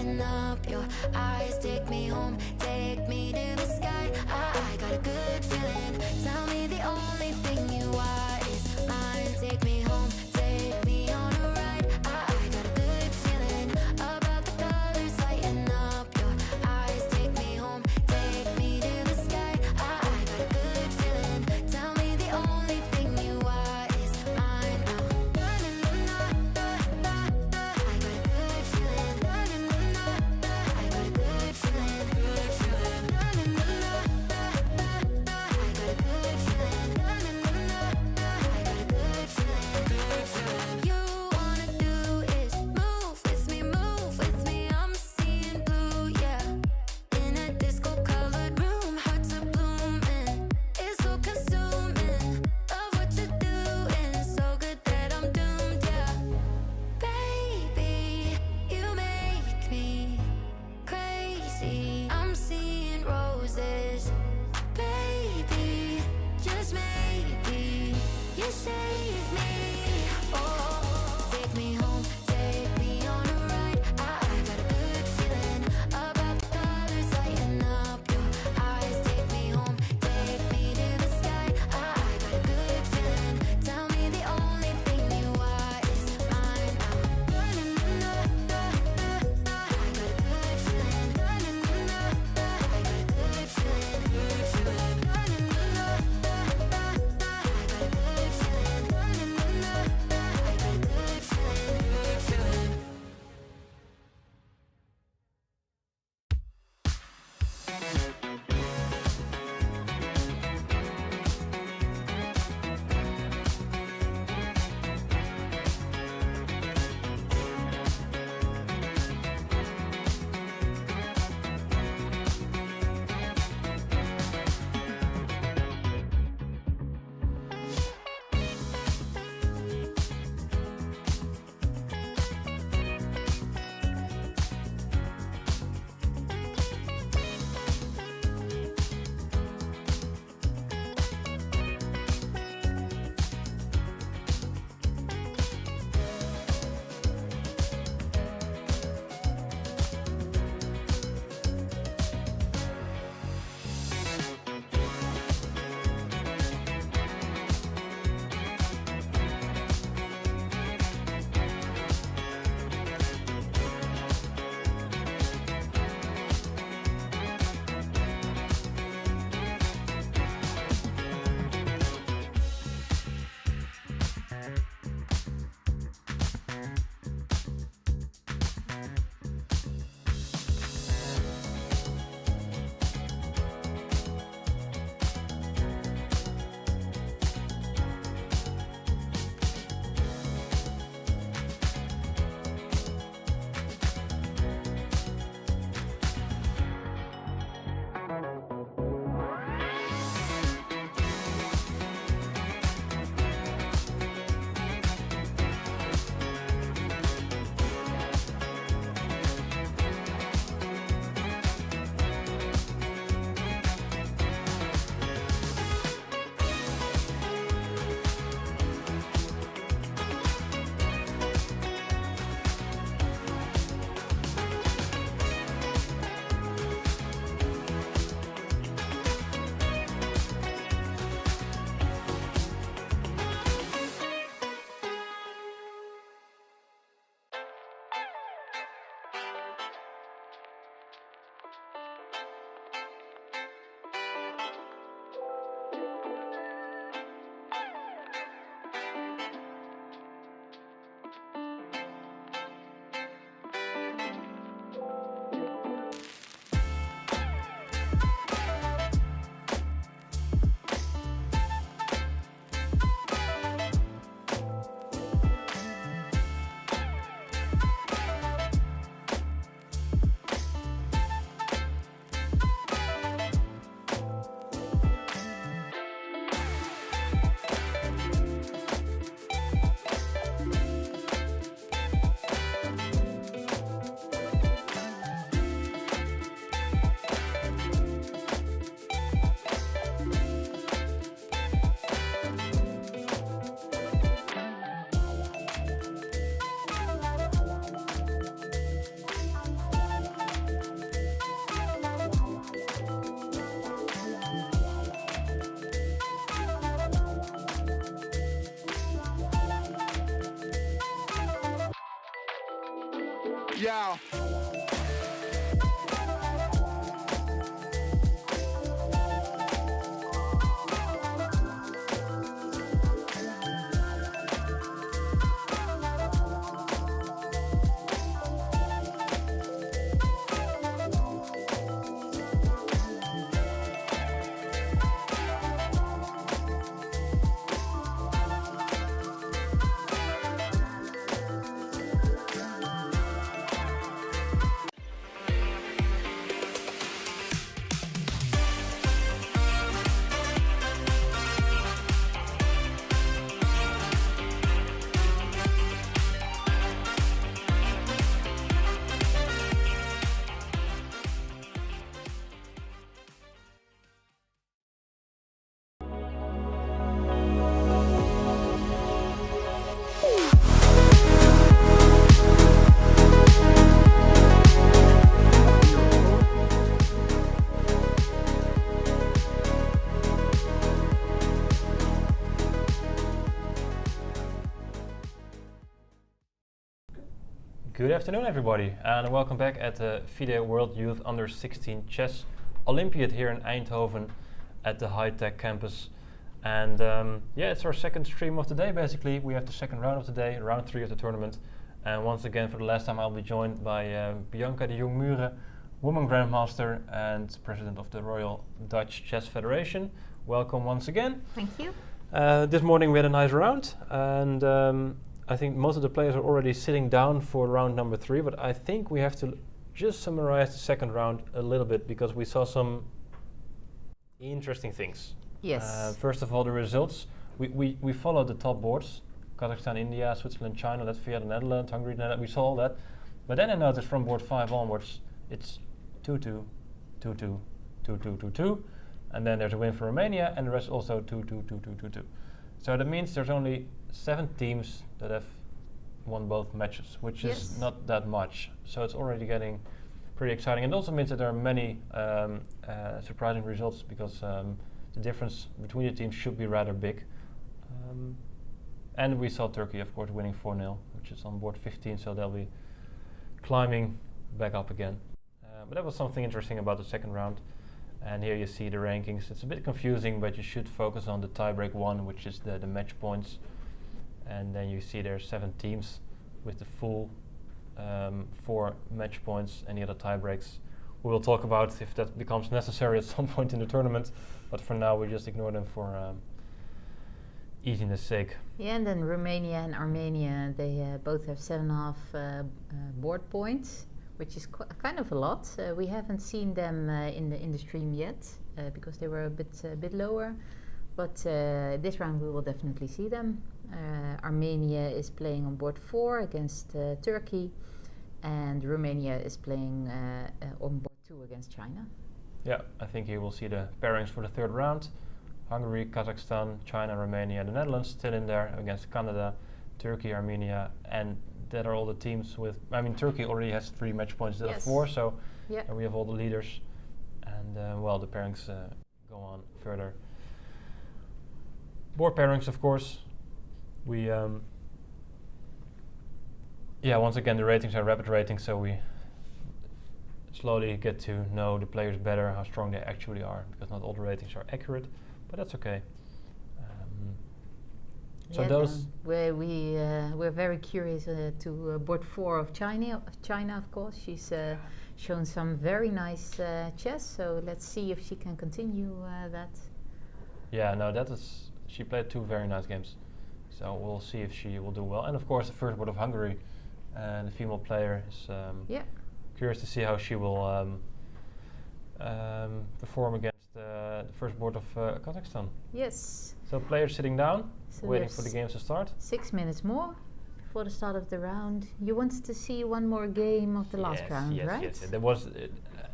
lighten up. Your eyes take me home, take me to the sky. I got a good feeling. Tell me the only thing you are is mine. Take me home, take me on a ride. I got a good feeling about the colors lighten up. Your eyes take me home, take me to the sky. I got a good feeling. Tell me the only thing you are is mine now. I got a good feeling. I got a good feeling. Good feeling. I got a good feeling. I got a good feeling. Yeah. Good afternoon, everybody, and welcome back at the FIDE World Youth Under 16 Chess Olympiad here in Eindhoven at the high-tech campus. And yeah, it's our second stream of the day, basically. We have the second round of the day, round 3 of the tournament. And once again, for the last time, I'll be joined by Bianca de Jong-Muhern, woman grandmaster and president of the Royal Dutch Chess Federation. Welcome once again. Thank you. This morning we had a nice round, and I think most of the players are already sitting down for round number 3, but I think we have to just summarize the second round a little bit because we saw some interesting things. Yes. First of all, the results. We followed the top boards: Kazakhstan, India, Switzerland, China, Latvia, the Netherlands, Hungary, we saw all that. But then I noticed from board 5 onwards, it's 2-2, 2-2, 2-2, 2-2, and then there's a win for Romania, and the rest also 2-2, 2-2, 2-2. So that means there's only 7 teams that have won both matches, which is not that much. So it's already getting pretty exciting. And it also means that there are many surprising results because the difference between the teams should be rather big. And we saw Turkey, of course, winning 4-0, which is on board 15, so they'll be climbing back up again. But that was something interesting about the second round. And here you see the rankings. It's a bit confusing, but you should focus on the tiebreak 1, which is the match points. And then you see there's 7 teams with the full 4 match points and the other tiebreaks. We will talk about if that becomes necessary at some point in the tournament, but for now we just ignore them for easiness sake. Yeah, and then Romania and Armenia, they both have 7.5 board points, which is kind of a lot. We haven't seen them in the stream yet because they were a bit lower, but this round we will definitely see them. Armenia is playing on board 4 against Turkey, and Romania is playing on board 2 against China. Yeah, I think you will see the pairings for the third round. Hungary, Kazakhstan, China, Romania, the Netherlands still in there against Canada, Turkey, Armenia, and that are all the teams with, I mean, Turkey already has 3 match points instead of 4, so we have all the leaders, and well, the pairings go on further. Board pairings, of course. We, once again, the ratings are rapid ratings, so we slowly get to know the players better, how strong they actually are, because not all the ratings are accurate, but that's okay. So those we're very curious to board 4 of China. China, of course, she's shown some very nice chess. So let's see if she can continue that. Yeah, no, she played 2 very nice games. So we'll see if she will do well. And of course, the first board of Hungary, the female player is curious to see how she will perform against the first board of Kazakhstan. Yes. So players sitting down, so waiting for the games to start. 6 minutes more before the start of the round. You wanted to see one more game of the last round, right? Yes, there was.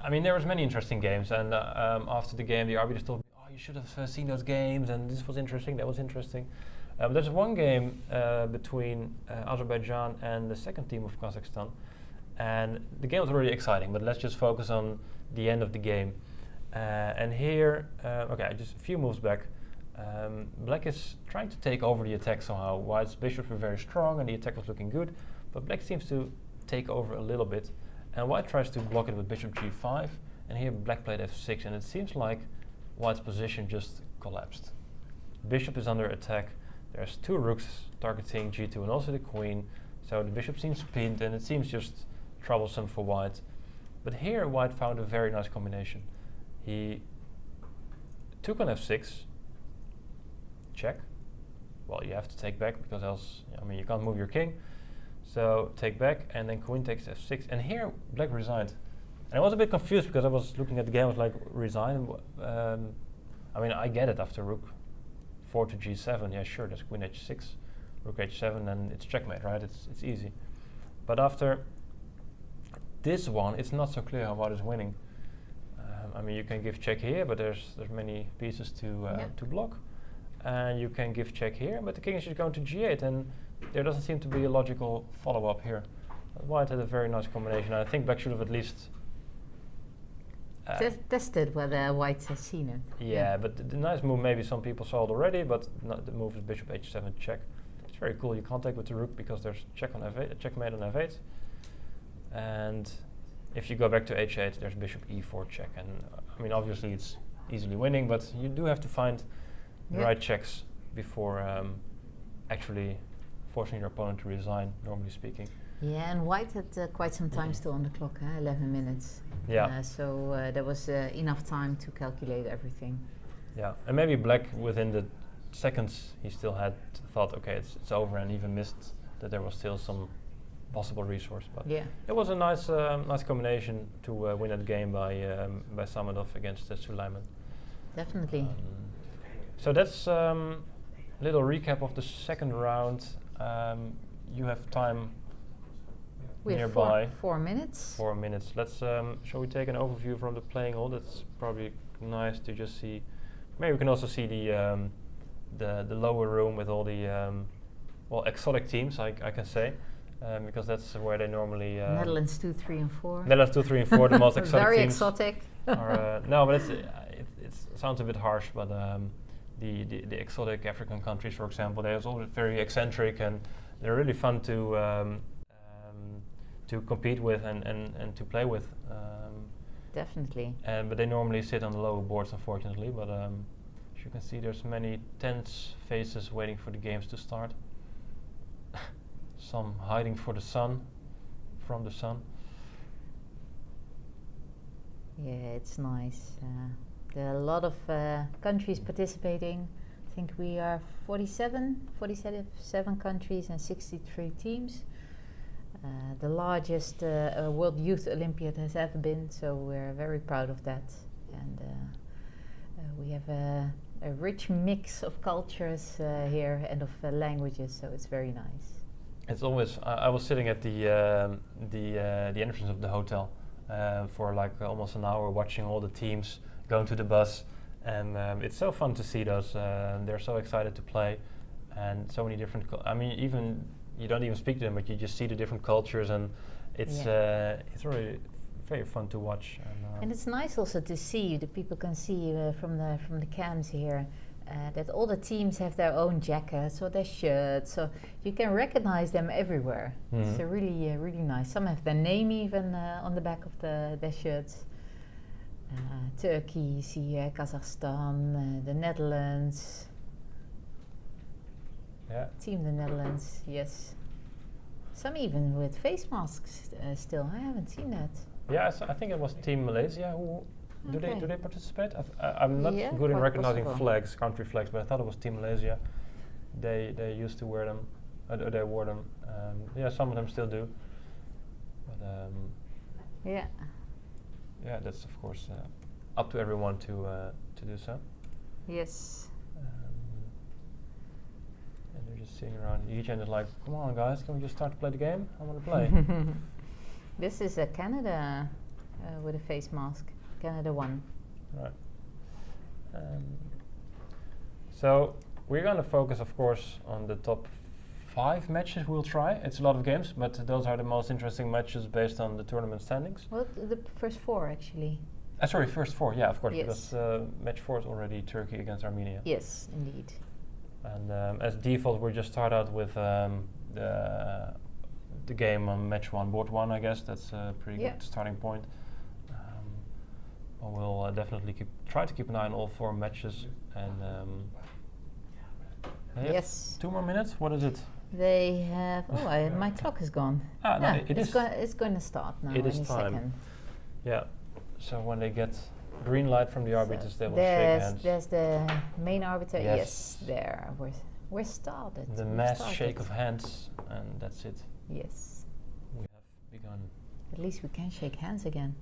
I mean, there was many interesting games, and after the game, the arbiters told me, "Oh, you should have seen those games, and this was interesting, that was interesting." There's one game between Azerbaijan and the second team of Kazakhstan, and the game was really exciting. But let's just focus on the end of the game. And here, just a few moves back. Black is trying to take over the attack somehow. White's bishops were very strong and the attack was looking good, but Black seems to take over a little bit. And white tries to block it with bishop g5, and here black played f6, and it seems like white's position just collapsed. Bishop is under attack. There's two rooks targeting g2 and also the queen, so the bishop seems pinned, and it seems just troublesome for white. But here white found a very nice combination. He took on f6, check. Well, you have to take back because else, I mean, you can't move your king. So take back, and then queen takes f6, and here black resigned. And I was a bit confused because I was looking at the game, I was like, resign? I mean, I get it after rook 4 to g7, yeah sure, there's queen h6, rook h7, and it's checkmate, right? It's easy. But after this one, it's not so clear how white is winning. I mean, you can give check here, but there's many pieces to block. And you can give check here, but the king is just going to g8, and there doesn't seem to be a logical follow-up here. White had a very nice combination. I think black should have at least tested whether white has seen it. Yeah, but the nice move, maybe some people saw it already, but the move is bishop h7 check. It's very cool. You can't take with the rook because there's check on f8, checkmate on f8. And if you go back to h8, there's bishop e4 check. And I mean, obviously it's easily winning, but you do have to find the right checks before actually forcing your opponent to resign, normally speaking. Yeah, and white had quite some time still on the clock, 11 minutes. Yeah. So there was enough time to calculate everything. Yeah, and maybe black within the seconds he still had thought, okay, it's over, and even missed that there was still some possible resource. But yeah, it was a nice nice combination to win that game by Samedov against Suleiman. Definitely. So that's little recap of the second round. You have time we nearby. Have 4 minutes. 4 minutes. Let's shall we take an overview from the playing hall? That's probably nice to just see. Maybe we can also see the lower room with all the well, exotic teams, I can say, because that's where they normally Netherlands 2, 3, and 4. Netherlands 2, 3, and 4, the most exotic Very teams. exotic. Are, no, but it sounds a bit harsh, but the exotic African countries, for example, they're always very eccentric, and they're really fun to compete with and to play with. Definitely. But they normally sit on the lower boards, unfortunately. But as you can see, there's many tense faces waiting for the games to start. Some hiding for the sun, from the sun. Yeah, it's nice. There are a lot of countries participating. I think we are 47 countries and 63 teams. The largest World Youth Olympiad has ever been, so we're very proud of that. And we have a rich mix of cultures here and of languages, so it's very nice. It's always. I was sitting at the entrance of the hotel for like almost an hour, watching all the teams going to the bus, and it's so fun to see those. They're so excited to play, and so many different. I mean, even. You don't even speak to them, but you just see the different cultures, and it's really very fun to watch. And it's nice also to see that people can see from the cams here that all the teams have their own jackets or their shirts, so you can recognize them everywhere. Mm-hmm. So really really nice. Some have their name even on the back of their shirts. Turkey, you see Kazakhstan, the Netherlands. Yeah. Team the Netherlands, yes. Some even with face masks still. I haven't seen that. Yeah, I think it was Team Malaysia who do they participate? I'm not good in recognizing flags, country flags, but I thought it was Team Malaysia. They used to wear them. They wore them. Yeah, some of them still do. But yeah. Yeah, that's of course up to everyone to do so. Yes. And they're just sitting around. Eugene is like, "Come on, guys, can we just start to play the game? I want to play." This is Canada with a face mask. Canada won. Right. So we're going to focus, of course, on the top 5 matches we'll try. It's a lot of games, but those are the most interesting matches based on the tournament standings. Well, the first 4 actually. Sorry, first 4. Yeah, of course, yes. Because match 4 is already Turkey against Armenia. Yes, indeed. And as default, we'll just start out with the the game on match 1, board 1, I guess. That's a pretty Yeah. good starting point. But we'll definitely try to keep an eye on all 4 matches. And they have Yes. 2 more minutes. What is it? They have. Oh, my clock is gone. Ah, no, Yeah, it is. It's going to start now. It is any time. second. Yeah. So when they get green light from the arbiters, they will shake There's hands. there's the main arbiter. Yes. Yes, there. We're started. The We've mass started. shake of hands, and that's it. Yes. We have begun. At least we can shake hands again.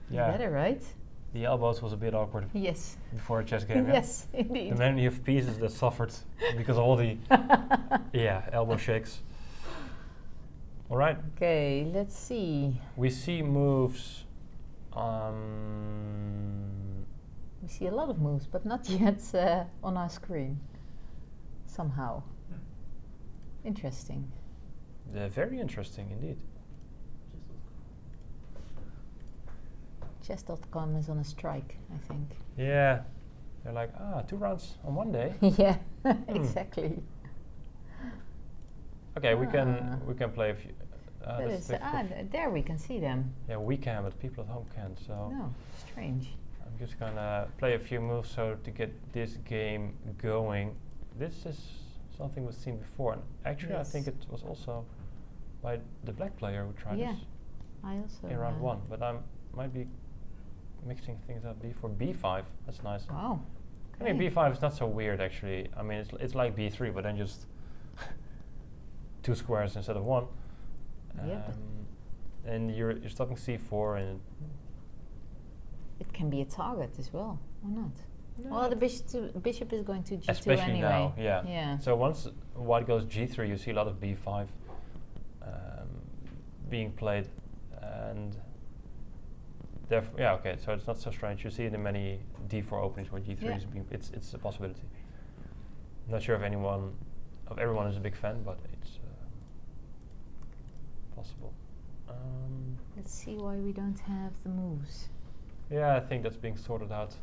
Yeah. Better, right? The elbows was a bit awkward Yes. before a chess game. Yeah? Yes, indeed. The many of pieces that suffered because of all the elbow shakes. All right. Okay, let's see. We see moves. We see a lot of moves, but not yet on our screen. Somehow. Interesting. Very interesting indeed. Chess.com is on a strike, I think. Yeah. They're like, 2 rounds on one day. Yeah, exactly. Okay, we can play a few. That let's is, pick for there we can see them. yeah, we can, but people at home can't. So No, strange. I'm just gonna play a few moves so to get this game going. This is something we've seen before, and actually I think Yes. it was also by the black player who tried Yeah, this I also. in round 1. But I might be mixing things up. B4, B5. That's nice. Oh. I mean, okay. B5 is not so weird actually. I mean, it's like B3, but then just 2 squares instead of 1. Yep. And you're stopping C4, and It can be a target as well. Why not? No, Well, the bishop is going to G2 especially anyway. now, yeah. Yeah. So once white goes G3, you see a lot of B5 being played, and therefore, yeah, okay. So it's not so strange. You see it in many D4 openings where G3 Yeah. is being. It's a possibility. Not sure if everyone is a big fan, but it's possible. Let's see why we don't have the moves. Yeah, I think that's being sorted out.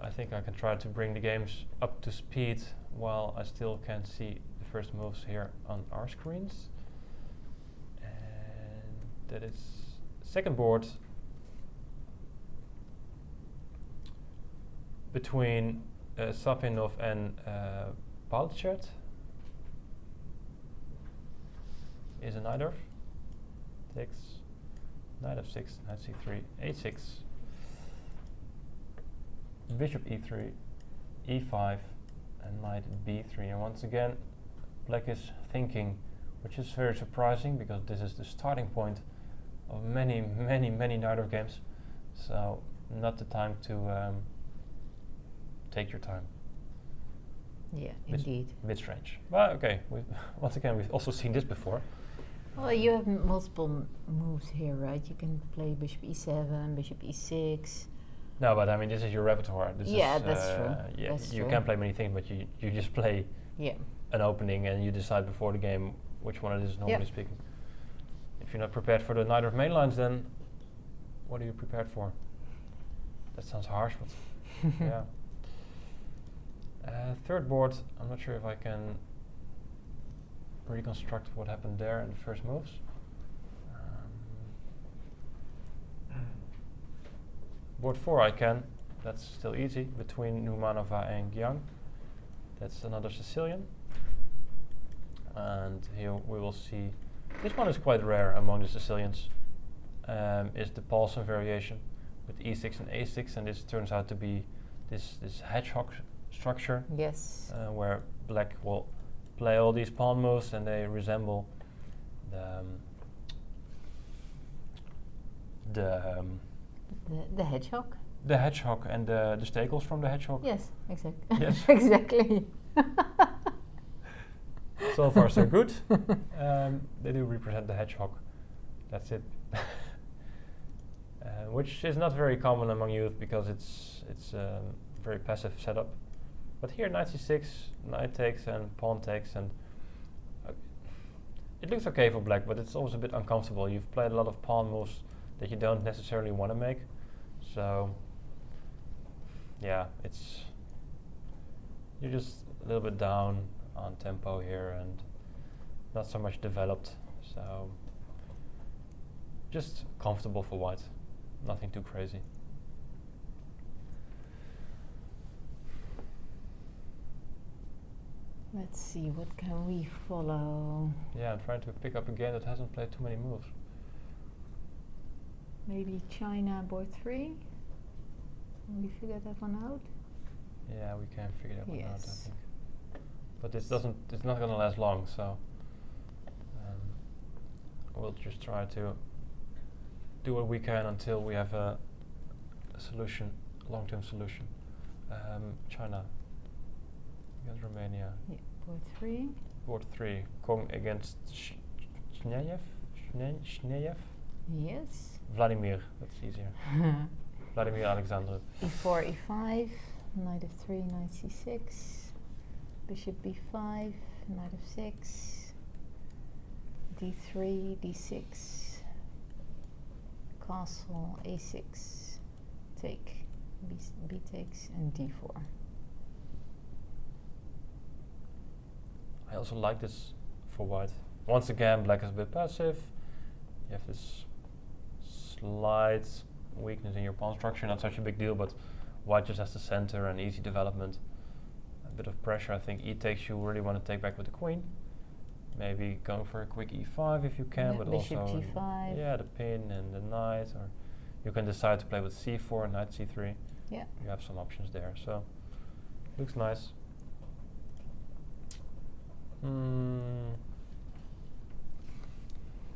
I think I can try to bring the games up to speed while I still can see the first moves here on our screens. And that is second board between Sapinov and Palchet is a Najdorf. Takes knight f6, knight c3, a6, bishop e3, e5, and knight b3. And once again, black is thinking, which is very surprising because this is the starting point of many Najdorf games. So not the time to take your time. Yeah, Bit- indeed. Bit strange. But okay, once again, we've also seen this before. Well, you have multiple moves here, right? You can play bishop e7, bishop e6. No, but I mean, this is your repertoire. This Yeah, is, that's true. Yeah, That's you true. can play many things, but you just play Yeah. an opening and you decide before the game which one it is, normally Yep. speaking. If you're not prepared for the Najdorf main lines, then what are you prepared for? That sounds harsh, but yeah. Third board, I'm not sure if I can reconstruct what happened there in the first moves. Board 4 I can, that's still easy, between Numanova and Gyang. That's another Sicilian. And here we will see, this one is quite rare among the Sicilians, is the Paulsen variation with e6 and a6, and this turns out to be this hedgehog structure Yes. where black will play all these pawn moves and they resemble The hedgehog. the hedgehog and the stakels from the hedgehog. Yes, exactly. Yes. Exactly. So far so good. They do represent the hedgehog. That's it. Which is not very common among youth because it's a very passive setup. But here knight c6, knight takes and pawn takes, and it looks okay for black, but it's always a bit uncomfortable. You've played a lot of pawn moves that you don't necessarily want to make. So yeah, you're just a little bit down on tempo here and not so much developed. So just comfortable for white, nothing too crazy. Let's see, what can we follow? Yeah, I'm trying to pick up a game that hasn't played too many moves. Maybe China board 3? Can we figure that one out? Yeah, we can figure that one out, I Yes. think. But it's not gonna last long, so we'll just try to do what we can until we have a solution, long-term solution. China against Romania. Yeah, board 3. Board 3, Kong against Shneyev? Yes. Vladimir, that's easier. Vladimir Alexandru. E4, E5, knight of 3, knight C6, bishop B5, knight of 6, D3, D6, castle A6, take, B takes, and D4. I also like this for white. Once again, black is a bit passive. You have this slight weakness in your pawn structure, not such a big deal, but white just has the center and easy development. A bit of pressure, I think. E takes, you really want to take back with the queen. Maybe going for a quick E5 if you can, Yeah, but bishop also G5. yeah, the pin and the knight, or you can decide to play with C4, knight C3. Yeah. You have some options there, so looks nice.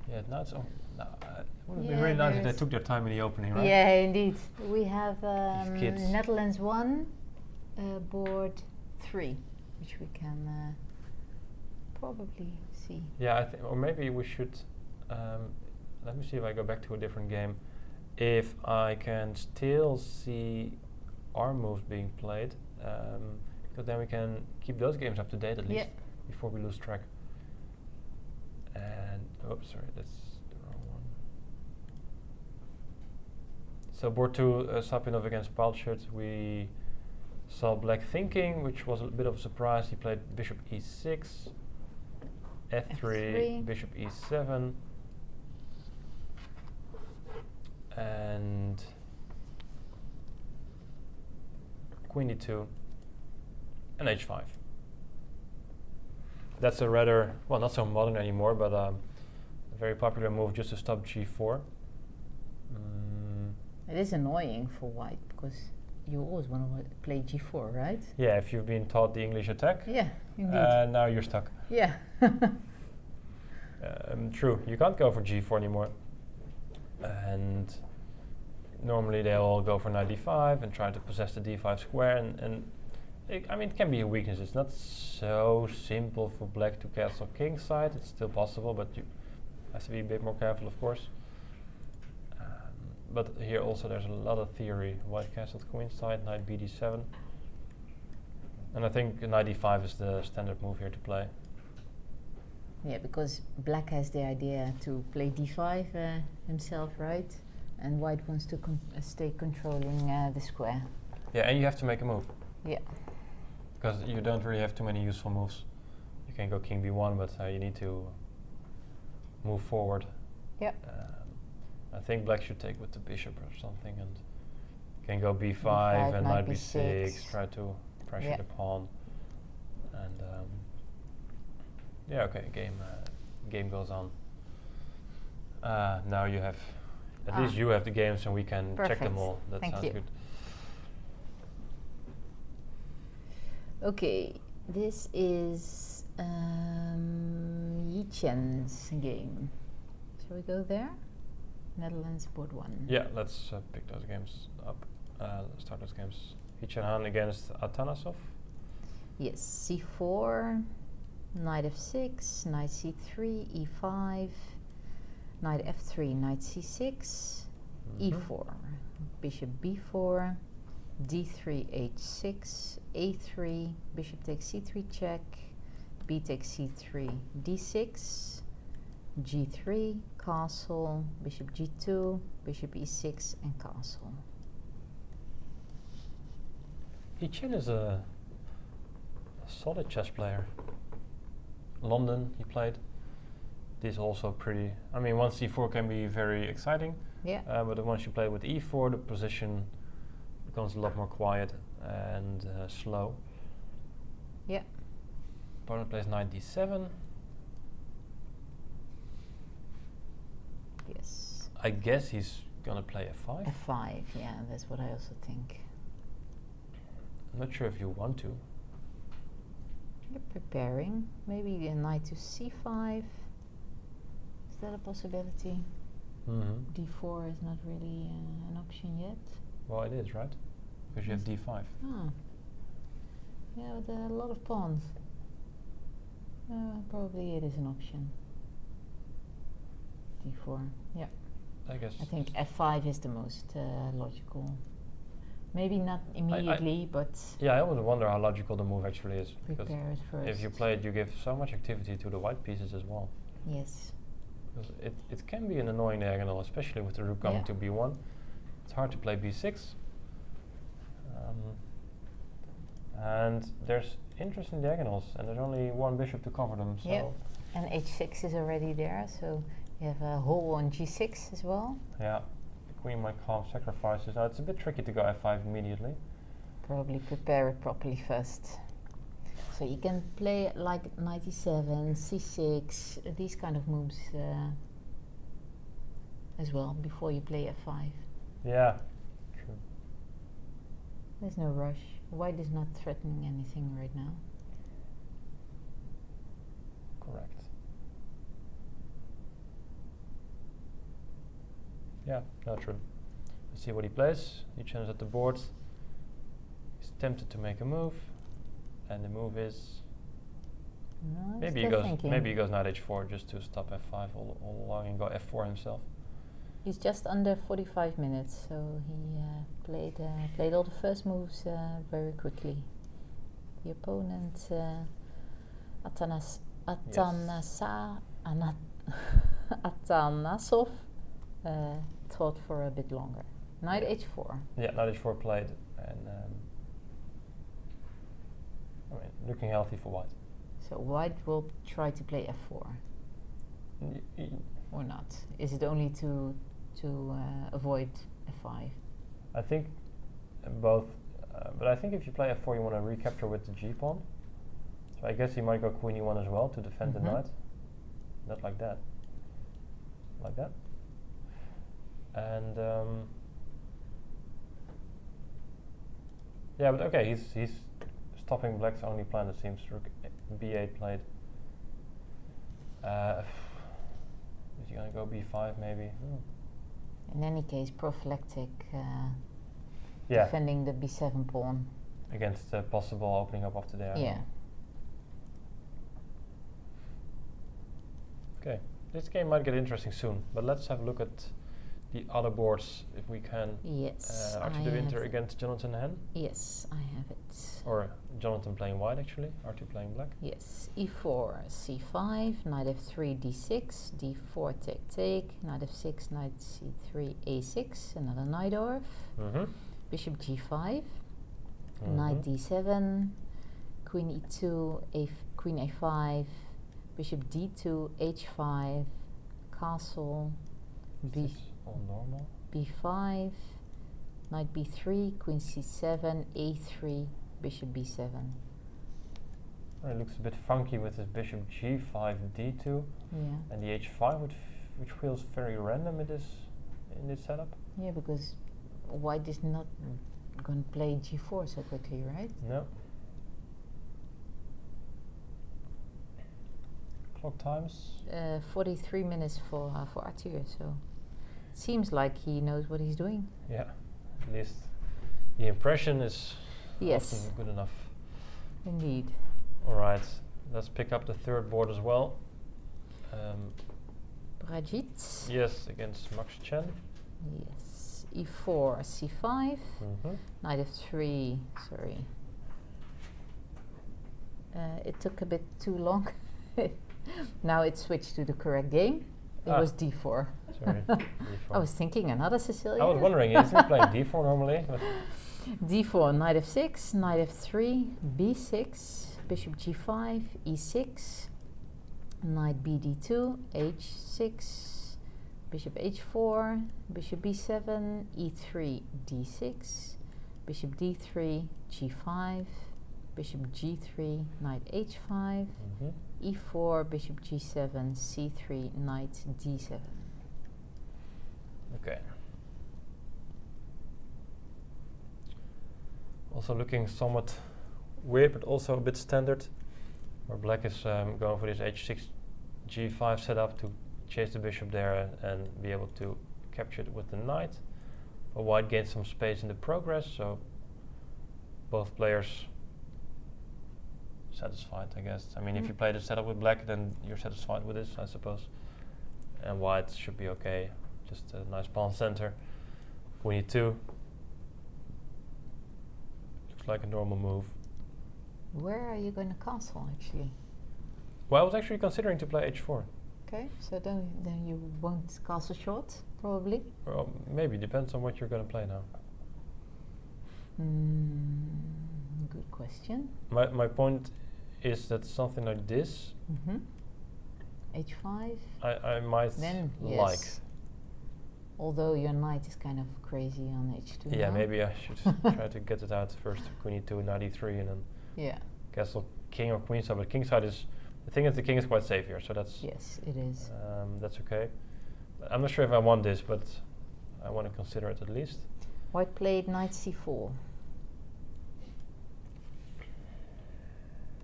Yeah, now it's would have been Yeah, really nice if they there's- took their time in the opening, right? Yeah, indeed. We have kids. Netherlands 1, board 3, which we can probably see. Yeah, or maybe we should. Let me see if I go back to a different game. If I can still see our moves being played, because then we can keep those games up to date at least before we lose track. And oops, sorry, that's the wrong one. So board 2, Sapinov against Palchert. We saw black thinking, which was a bit of a surprise. He played bishop e6, f3, bishop e7, and queen e2, and h5. That's a rather, well, not so modern anymore, but a very popular move just to stop g4. It is annoying for white because you always want to play g4, right? Yeah, if you've been taught the English attack, Yeah, indeed. now you're stuck. Yeah. True, you can't go for g4 anymore. And normally they all go for knight d5 and try to possess the d5 square, and I mean, it can be a weakness. It's not so simple for black to castle king side. It's still possible, but you have to be a bit more careful, of course. But here also there's a lot of theory. White castled queen side, knight bd7. And I think knight d5 is the standard move here to play. Yeah, because black has the idea to play d5 himself, right? And white wants to stay controlling the square. Yeah, and you have to make a move. Yeah. Because you don't really have too many useful moves. You can go king b1, but you need to move forward. Yep. I think black should take with the bishop or something, and can go b5 B5, and knight knight b6, B6. try to pressure Yeah. the pawn. And yeah, okay, game goes on. Now you have, at least you have the games and we can check them Perfect. all. That Thank sounds you. good. Okay, this is Yi Chen's game. Shall we go there? Netherlands board 1. Yeah, let's pick those games up. Start those games. Jong-Muhern against Atanasov. Yes, c4, knight f6, knight c3, e5, knight f3, knight c6, e4, bishop b4, d3, h6, a3, bishop takes c3 check, b takes c3, d6, g3, castle, bishop g2, bishop e6, and castle. Chen is a solid chess player. London he played. This also pretty. I mean, once c4 can be very exciting, Yeah. but then once you play with e4, the position becomes a lot more quiet and slow. Yeah. Opponent plays knight d7. Yes. I guess he's gonna play f5. F5. Yeah, that's what I also think. I'm not sure if you want to. You're preparing. Maybe a knight to c5. Is that a possibility? Mm-hmm. d4 is not really an option yet. Well, it is, right? Because you have Yes. d5. Ah. Yeah, with a lot of pawns. Probably it is an option. d4. Yeah. I guess. I think f5 is the most logical. Maybe not immediately, but Yeah, I always wonder how logical the move actually is. Because prepare it first. if you play it, you give so much activity to the white pieces as well. Yes. Because it can be an annoying diagonal, especially with the rook coming Yeah. to b1. It's hard to play b6. And there's interesting diagonals, and there's only one bishop to cover them. So Yeah. And h6 is already there, so you have a hole on g6 as well. yeah, the queen might calm sacrifices. Now it's a bit tricky to go f5 immediately. Probably prepare it properly first. So you can play like knight e7, c6, these kind of moves as well before you play f5. Yeah, true. There's no rush. White is not threatening anything right now. Correct. Yeah, no, true. Let's see what he plays. He changes at the board. He's tempted to make a move, and the move is No, I'm maybe he still goes thinking. maybe he goes knight h4 just to stop f5 all along and go f4 himself. He's just under 45 minutes, so he played all the first moves very quickly. The opponent, Atanasov, thought for a bit longer. Knight h4. Yeah, knight h4 played, and I mean, looking healthy for white. So white will try to play f4 or not? Is it only to avoid f5? I think both, but I think if you play f4, you want to recapture with the g pawn. So I guess he might go queen e1 as well to defend the knight. Not like that. Like that. And yeah, but okay, he's stopping black's only plan. It seems rook b8 played. Is he gonna go b5 maybe? In any case, prophylactic Yeah, defending the b7 pawn. against the possible opening up of the diagonal. Yeah. Okay, this game might get interesting soon, but let's have a look at the other boards if we can. Yes. Archie I de Winter have- against Jonathan Hen, Yes, I have it. or Jonathan playing white actually, Archie playing black. Yes, e4, c5, knight f3, d6, d4, take, knight f6, knight c3, a6, another knight off, Mm-hmm. bishop g5, knight d7, queen e2, queen a5, bishop d2, h5, castle, All normal. b5, knight b3, queen c7, a3, bishop b7. It looks a bit funky with his bishop g5, d2, Yeah, and the h5, which feels very random in this setup. yeah, because white is not going to play g4 so quickly, right? No. Clock times. 43 minutes for Arthur, so it seems like he knows what he's doing. Yeah, at least the impression is Yes, often good enough. indeed. All right, let's pick up the third board as well. Brigitte. Yes, against Max Chen. Yes. e4, c5, Mm-hmm. knight f3. Sorry. It took a bit too long. Now it switched to the correct game. It was d4. Sorry. D4. I was thinking another Cecilia. I was wondering, isn't he playing d4 normally? But d4, knight f6, knight f3, b6, bishop g5, e6, Knight bd2, h6, bishop h4, bishop b7, e3, d6, bishop d3, g5, bishop g3, knight h5, e4, bishop g7, c3, knight d7. Okay. Also looking somewhat weird, but also a bit standard, where black is going for this h6, g5 setup to chase the bishop there and be able to capture it with the knight. But white gains some space in the progress, so both players satisfied, I guess. I mean, if you play the setup with black, then you're satisfied with this, I suppose. And white should be okay. Just a nice pawn center. Queen e2. Looks like a normal move. Where are you going to castle, actually? Well, I was actually considering to play h4. Okay, so then you won't castle short, probably? Well, maybe, depends on what you're going to play now. Good question. My point is that something like this, h5? I might Then, like. yes. Although your knight is kind of crazy on h2 Yeah, now. maybe I should try to get it out first. Queen e2, knight e3, and then castle king or queen side. But king side is, the thing is the king is quite safe here, so that's yes, it is. that's okay. I'm not sure if I want this, but I want to consider it at least. White played knight c4.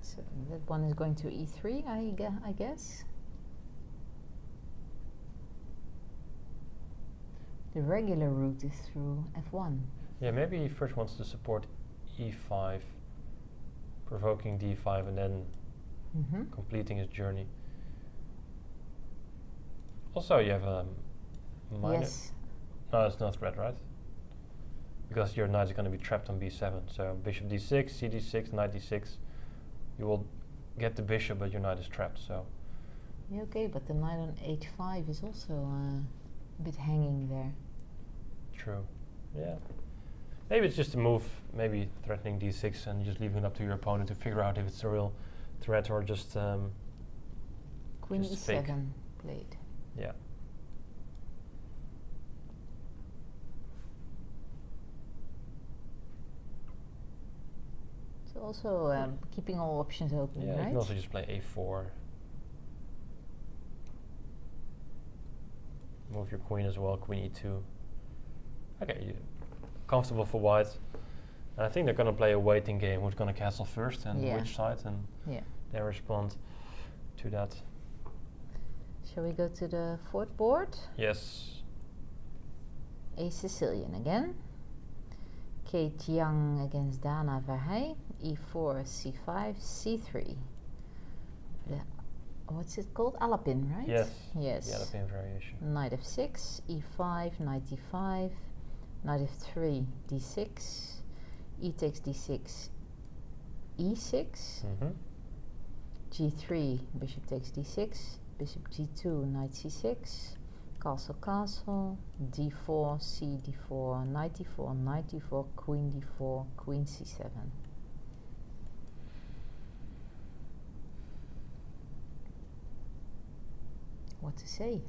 So that one is going to e3, I guess. The regular route is through f1. Yeah, maybe he first wants to support e5, provoking d5, and then completing his journey. Also, you have a minor. Yes. No, it's no threat, right? Because your knight is going to be trapped on b7. So bishop d6, cd6, knight d6. You will get the bishop, but your knight is trapped. So. Yeah, okay, but the knight on h5 is also a bit hanging there. True. Yeah. Maybe it's just a move, maybe threatening d6 and just leaving it up to your opponent to figure out if it's a real threat or just Queen just e7 fake. played. Yeah. So also keeping all options open, Yeah, right? you can also just play a4. Move your queen as well, queen e2. Okay, comfortable for white. And I think they're going to play a waiting game, who's going to castle first and which side, and they respond to that. Shall we go to the fourth board? Yes. A Sicilian again. Kate Young against Dana Verhey. e4, c5, c3. What's it called? Alapin, right? Yes. Yes. The Alapin variation. Knight f6, e5, knight d5, knight f3, d6, e takes d6, e6, g3, bishop takes d6, bishop g2, knight c6, castle, castle, d4, c d4, knight d4, knight d4, queen d4, queen c7. What to say?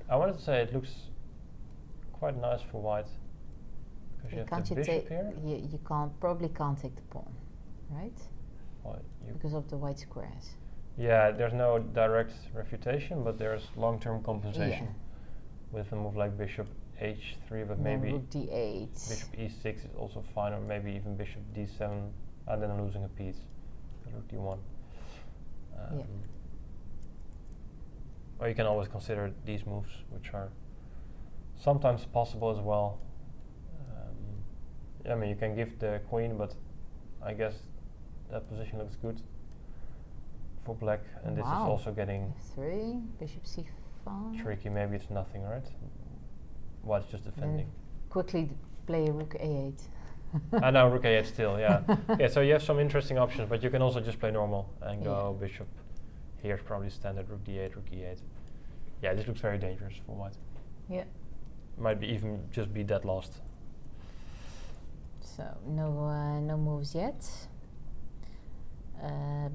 I wanted to say it looks quite nice for white. Because you have the bishop here. You probably can't take the pawn, right? Well, Because of the white squares. yeah, there's no direct refutation, but there's long-term compensation with a move like bishop h3, but And maybe then rook d8. bishop e6 is also fine, or maybe even bishop d7, and then I'm losing a piece. Rook d1. Or you can always consider these moves, which are sometimes possible as well. I mean, you can give the queen, but I guess that position looks good for black, and this is also getting f3, bishop c5. tricky. Maybe it's nothing, right? White's just defending. Quickly play rook a8. And now rook a8 still, yeah. Yeah, so you have some interesting options, but you can also just play normal and go bishop. Here's probably standard rook d8, rook e8. Yeah, this looks very dangerous for white. Yeah. Might be even just be dead lost. So no moves yet.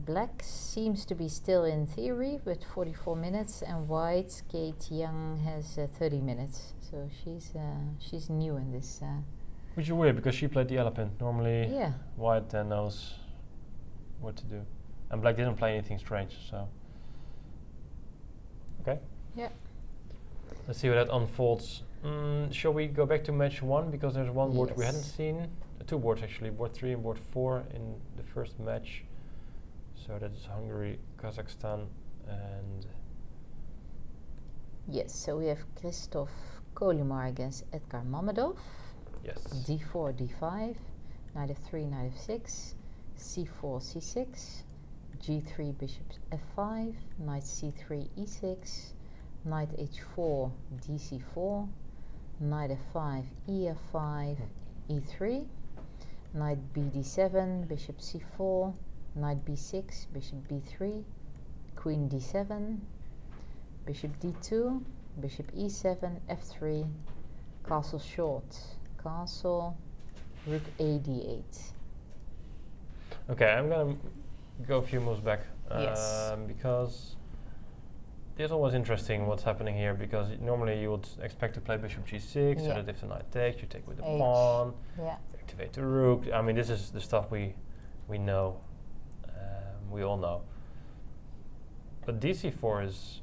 Black seems to be still in theory with 44 minutes, and white, Kate Young, has 30 minutes. So she's new in this. Which is weird because she played the elephant. Normally, Yeah. white knows what to do, and black didn't play anything strange. So, okay. Yeah. Let's see how that unfolds. Shall we go back to match 1 because there's one board we hadn't Yes. seen. 2 boards actually, board 3 and board 4 in the first match. So that's Hungary, Kazakhstan, and Yes, so we have Christoph Kolimar against Edgar Mamedov. yes. D4, D5, knight f3, knight f6, c4, c6, g3, bishop f5, knight c3, e6, knight h4, dc4, knight f5, ef5, e3, knight bd7, bishop c4, knight b6, bishop b3, queen d7, bishop d2, bishop e7, f3, castle short, castle, rook a d8. Okay, I'm gonna go a few moves back. Yes. Because it's always interesting what's happening here because normally you would expect to play bishop g6, so Yeah. that if the knight takes, you take with the H. pawn, Yeah. activate the rook. I mean, this is the stuff we know, we all know. But dc4 is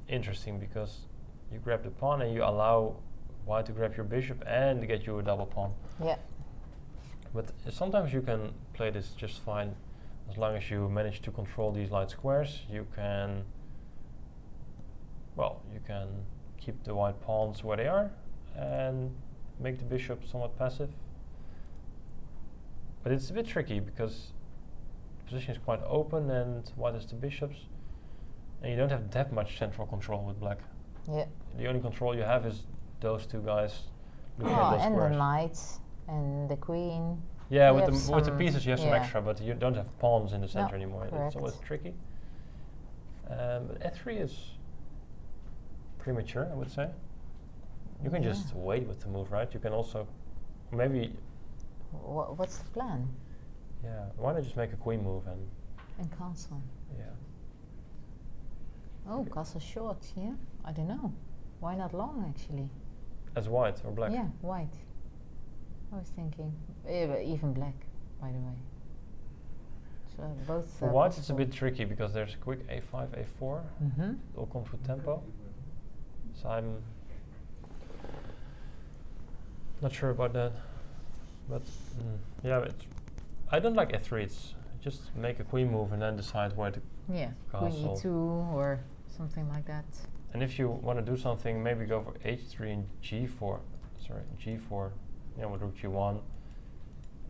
interesting because you grab the pawn and you allow white to grab your bishop and to get you a double pawn. Yeah. But sometimes you can play this just fine as long as you manage to control these light squares. You can keep the white pawns where they are and make the bishop somewhat passive. But it's a bit tricky because the position is quite open and white has the bishops and you don't have that much central control with black. Yeah. The only control you have is those two guys looking at Oh, those and squares. the knight and the queen. Yeah, You with have the some- pieces you have some yeah. extra, but you don't have pawns in the center No, anymore. correct. It's always tricky. But f3 is premature, I would say. You can just Yeah. wait with the move, right? You can also maybe, What's the plan? yeah. Why not just make a queen move and And castle. yeah. Oh, castle short, yeah? I don't know. Why not long, actually? As white or black? Yeah, white. I was thinking. Even black, by the way. So both. For white, it's a bit tricky because there's a quick a5, a4. Mm-hmm. It all comes with tempo. So I'm not sure about that. But yeah, I don't like f3. It's just make a queen move and then decide where to. Yeah, queen Castle. e2 or something like that. And if you want to do something, maybe go for h3 and g4. Sorry, g4. With rook g1.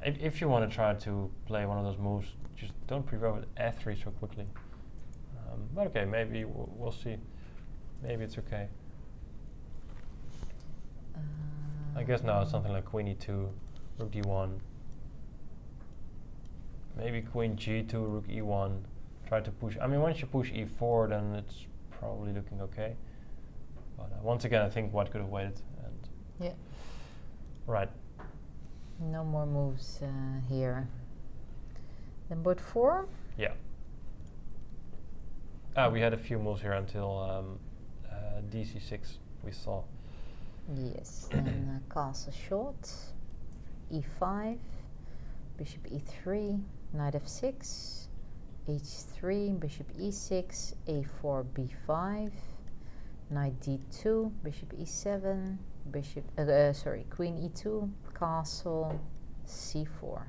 If you want to try to play one of those moves, just don't prepare with f3 so quickly. But okay, maybe we'll see. Maybe it's okay. I guess now it's something like queen e2, rook d1. Maybe queen g2, rook e1. Try to push. I mean, once you push e4, then it's probably looking okay. But once again, I think white could have waited. And Yeah. right. No more moves here. Then board 4. Yeah. We had a few moves here until dc6 we saw. Yes, and castle short, e5, bishop e3, knight f6, h3, bishop e6, a4, b5, knight d2, bishop e7, queen e2, castle c4.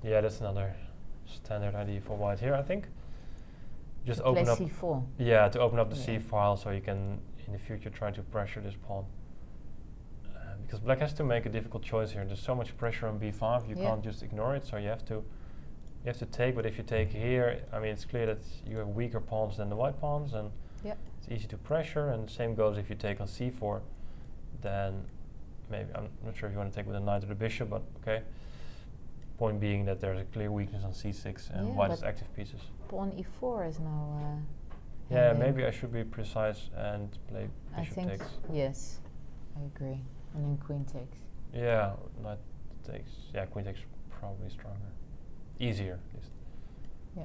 Yeah, that's another standard idea for white here, I think. Just Play open up. c4. Yeah, to open up the Yeah. c file so you can in the future try to pressure this pawn. Because black has to make a difficult choice here. There's so much pressure on b5, you Yeah. can't just ignore it. So you have to take. But if you take here, I mean, it's clear that you have weaker pawns than the white pawns, and Yep. it's easy to pressure. And same goes if you take on c4. Then maybe I'm not sure if you want to take with a knight or the bishop, but okay. Point being that there's a clear weakness on c6 and Yeah, white but has active pieces. Pawn e4 is now. Yeah, handing. maybe I should be precise and play I bishop think takes. yes, I agree. And then queen takes. Yeah, knight takes. Yeah, queen takes probably stronger. easier. At least. Yeah.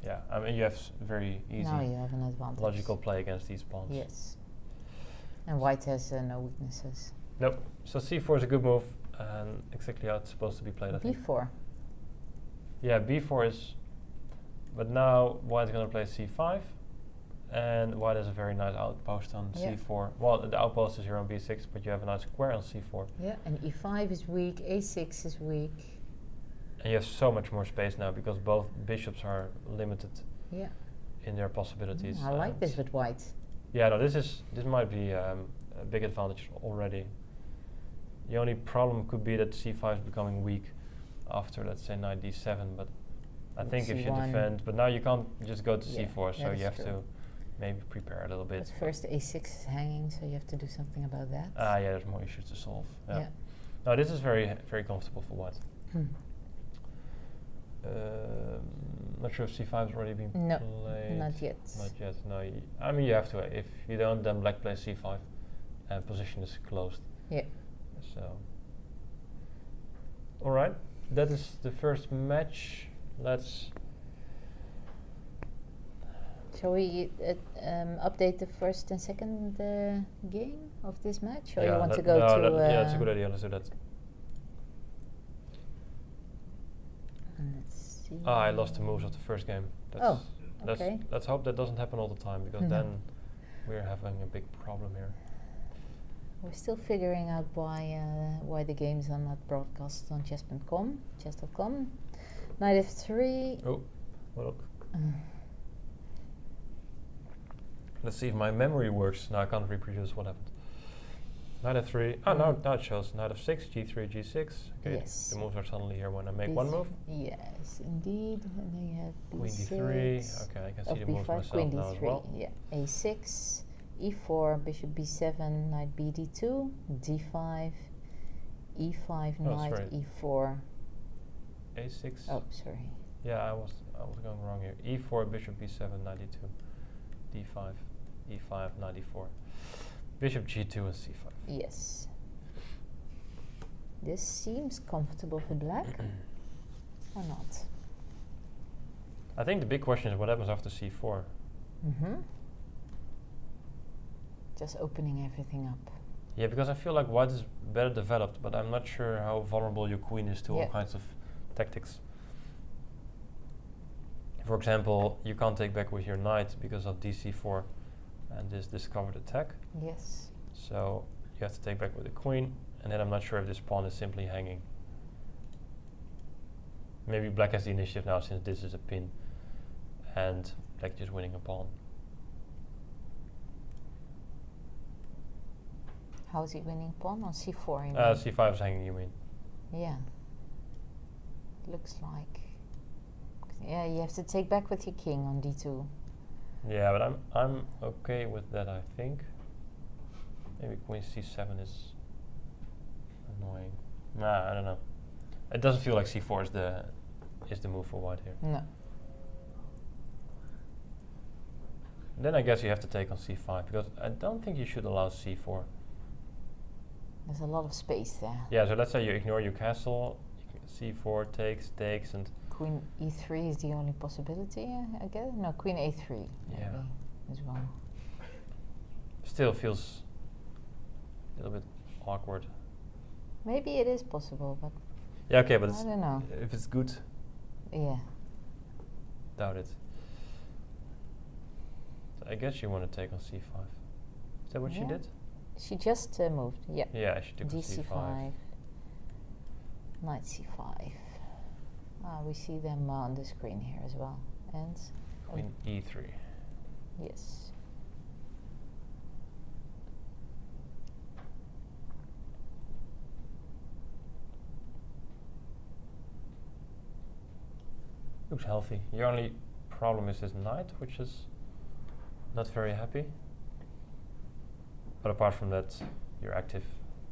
Yeah, I mean you have very easy, Now you have an advantage. logical play against these pawns. Yes. And white has no weaknesses. Nope. So c4 is a good move, and exactly how it's supposed to be played, I think. b4. Yeah, b4 is, but now white's gonna play c5, and white has a very nice outpost on Yeah. c4. Well, the outpost is here on b6, but you have a nice square on c4. Yeah, and e5 is weak, a6 is weak. And you have so much more space now because both bishops are limited Yeah. in their possibilities. I like and this with white. Yeah, no, this might be a big advantage already. The only problem could be that c5 is becoming weak after, let's say, knight d7. But I think if you c1. defend, but now you can't just go to Yeah, c4, so that is you have true. to maybe prepare a little bit. But first a6 is hanging, so you have to do something about that. Ah, yeah, there's more issues to solve. Yeah. Yeah. No, this is very comfortable for white. Hmm. Not sure if c5 has already been No, played. not yet. Not yet. No, I mean you have to. If you don't, then black plays c5, and position is closed. Yeah. So. All right, that is the first match. Let's. Shall we update the first and second game of this match, or yeah, you want to that- go no, to? that- yeah, that's a good idea. Let's do that. Let's see. Ah, I lost the moves of the first game. Oh, okay. Let's hope that doesn't happen all the time, because No. then we're having a big problem here. We're still figuring out why the games are not broadcast on chess.com. Knight f3. Oh, well. Uh, Let's see if my memory works. No, I can't reproduce what happened. Knight f3. Ah, now it shows knight f6, g3, g6. Okay, Yes. the moves are suddenly here when I make one move. Yes, indeed. And then you have Queen b6. d3. Okay, I can see the moves b5, myself queen now d3. as well. Yeah. a6, e4, bishop b7, knight bd2, d5, e5, Oh, knight sorry. e4. a6. Oh, sorry. Yeah, I was going wrong here. e4, bishop b7, knight d2, d5, e5, knight e4, bishop g2 and c5. Yes. This seems comfortable for black, or not? I think the big question is what happens after c4. Mm-hmm. Just opening everything up. Yeah, because I feel like white is better developed, but I'm not sure how vulnerable your queen is to all Yeah. kinds of tactics. For example, you can't take back with your knight because of dc4 and this discovered attack. Yes. So you have to take back with the queen, and then I'm not sure if this pawn is simply hanging. Maybe black has the initiative now since this is a pin, and black just winning a pawn. How is he winning pawn on c4? You mean? c5 is hanging, you mean? Yeah. Looks like. Yeah, you have to take back with your king on d2. Yeah, but I'm okay with that, I think. Maybe queen c7 is annoying. Nah, I don't know. It doesn't feel like c4 is the move for white here. No. Then I guess you have to take on c5, because I don't think you should allow c4. There's a lot of space there. Yeah, so let's say you ignore your castle, c4 takes, and Queen e3 is the only possibility, I guess. No, queen a3 Yeah. maybe as well. still feels a little bit awkward. Maybe it is possible, but Yeah, okay, but I don't know. if it's good, Yeah. doubt it. So I guess you want to take on c5. Is that what she Yeah. did? She just moved. Yeah. Yeah, she took on c5. dc5. Knight c5. We see them on the screen here as well. And Queen e3. yes. Looks healthy. Your only problem is this knight, which is not very happy. But apart from that, you're active,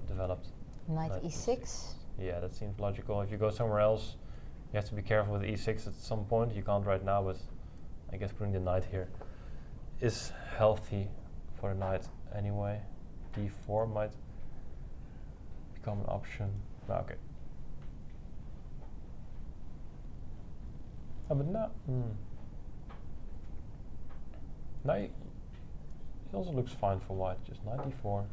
developed. Knight Knight e6. Yeah, that seems logical. If you go somewhere else, you have to be careful with e6 at some point. You can't right now, but I guess putting the knight here is healthy for the knight anyway. d4 might become an option. No, okay. Oh, but now, now it also looks fine for white. Just knight d4.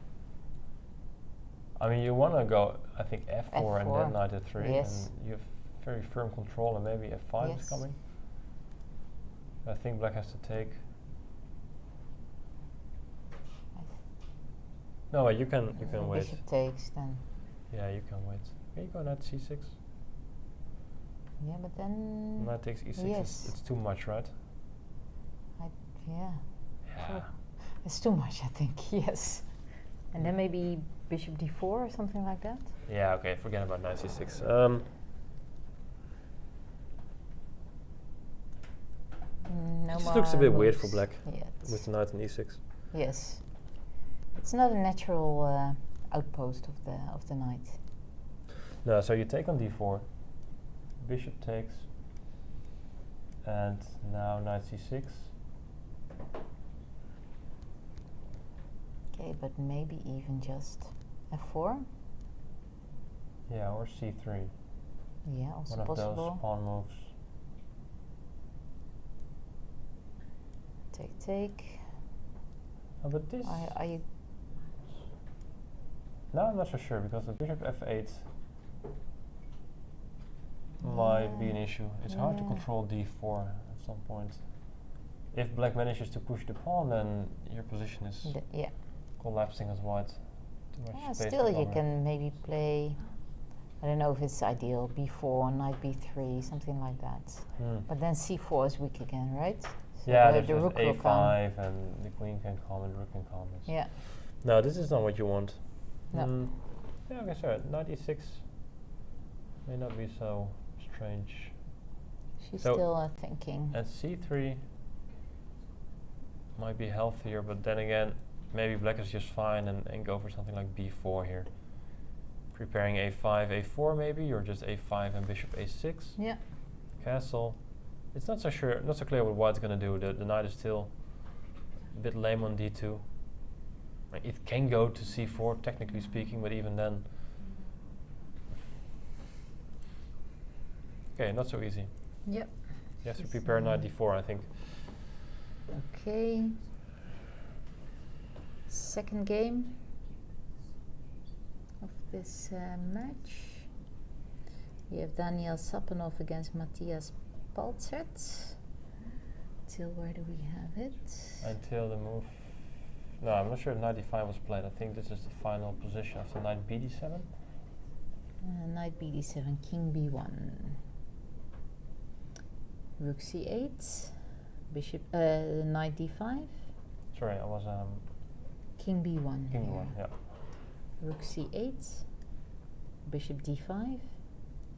I mean, you want to go, I think, f4 and then knight f3, Yes. and you have very firm control, and maybe f5 is Yes. coming. I think black has to take. No, wait, you can wait. Bishop takes then. Yeah, you can wait. Can you go knight c6? Yeah, but then. Knight takes e6. Yes. It's too much, right? Yeah. Yeah. Sure. It's too much, I think. Yes. And then maybe bishop d4 or something like that. Yeah. Okay. Forget about knight c6. No It just more looks a bit weird for moves black yet. with the knight and e6. Yes. It's not a natural outpost of the knight. No, so you take on d4, bishop takes, and now knight c6. Okay, but maybe even just f4. Yeah, or c3. Yeah, also One of possible. those pawn moves. Take. Oh, but this. Are you? No, I'm not so sure because the bishop f8 might be an issue. It's hard to Yeah. control d4 at some point. If black manages to push the pawn, then your position is Yeah. collapsing as white. Too much space Still, to you cover. can maybe play. I don't know if it's ideal. B4, knight B3, something like that. But then C4 is weak again, right? So Yeah, the there's rook will come. a5 and the queen can come and the rook can come. Yeah. No, this is not what you want. No. Yeah, okay, so knight e6 may not be so strange. She's So still thinking. And c3 might be healthier, but then again, maybe black is just fine and go for something like b4 here. Preparing a5, a4 maybe, or just a5 and bishop a6. Yeah. Castle. It's not so clear what white's gonna do. The knight is still a bit lame on d2. Like, it can go to c4, technically speaking, but even then. Okay, not so easy. Yep. You have to She's, prepare knight d4, I think. Okay. Second game of this match. We have Daniel Sapanov against Matthias Paltzert. Till where do we have it? Until the move. No, I'm not sure if knight d5 was played. I think this is the final position after knight bd7. Knight bd7, king b1. Rook c8. Bishop, knight d5. Sorry, I was King b1. king here. one. Yeah. Rook c8. Bishop d5.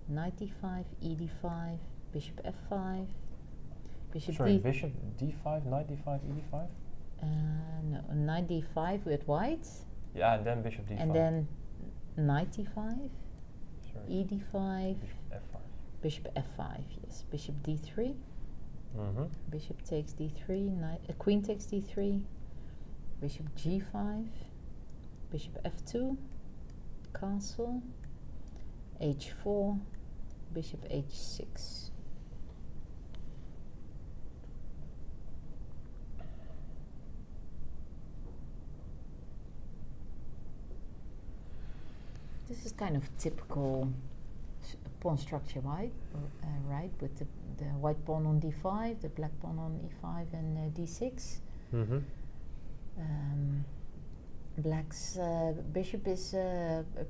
Knight d5, e d5. Bishop f5. Bishop Sorry, d. bishop d5, knight d5, e d5. No, knight d5 with white, Yeah, and then bishop d5. and then knight d5, Sorry. e d5, Bishop f5. bishop f5. Yes, bishop d3. Mm-hmm. Bishop takes d3. Queen takes d3. Bishop g5. Bishop f2. Castle. h4. Bishop h6. This is kind of typical pawn structure, right? Right, with the white pawn on d5, the black pawn on e5 and d6. Mm-hmm. Black's bishop is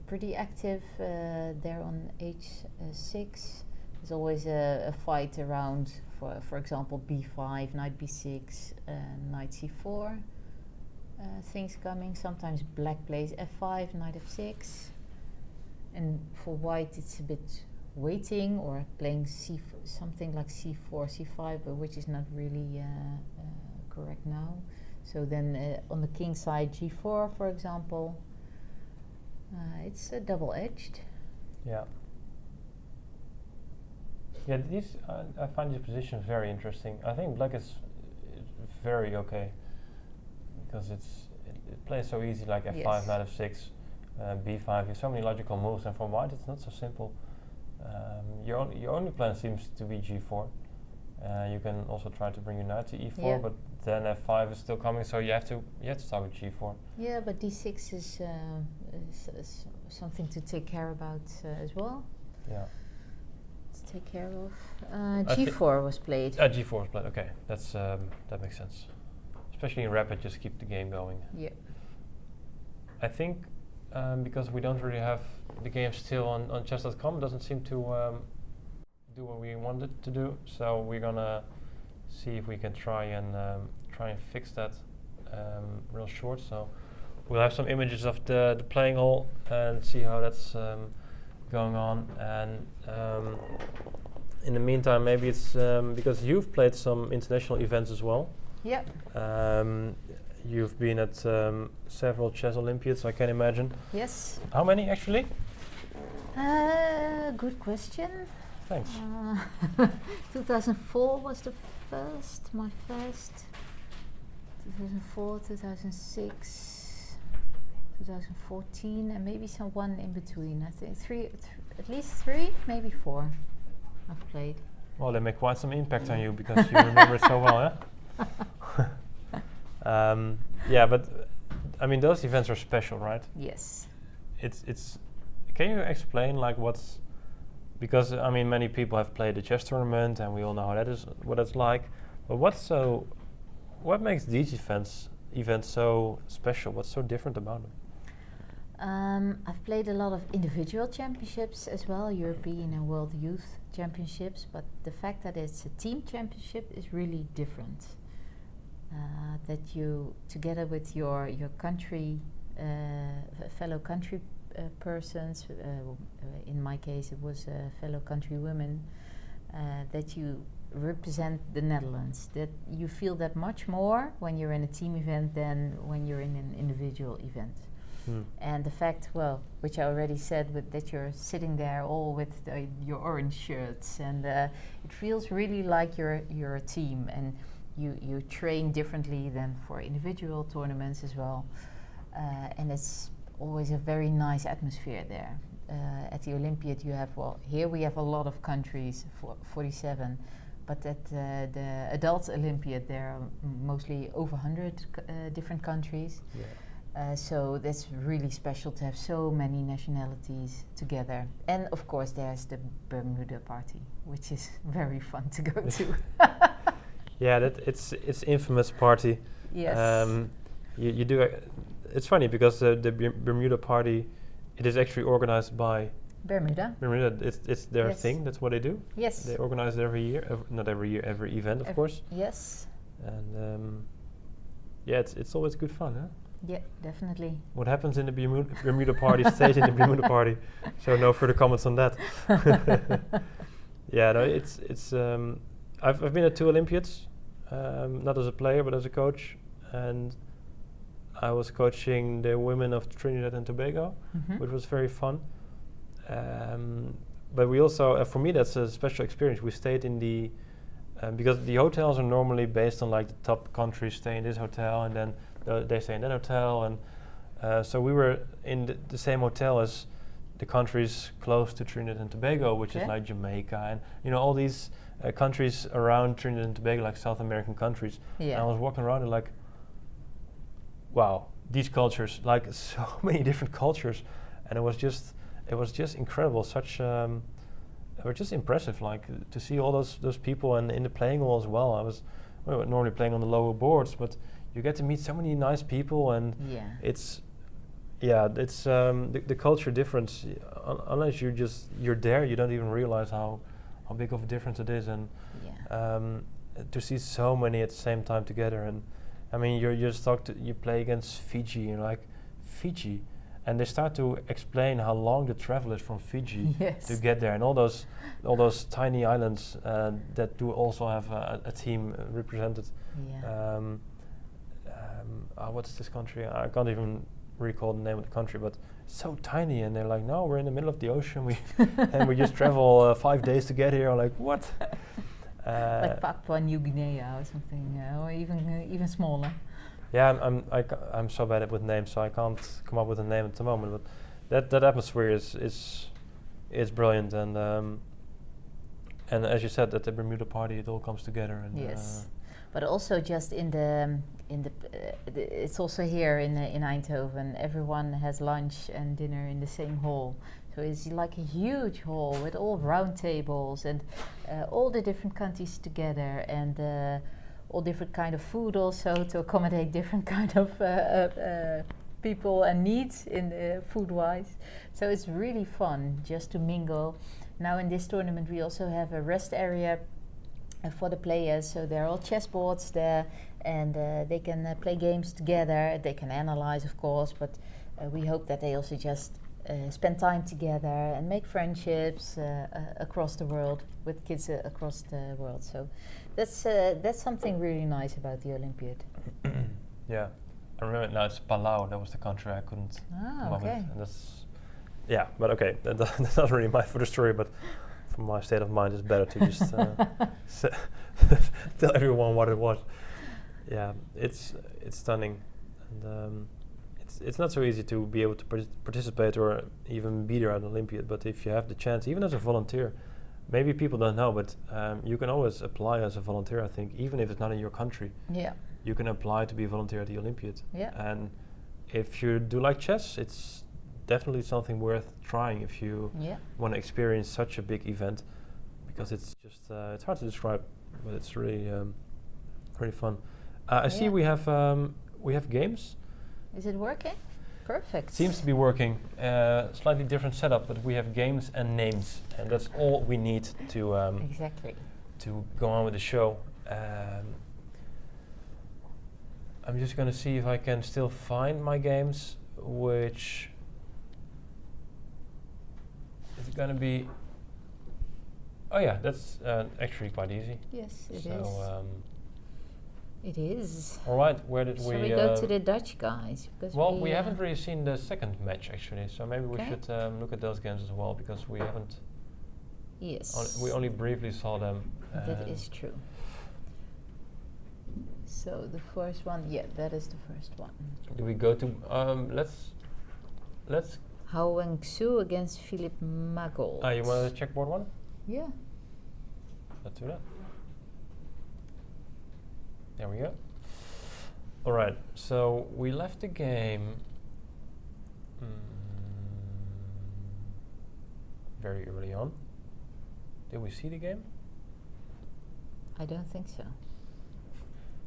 pretty active there on h6. There's always a fight around, for example, b5, knight b6, knight c4. Things coming. Sometimes black plays f5, knight f6. And for white, it's a bit waiting or playing something like c4, c5, but which is not really correct now. So then on the king side, g4, for example, it's double-edged. Yeah. Yeah, these I find these positions very interesting. I think black is very okay because it plays so easy, like f5, Yes. knight f6, b5. You have so many logical moves, and for white, it's not so simple. Your only plan seems to be g4, You can also try to bring your knight to e4, Yeah. but then f5 is still coming, so you have to start with g4. Yeah, but d6 is something to take care about as well. Yeah. To take care of. I thi- g4 was played. G4 is played. Okay, that's that makes sense. Especially in rapid, just keep the game going. Yeah. I think because we don't really have the game still on chess.com, it doesn't seem to do what we wanted to do. So we're gonna see if we can try and fix that real short. So we'll have some images of the playing hall and see how that's going on. And in the meantime, maybe it's because you've played some international events as well. Yeah. You've been at several chess Olympiads, I can imagine. Yes. How many actually? Good question. Thanks. 2004 was the first, my first. 2004, 2006, 2014, and maybe someone in between. I think at least three, maybe four. I've played. Well, they make quite some impact on you because you remember it so well, yeah? Yeah, but I mean, those events are special, right? Yes. It's. Can you explain like what's? Because I mean, many people have played the chess tournament, and we all know how that is, what it's like. But what makes these events so special? What's so different about them? I've played a lot of individual championships as well, European and World Youth Championships, but the fact that it's a team championship is really different. That you, together with your country, fellow country persons, in my case it was fellow country women, that you represent the Netherlands, that you feel that much more when you're in a team event than when you're in an individual event. And the fact, well, which I already said, that you're sitting there all with your orange shirts, and it feels really like you're a team, and you train differently than for individual tournaments as well, and it's always a very nice atmosphere there. At the Olympiad you have, well, here we have a lot of countries, 47, but at the adult Olympiad there are mostly over 100 different countries. Yeah. So that's really special to have so many nationalities together. And of course there's the Bermuda party, which is very fun to go to. Yeah, it's infamous party. Yes. You do. It's funny because the Bermuda party, it is actually organized by Bermuda. Bermuda. It's their Yes. thing. That's what they do. Yes. They organize it every year. Not every year, every event, of course. Yes. And yeah, it's always good fun, huh? Yeah, definitely. What happens in the Bermuda party stays in the Bermuda party. So no further comments on that. Yeah, no, it's. I've been at 2 Olympiads, not as a player but as a coach, and I was coaching the women of Trinidad and Tobago, which was very fun. But we also, for me, that's a special experience. We stayed in the because the hotels are normally based on like the top countries stay in this hotel, and then they stay in that hotel, and so we were in the same hotel as the countries close to Trinidad and Tobago, which is like Jamaica and all these countries around Trinidad and Tobago, like South American countries. Yeah. And I was walking around and like, wow, these cultures, like so many different cultures, and it was just incredible. It was just impressive, like to see all those people, and in the playing hall as well. We were normally playing on the lower boards, but you get to meet so many nice people, and it's the culture difference. Unless you're there, you don't even realize how big of a difference it is, and to see so many at the same time together. And I mean, you play against Fiji, and like Fiji, and they start to explain how long the travel is from Fiji to get there, and all those tiny islands that do also have a team represented. What's this country? I can't even recall the name of the country, but it's so tiny, and they're like, no, we're in the middle of the ocean, and we just travel 5 days to get here. I'm like, what? Like Papua New Guinea or something, or even smaller. Yeah, I'm so bad with names, so I can't come up with a name at the moment. But that atmosphere is brilliant, and And as you said, at the Bermuda party, it all comes together. And Yes, but also just in the it's also here in Eindhoven. Everyone has lunch and dinner in the same hall, so it's like a huge hall with all round tables and all the different countries together, and all different kind of food also to accommodate different kind of people and needs in food-wise. So it's really fun just to mingle. Now in this tournament we also have a rest area for the players, so there are all chessboards there, and they can play games together. They can analyze, of course, but we hope that they also just spend time together and make friendships across the world with kids across the world. So that's something really nice about the Olympiad. Yeah, I remember now it's Palau. That was the country I couldn't come up with, Okay. and that's but okay. That's not really my for the story, but from my state of mind, it's better to just tell everyone what it was. Yeah, it's stunning, and it's not so easy to be able to participate or even be there at an Olympiad. But if you have the chance, even as a volunteer, maybe people don't know, but you can always apply as a volunteer. I think even if it's not in your country, Yeah. you can apply to be a volunteer at the Olympiad. Yeah. And if you do like chess, it's definitely something worth trying if you Yeah. want to experience such a big event, because it's just it's hard to describe, but it's really really fun. I see we have games. Is it working? Perfect. Seems to be working. Slightly different setup, but we have games and names, and that's all we need to Exactly. to go on with the show. I'm just going to see if I can still find my games, which is going to be. Oh yeah, that's actually quite easy. Yes, it is. So, It is. all right, where did Shall we? we go to the Dutch guys? Because Well, we haven't really seen the second match actually, so maybe we Okay. should look at those games as well, because we haven't. Yes. We only briefly saw them. That is true. So the first one, yeah, that is the first one. Do we go to? Let's. Hao Weng-Su against Philippe Magold. You want the checkboard one? Yeah. Let's do that. There we go. All right, so we left the game very early on. Did we see the game? I don't think so.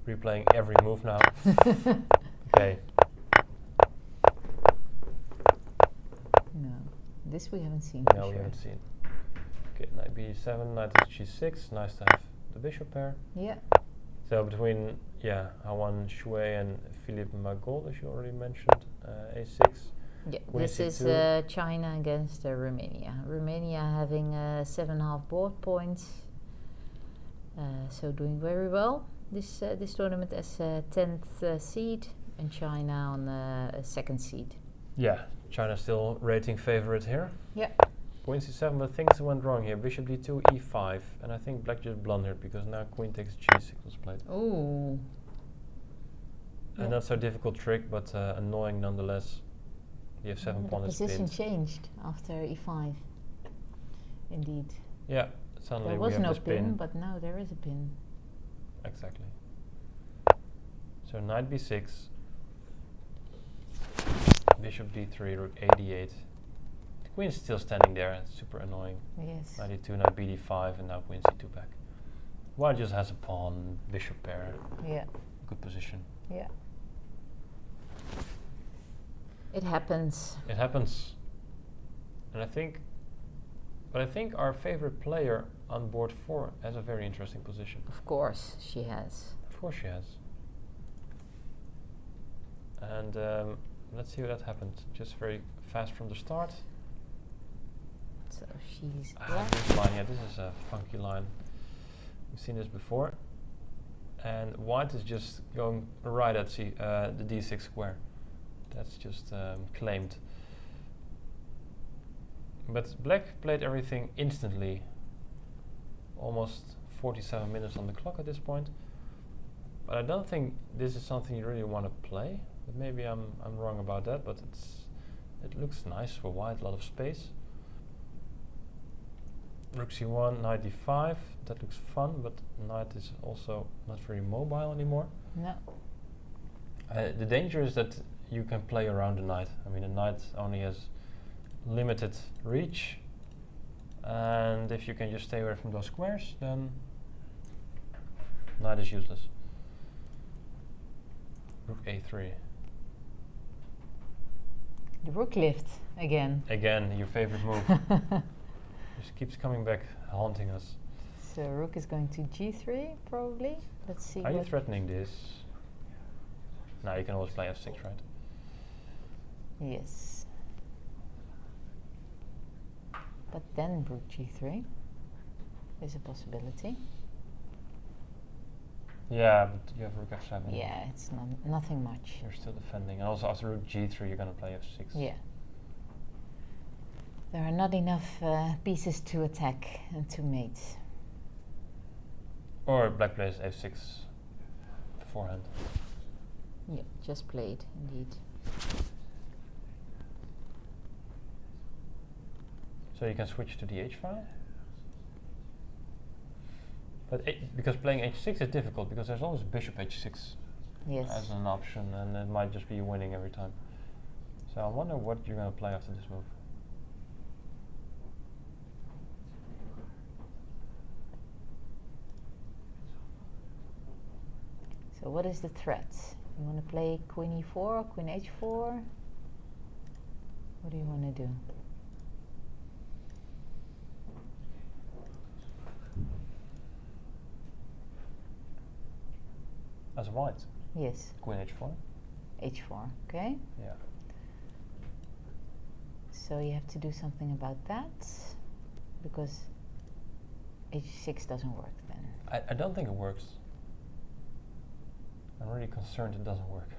Replaying every move now. Okay. No, this we haven't seen. No, for we sure. haven't seen. Okay, knight b7, knight to g6. Nice to have the bishop pair. Yeah. So between Hawan Shui and Philippe Magold, as you already mentioned, a6. Yeah. Queen This is c2. China against Romania. Romania having 7.5 board points. So doing very well. This tournament as 10th seed, and China on a second seed. Yeah, China still rating favorite here. Yeah. Queen c7, but things went wrong here. Bishop d2, e5, and I think black just blundered because now queen takes g6 was played. Oh. And not so difficult trick, but annoying nonetheless. The f7 The pawn is position pinned. changed after e5. Indeed. Yeah, suddenly There we was have no this pin, pin. but now there is a pin. Exactly. So knight b6, bishop d3, rook a d8. The queen is still standing there. It's super annoying. Yes. Knight d2, knight b d5, and now queen c2 back. White just has a pawn, bishop pair, Yeah. good position. Yeah. It happens. It happens. And I think our favorite player on board 4 has a very interesting position. Of course, she has. Of course she has. And let's see how that happened. Just very fast from the start. So she's Ah, black. this line, yeah, this is a funky line. We've seen this before. And white is just going right at the d6 square. That's just claimed. But black played everything instantly. Almost 47 minutes on the clock at this point. But I don't think this is something you really want to play. But maybe I'm wrong about that. But it looks nice for white, a lot of space. Rook c1, knight d5. That looks fun, but knight is also not very mobile anymore. No. The danger is that you can play around the knight. I mean, the knight only has limited reach, and if you can just stay away from those squares, then knight is useless. Rook a3. The rook lift again. Again, your favorite move. Just keeps coming back, haunting us. So rook is going to g3 probably. Let's see. Are you what threatening this? No, you can always play f6, right? Yes. But then rook g3 is a possibility. Yeah, but you have rook f7. Yeah, it's nothing much. You're still defending. And also after rook g3, you're going to play f6. Yeah. There are not enough pieces to attack and to mate. Or black plays f6 beforehand. Yeah, just played indeed. So you can switch to the h file. But because playing h6 is difficult because there's always bishop h6 Yes. as an option, and it might just be winning every time. So I wonder what you're going to play after this move. So what is the threat? You want to play queen e4, queen h4? What do you want to do? As white, Yes, queen h4. h4, okay? Yeah. So you have to do something about that, because h6 doesn't work then. I don't think it works. I'm really concerned it doesn't work.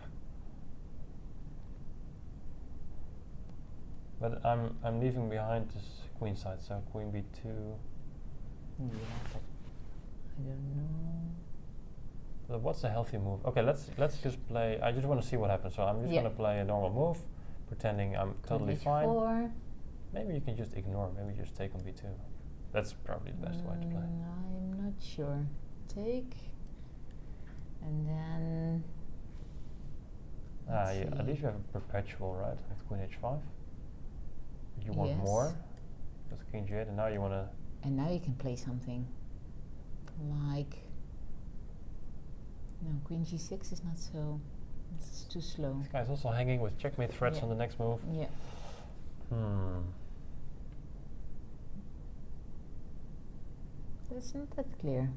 But I'm leaving behind this queen side, so queen b2. Yeah, but I don't know. But what's a healthy move? Okay, let's just play. I just want to see what happens. So I'm just Yeah. gonna play a normal move, pretending I'm totally Queen fine. h4. Maybe you can just ignore. Maybe just take on b2. That's probably the best way to play. I'm not sure. Take, and then. Yeah, let's at see. least you have a perpetual, right? With queen h5. You want Yes. more with king g8, and now you want to. And now you can play something like. No, queen g6 is not so. It's too slow. This guy's also hanging with checkmate threats Yeah. on the next move. Yeah. That's not that clear.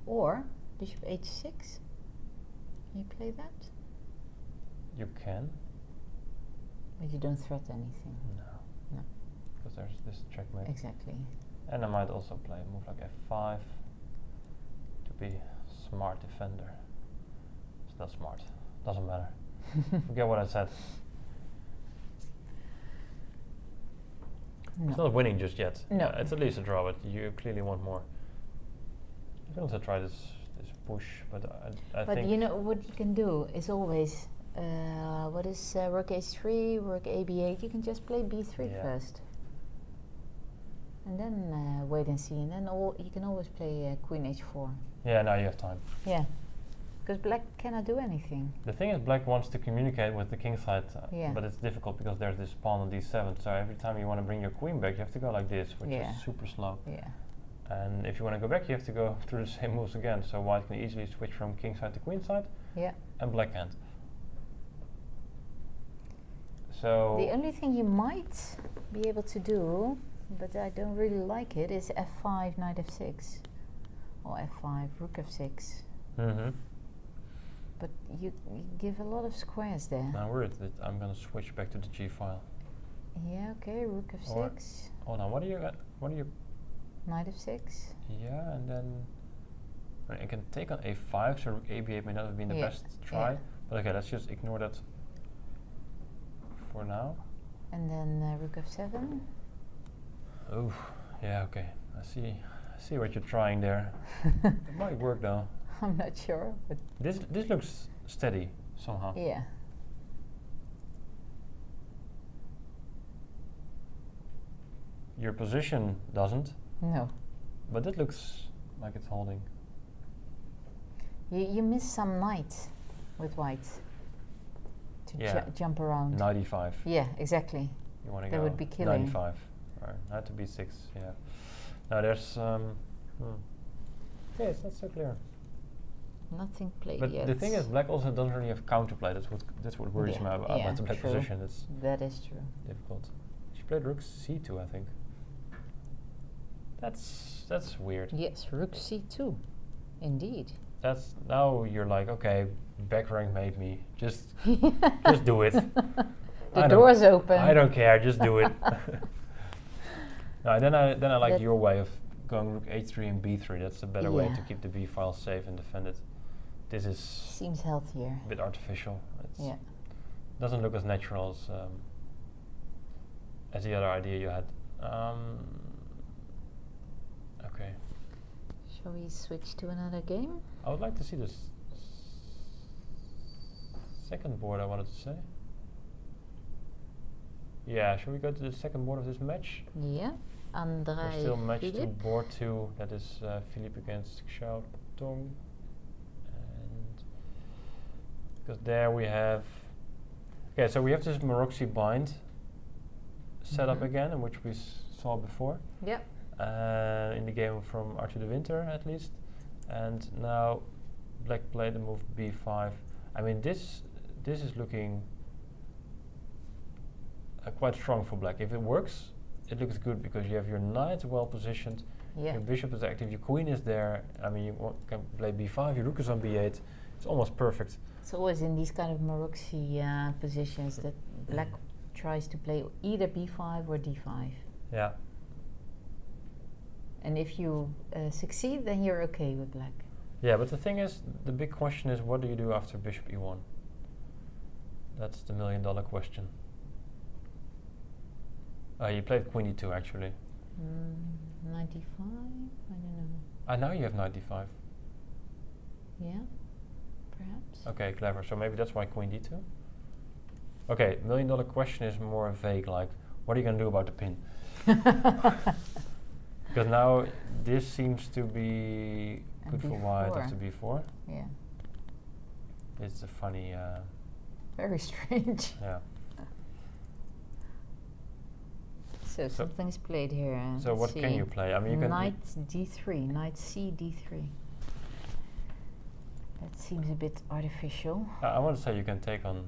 Or bishop h6. Can you play that? You can. But you don't threat anything. No. No. Because there's this checkmate. Exactly. And I might also play a move like f5 to be smart defender. It's not smart. Doesn't matter. Forget what I said. It's No. not winning just yet. No. It's at least a draw, but you clearly want more. You can also try this push, but I But think you know what you can do is always what is rook h3, rook a b8. You can just play b3 Yeah. first, and then wait and see, and then you can always play queen h4. yeah, now you have time. Yeah, because black cannot do anything. The thing is, black wants to communicate with the king side, Yeah. but it's difficult because there's this pawn on d7. So every time you want to bring your queen back, you have to go like this, which Yeah. is super slow. Yeah. And if you want to go back, you have to go through the same moves again. So white can easily switch from king side to queen side, Yeah. and black can't. So The only thing you might be able to do, but I don't really like it, is f5, knight f6, or f5, rook f6. But you give a lot of squares there. I'm worried that I'm going to switch back to the g file. Yeah, okay, rook f6, Oh no, what do you got? What do you? knight f6. Yeah, and then I can take on a5, so rook ab8 may not have been the Yeah, best try. yeah. But okay, let's just ignore that for now. And then rook f7. Oh, yeah, okay. I see what you're trying there. It might work though. I'm not sure, but This looks steady somehow. yeah. Your position doesn't, No. but it looks like it's holding. You miss some knight with white to Yeah. jump around. 95. Yeah, exactly. You want to That go would be killing. 95. Right. Knight to b6. Yeah. Now there's. Yeah, it's not so clear. Nothing played But yet. the thing is, black also doesn't really have counterplay. That's what worries me about the black true. position. It's That is true. difficult. She played rook c2, I think. That's weird. Yes, rook c2. Indeed. That's now you're like, okay, back rank made me just do it. The door's open. I don't care, just do it. No, then I like That your way of going rook h3 and b3. That's a better way Yeah. to keep the b file safe and defend it. This is Seems healthier. a bit artificial. It's Yeah. doesn't look as natural as the other idea you had. Okay, Shall we switch to another game? I would like to see this second board. I wanted to say. Yeah, shall we go to the second board of this match? Yeah. We're Andrei still match to Philippe. board 2. That is Philippe against Xiao Tong, and because there we have. Okay, so we have this Maroxy bind set up Mhm. again, in which we saw before. Yeah. In the game from Arthur de Winter at least, and now black played the move b5. I mean this is looking quite strong for black. If it works, it looks good because you have your knight well positioned, Yeah. your bishop is active, your queen is there. I mean you can play b5, your rook is on b8. It's almost perfect. It's always in these kind of Maroxy positions that black tries to play either b5 or d5. Yeah. And if you succeed, then you're okay with black. Yeah, but the thing is, the big question is, what do you do after bishop e1? That's the $1 million question. You played queen e2 actually. 95? I don't know. Now you have 95. Yeah, perhaps. Okay, clever. So maybe that's why queen d2. Okay, $1 million question is more vague, like, what are you going to do about the pin? Because now this seems to be And good for white b4. after b4. Yeah, It's a funny, very strange. yeah. So something's played here. So let's what can see. you play? I mean, you can. Knight d3, knight c d3. That seems a bit artificial. I want to say you can take on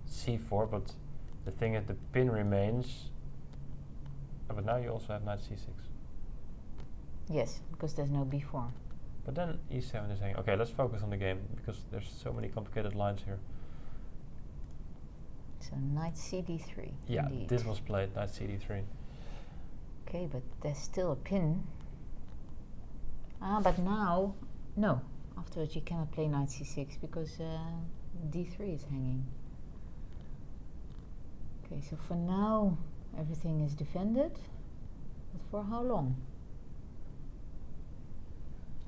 c4, but the thing is the pin remains. But now you also have knight c6. Yes, because there's no b4. But then e7 is hanging. Okay, let's focus on the game because there's so many complicated lines here. So knight c d3. Yeah, indeed. this was played, knight c d3. Okay, but there's still a pin. But now, no. Afterwards you cannot play knight c6 because d3 is hanging. Okay, so for now everything is defended. But for how long?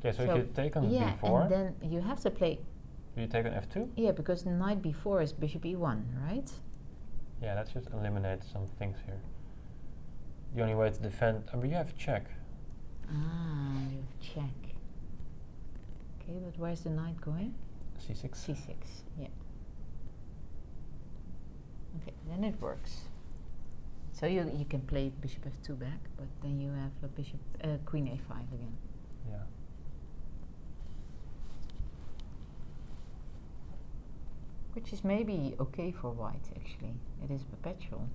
Okay, so if you take on yeah, b4, and then you have to play. you take on f2. Yeah, because knight b4 is bishop e1, right? Yeah, let's just eliminate some things here. The only way to defend. I mean, you have check. You have check. Okay, but where's the knight going? c6. c6. Yeah. Okay, then it works. So you can play bishop f2 back, but then you have a bishop queen a5 again. Yeah. Which is maybe okay for white, actually. It is perpetual.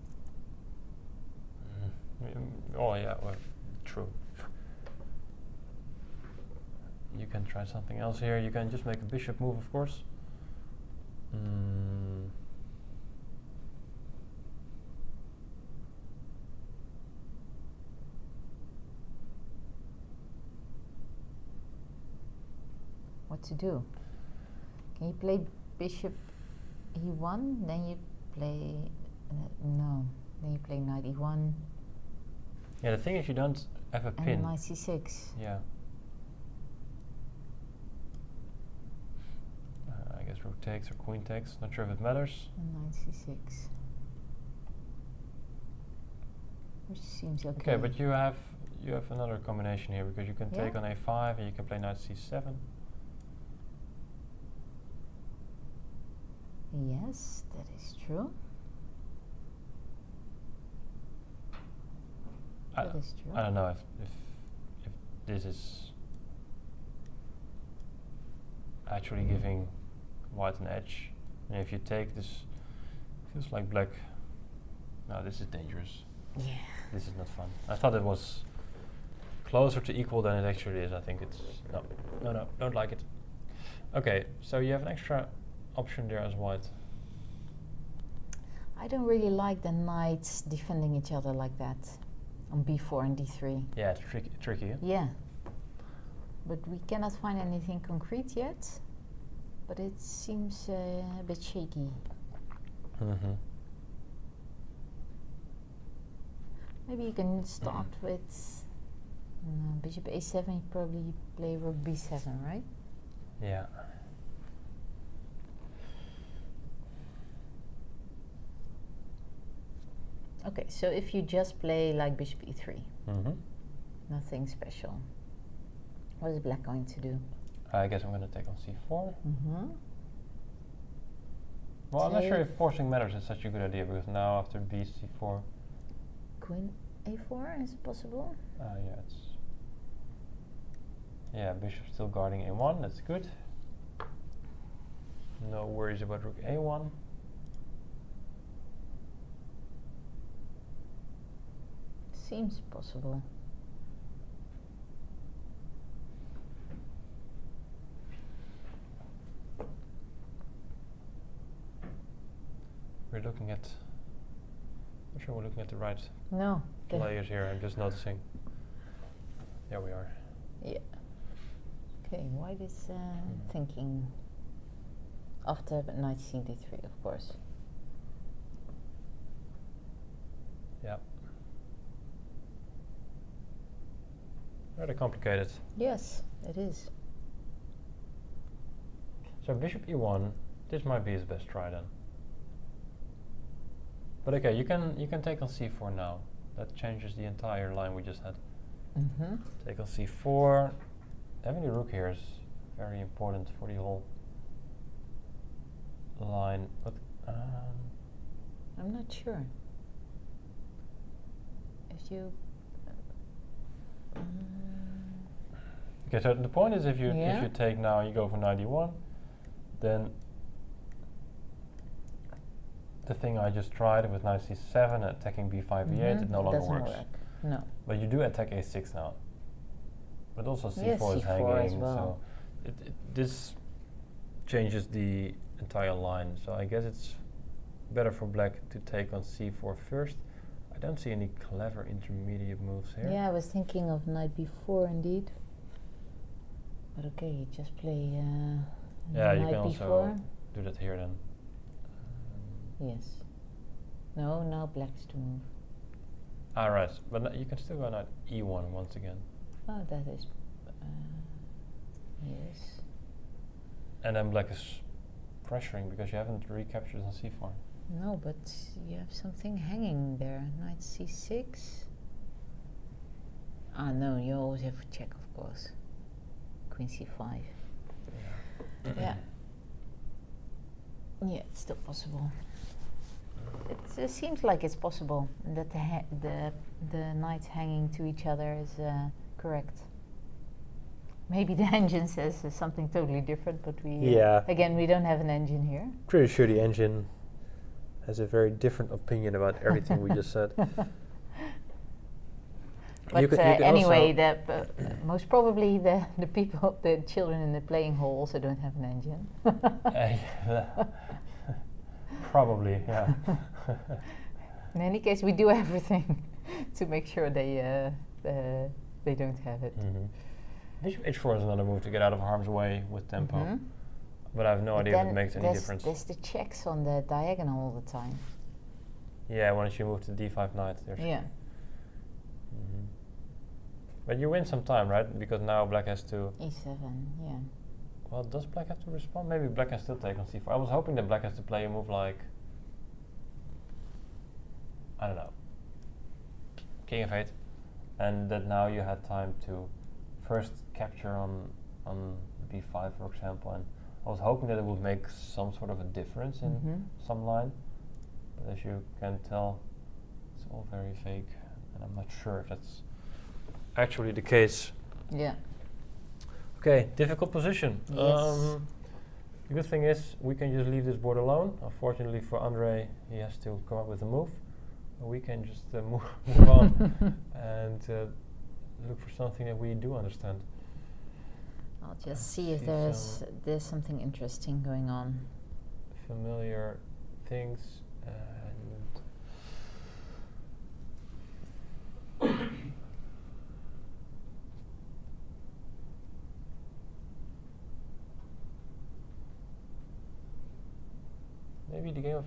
Oh yeah, well, true. You can try something else here. You can just make a bishop move, of course. What to do? Can you play bishop e1? Then you play no. Then you play knight e1 Yeah, the thing is you don't have a and pin. knight c6. Yeah. I guess rook takes or queen takes. Not sure if it matters. And knight c6. which seems okay. Okay, but you have another combination here because you can Yeah. take on a5 and you can play knight c7. Yes, that is true. That is true. I don't know if this is actually giving white an edge. And if you take this, feels like black. No, this is dangerous. Yeah. This is not fun. I thought it was closer to equal than it actually is. I think it's no, don't like it. Okay, so you have an extra option there as white. I don't really like the knights defending each other like that on b4 and d3. Yeah, it's tricky. Yeah. But we cannot find anything concrete yet. But it seems a bit shaky. Mm-hmm. Maybe you can start with bishop a7. You probably play rook b7, right? Yeah. Okay, so if you just play like bishop e3, Mm-hmm. nothing special. What is black going to do? I guess I'm going to take on c4. Mm-hmm. Well, I'm not sure Take. if forcing matters is such a good idea because now after b c4, Queen a4 is it possible? yeah, bishop still guarding a1. That's good. No worries about rook a1. Seems possible. We're looking at. I'm sure we're looking at the right No. the- players here. I'm just noticing. There we are. Yeah. Okay, white is thinking after knight c d3, of course. Yeah. Rather complicated. Yes, it is. So bishop e1. This might be his best try then. But okay, you can take on c4 now. That changes the entire line we just had. Mm-hmm. Take on c4. Having the rook here is very important for the whole line. But I'm not sure. If you okay, so the point is if you Yeah. take now, you go for knight e1, then the thing I just tried with knight c7 attacking b5 e8, it no longer doesn't works. work. No. But you do attack a6 now. But also c4 Yes, is c4 hanging, as well. so this changes the entire line. So I guess it's better for black to take on c4 first. I don't see any clever intermediate moves here. Yeah, I was thinking of knight b4 indeed. But okay, you just play Yeah, you knight can b4. also do that here then. Yes. No, now black is to move. Right, but you can still go knight e1 once again. Oh, that is. Yes. And then black is pressuring because you haven't recaptured on c4. No, but you have something hanging there. Knight c6. Ah, no, you always have to check, of course. Queen c5. Yeah. Yeah, it's still possible. It seems like it's possible that the knights hanging to each other is correct. Maybe the engine says something totally different, but we again we don't have an engine here. Pretty sure the engine has a very different opinion about everything we just said. But anyway, most probably the people, the children in the playing hall also don't have an engine. Probably, yeah. In any case, we do everything to make sure they don't have it. Bishop h4 is another move to get out of harm's way with tempo. But I have no But idea if then it makes any difference. There's the checks on the diagonal all the time. Yeah, once you move to d5 knight, there's Yeah. But you win some time, right? Because now black has to. E7, yeah. Well, does black have to respond? Maybe black can still take on c4. I was hoping that black has to play a move like. I don't know. king f8, and that now you had time to first capture on b5, for example, and I was hoping that it would make some sort of a difference in some line, but as you can tell, it's all very vague, and I'm not sure if that's actually the case. Yeah. Okay, difficult position. Yes. The good thing is we can just leave this board alone. Unfortunately for Andre, he has to come up with a move. We can just move on and look for something that we do understand. I'll just see if there's something interesting going on. Familiar things and maybe the game of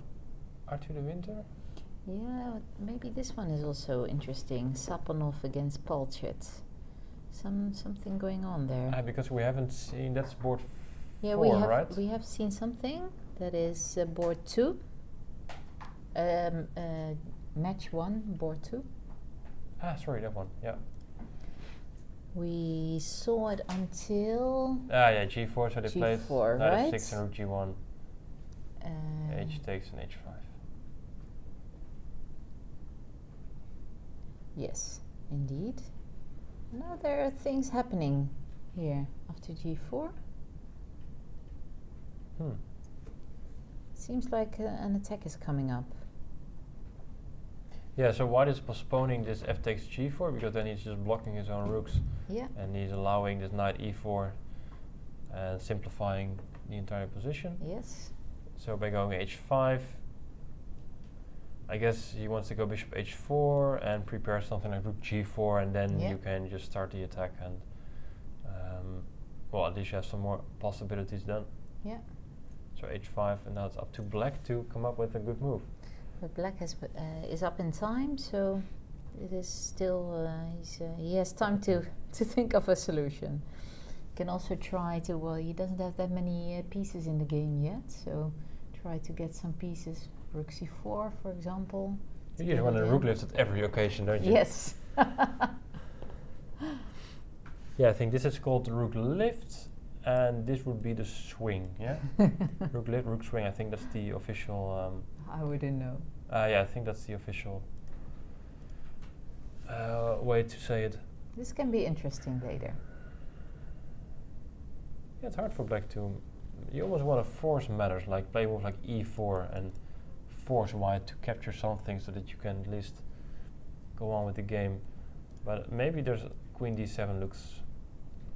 Arthur de Winter? Yeah, maybe this one is also interesting. Saponov against Palchet. Something going on there. Because we haven't seen, that's board Yeah, 4, right? we have seen something that is board 2. Match 1, board 2. Sorry, that one, yeah. We saw it until Yeah, g4, so they played G4, knight right? f6 and rook g1. H takes and h5. Yes, indeed. Now there are things happening here after g4. Seems like an attack is coming up. Yeah, so white is postponing this f takes g4 because then he's just blocking his own rooks. Yeah. And he's allowing this knight e4 and simplifying the entire position. Yes. So by going h5, I guess he wants to go bishop h4 and prepare something like rook g4, and then you can just start the attack, and well, at least you have some more possibilities then. Yeah. So h5, and now it's up to black to come up with a good move. But black is up in time, so it is still he has time to think of a solution. Can also try to, well, he doesn't have that many pieces in the game yet, so try to get some pieces. Rook c4, for example. You just want a rook lift at every occasion, don't you? Yes. Yeah, I think this is called the rook lift, and this would be the swing, yeah? Rook lift, rook swing, I think that's the official... I wouldn't know. Yeah, I think that's the official way to say it. This can be interesting later. Yeah, it's hard for black to... You almost want to force matters, like play moves like e4 and force white to capture something so that you can at least go on with the game. But maybe there's queen d7 looks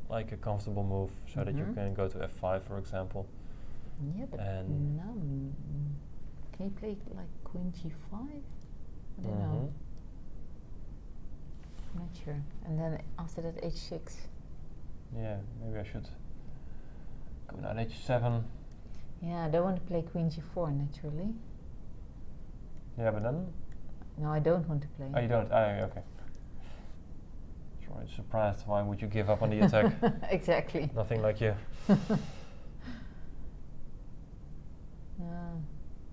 like a comfortable move so that you can go to f5, for example. Yeah, but and no. Can you play like queen g5? I don't know. I'm not sure. And then after that h6. Yeah, maybe I should go down h7. Yeah, I don't want to play queen g4 naturally. Yeah, but then? No, I don't want to play. Oh, you don't? Okay. Sorry, surprised. Why would you give up on the attack? Exactly. Nothing like you.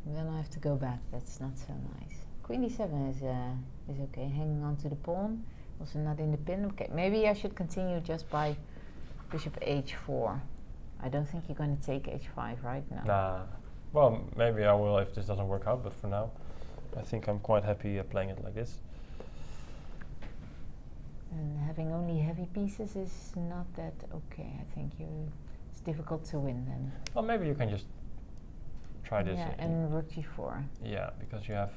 Then I have to go back. That's not so nice. Queen d7 is okay. Hanging on to the pawn. Also not in the pin. Okay, maybe I should continue just by bishop h4. I don't think you're going to take h5 right now. Nah. Well, maybe I will if this doesn't work out, but for now, I think I'm quite happy playing it like this. And having only heavy pieces is not that okay. I think it's difficult to win then. Well, maybe you can just try this. Yeah, and rook g4. Yeah, because you have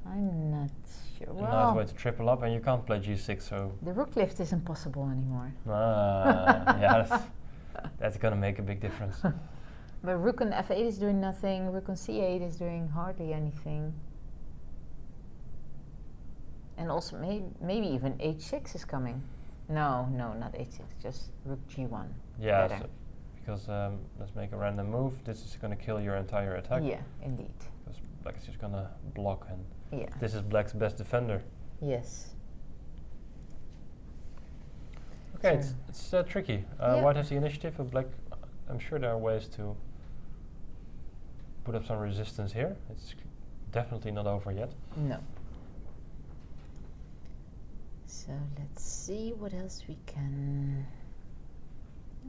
I'm not sure. a Well, nice way to triple up, and you can't play g6, so... the rook lift isn't possible anymore. Yeah, that's gonna make a big difference. But rook on f8 is doing nothing. Rook on c8 is doing hardly anything. And also maybe even h6 is coming. No, not h6. Just rook g1. Yeah, Better. so because let's make a random move. This is gonna kill your entire attack. Yeah, indeed. Because black is just gonna block, and Yeah. this is black's best defender. Yes. Okay, So it's tricky. Yeah. White has the initiative, but black, I'm sure there are ways to put up some resistance here. It's definitely not over yet. No. So let's see what else we can.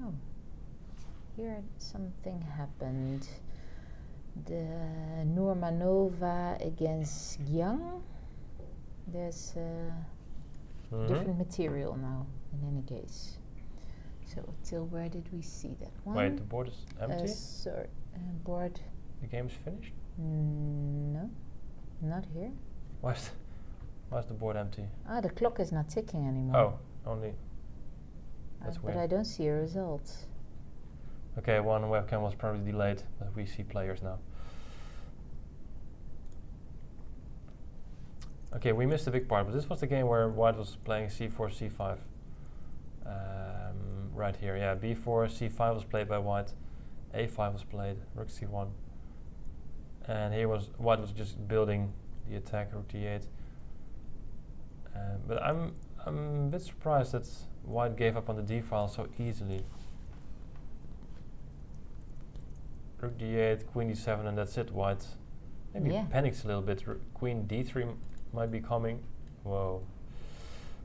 Oh, here something happened. The Nurmanova against Yang. There's different material now, in any case. So till where did we see that one? Wait, the board is empty? Sorry, board. The game's finished? No, not here. Why is the board empty? Ah, the clock is not ticking anymore. Oh, only. That's but weird. I don't see a result. Okay, one webcam was probably delayed, but we see players now. Okay, we missed a big part, but this was the game where white was playing c4, c5. Right here, yeah, b4, c5 was played by white, a5 was played, rook c1. And here was white was just building the attack, rook d8. But I'm a bit surprised that white gave up on the d file so easily. Rook d8, queen d7, and that's it. White maybe panics a little bit. Queen d3 might be coming. Whoa.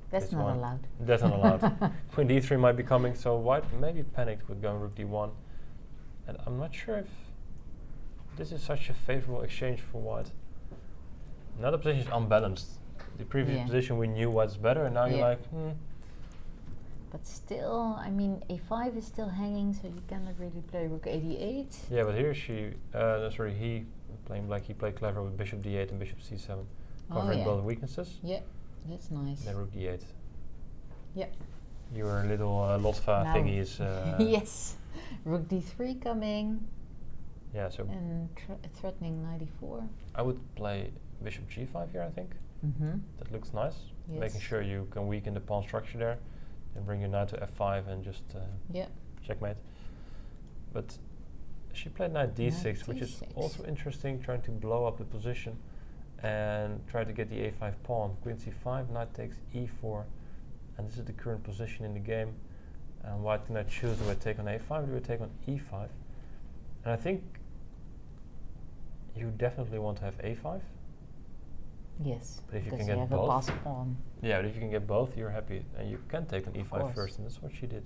That's not allowed. That's not allowed. Queen d3 might be coming, so white maybe panicked with going rook d1. And I'm not sure if this is such a favorable exchange for white. Now the position is unbalanced. The previous position we knew white's better, and now you're like, But still, I mean, a5 is still hanging, so you cannot really play rook a8. Yeah, but here he playing black, he played clever with bishop d8 and bishop c7, covering both weaknesses. Yeah, that's nice. Then rook d8. Yep. Your little Lotfa thingy is... yes, rook d3 coming. Yeah, so... And threatening knight e4. I would play bishop g5 here, I think. That looks nice. Yes. Making sure you can weaken the pawn structure there. And bring your knight to f5 and just checkmate. But she played knight d6, which is also interesting, trying to blow up the position and try to get the a5 pawn. Queen c5, knight takes e4, and this is the current position in the game. And white can now choose, do I take on a5 or do I take on e5? And I think you definitely want to have a5. Yes, but if you can because get you have both, a pass pawn. Yeah, but if you can get both, you're happy, and you can take on e5 first, and that's what she did.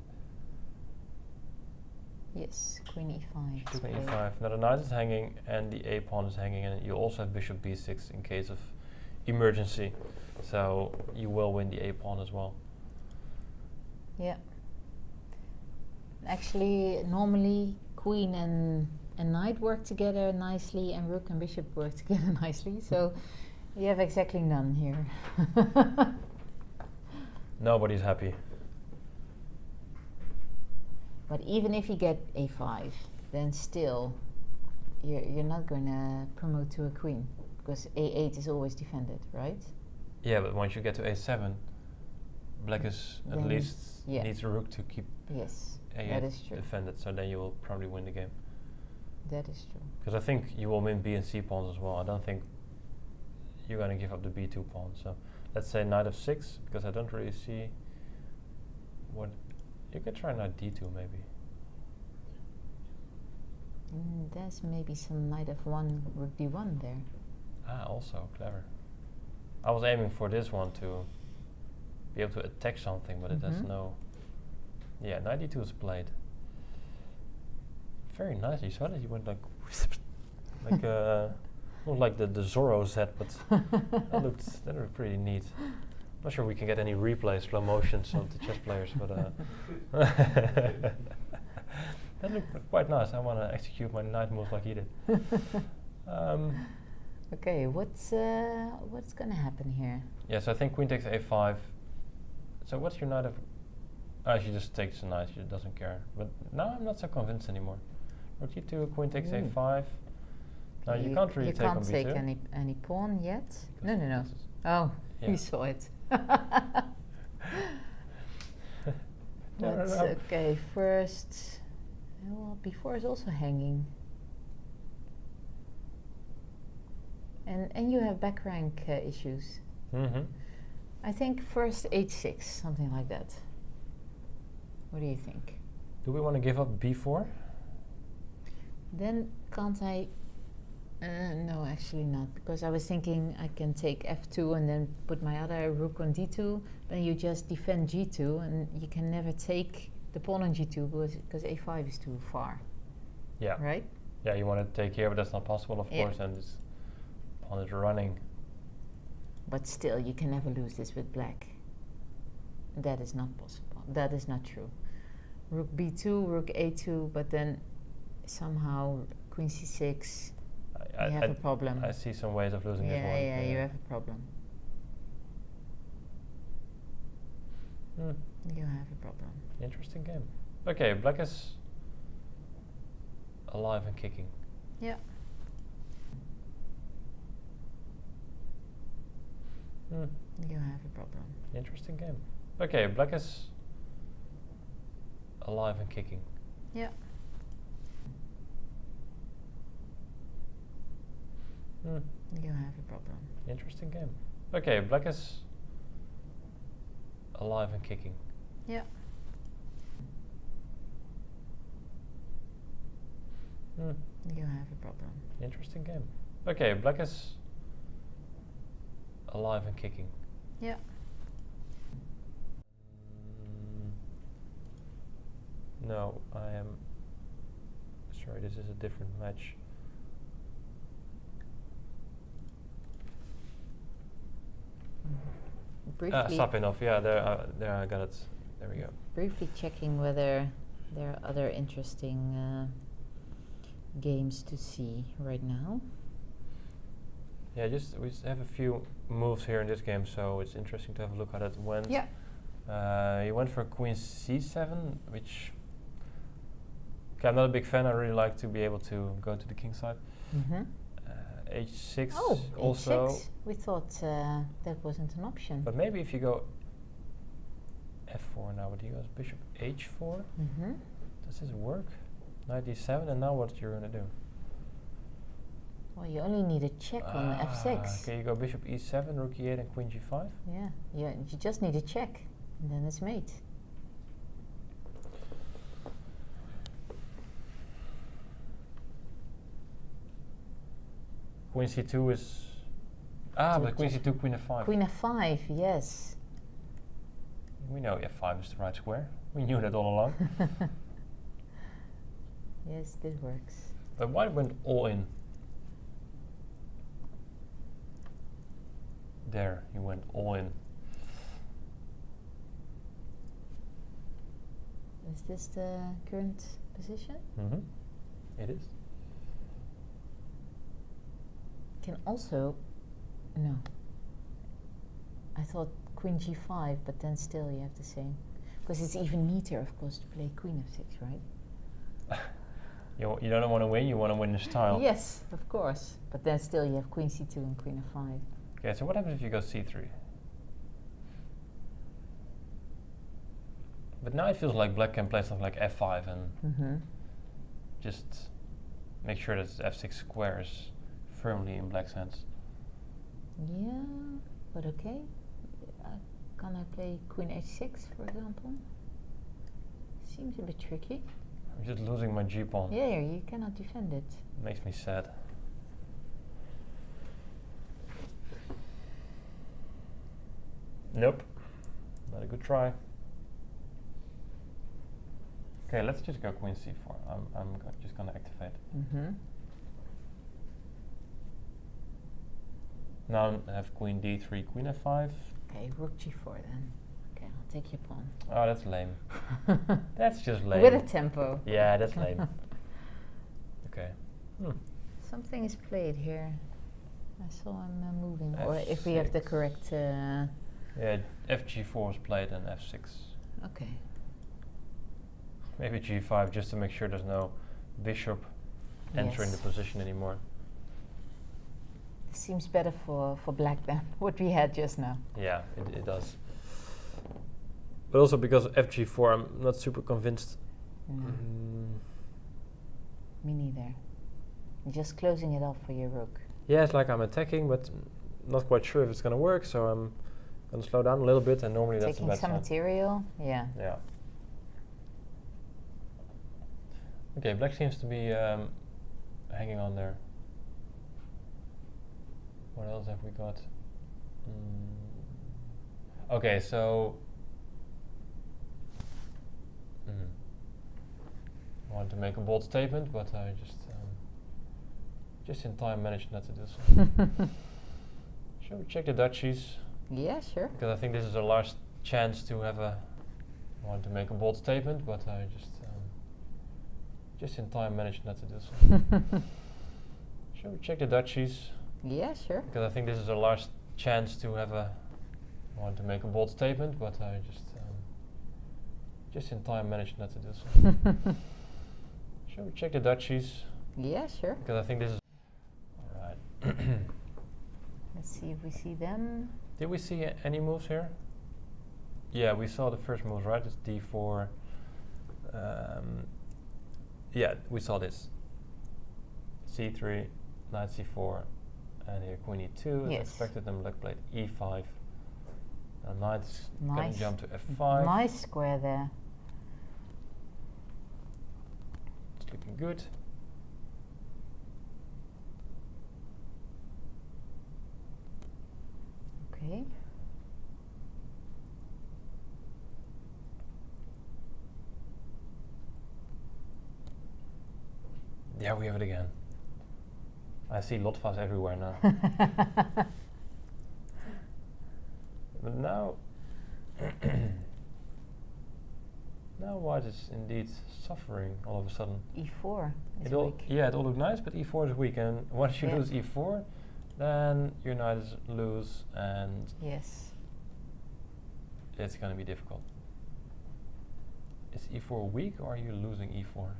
Yes, queen e5. She took on e5. Now the knight is hanging, and the a pawn is hanging, and you also have bishop b6 in case of emergency. So you will win the a pawn as well. Yeah. Actually, normally queen and knight work together nicely, and rook and bishop work together nicely. So. You have exactly none here. Nobody's happy. But even if you get a5, then still you're not going to promote to a queen, because a8 is always defended, right? Yeah, but once you get to a7, black is at least needs a rook to keep that is true. defended, so then you will probably win the game. That is true. Because I think you will win b and c pawns as well. I don't think you're going to give up the b2 pawn. So let's say knight f6, because I don't really see what... You could try knight d2 maybe. There's maybe some knight f1, rook d1 there. Ah, also clever. I was aiming for this one to be able to attack something, but it has no... Yeah, knight d2 is played. Very nice. You saw that? You went like... like not like the Zorro set, but that looked pretty neat. Not sure we can get any replays, slow motions of the chess players, but that looked quite nice. I want to execute my knight moves like he did. Okay, what's gonna happen here? Yes, I think queen takes a5. So what's your knight of? She just takes the knight. She doesn't care. But now I'm not so convinced anymore. Rook e2, queen takes a5. Now you can't really take on b2. You can't take any pawn yet. No. Oh, you saw it. That's okay. First, well, b4 is also hanging, and you have back rank issues. I think first h6, something like that. What do you think? Do we want to give up b4? Then can't I No, actually not, because I was thinking I can take f2 and then put my other rook on d2, then you just defend g2 and you can never take the pawn on g2 because a5 is too far, Yeah. right? Yeah, you want to take here, but that's not possible, of Yeah. course, and this pawn is running. But still, you can never lose this with black. That is not possible. That is not true. Rook b2, rook a2, but then somehow queen c6, you have a problem. I see some ways of losing this one. Yeah, you have a problem. You have a problem. Interesting game. Okay, black is alive and kicking. Yeah. You have a problem. Interesting game. Okay, black is alive and kicking. Yeah. You have a problem. Interesting game. Okay, black is alive and kicking. Yeah. You have a problem. Interesting game. Okay, black is alive and kicking. Yeah. No, I am sorry, this is a different match. Briefly, Sapinov, yeah, there I got it. There we go. briefly checking whether there are other interesting games to see right now. Yeah, we just have a few moves here in this game, so it's interesting to have a look how that went. Yeah. You went for queen c7, which I'm not a big fan. I really like to be able to go to the king side. H6 also. H6. We thought that wasn't an option. But maybe if you go f4 now, but you go bishop h4, does this work? Knight d7, and now what you're going to do? Well, you only need a check on f6. Okay, you go bishop e7, rook e8, and queen g5. Yeah, you just need a check, and then it's mate. Queen c2 is... but queen c2, queen f5. Queen f5, yes. We know f5 is the right square. We knew that all along. Yes, this works. But white went all in. There, he went all in. Is this the current position? It is. Can also... No. I thought queen g5, but then still you have the same. Because it's even neater, of course, to play queen f6, right? You don't want to win, you want to win in style. Yes, of course. But then still you have queen c2 and queen f5. Okay, so what happens if you go c3? But now it feels like black can play something like f5 and just make sure that f6 square is firmly in black's hands. Yeah, but okay. Can I play queen h6, for example? Seems a bit tricky. I'm just losing my g-pawn. Yeah, you cannot defend it. Makes me sad. Nope. Not a good try. Okay, let's just go queen c4. I'm just gonna activate. Now I have queen d3, queen f5. Okay, rook g4 then. Okay, I'll take your pawn. Oh, that's lame. That's just lame. With a tempo. Yeah, that's lame. Okay. Something is played here. I saw him moving. Or if we have the F6. correct... Yeah, fg4 was played and f6. okay. Maybe g5 just to make sure there's no bishop entering the position anymore. Seems better for black than what we had just now. Yeah, it does. But also because of fg4, I'm not super convinced. Me neither. You're just closing it off for your rook. Yeah, it's like I'm attacking, but not quite sure if it's going to work, so I'm going to slow down a little bit, and normally that's the Taking bad some sign. material, yeah. Yeah. Okay, black seems to be hanging on there What else have we got? Okay, so I wanted to make a bold statement, but I just in time managed not to do so. Shall we check the Dutchies? Yeah, sure. Because I think this is our last chance to have a. I wanted to make a bold statement, but I just in time managed not to do so. Shall we check the Dutchies? Yeah, sure. Because I think this is our last chance to have a. I wanted to make a bold statement, but I just in time managed not to do so. Shall we check the Dutchies? Yeah, sure. Because I think this is. Alright. Let's see if we see them. Did we see any moves here? Yeah, we saw the first moves, right? It's d4. Yeah, we saw this. c3, knight c4, and here queen e2 is Yes. expected, and black played e5. Now knight's gonna Nice. jump to f5. Nice square there. It's looking good. Okay. Yeah, we have it again. I see Lotvas everywhere now. But now, now white is indeed suffering all of a sudden. E4 is It all, weak. yeah, it all looked nice, but e4 is weak, and once you Yeah. lose e4, then your knight is loose, and Yes. it's going to be difficult. Is e4 weak, or are you losing e4?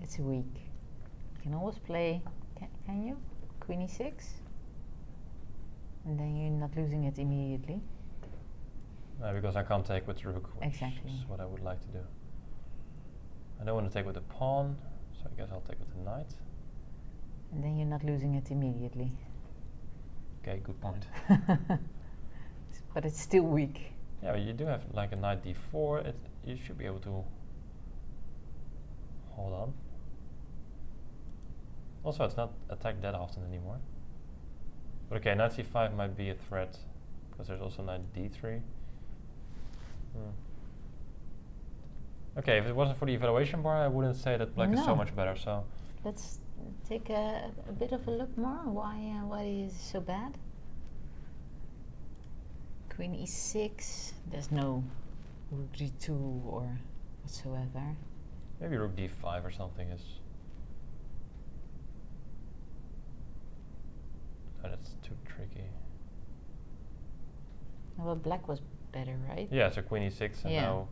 It's weak. You can always play, can you? Queen e6? And then you're not losing it immediately. Because I can't take with rook, which Exactly. is what I would like to do. I don't want to take with the pawn, so I guess I'll take with the knight. And then you're not losing it immediately. Okay, good point. But it's still weak. Yeah, but you do have like a knight d4. You should be able to hold on. Also, it's not attacked that often anymore. But okay, knight c5 might be a threat because there's also knight d3. Okay, if it wasn't for the evaluation bar, I wouldn't say that black is so No. much better. So Let's take a bit of a look more. Why is it so bad? Queen e6. There's no rook d2 or whatsoever. maybe rook d5 or something is. Oh, that's too tricky. Well, black was better, right? Yeah, so queen e6 and Yeah. now.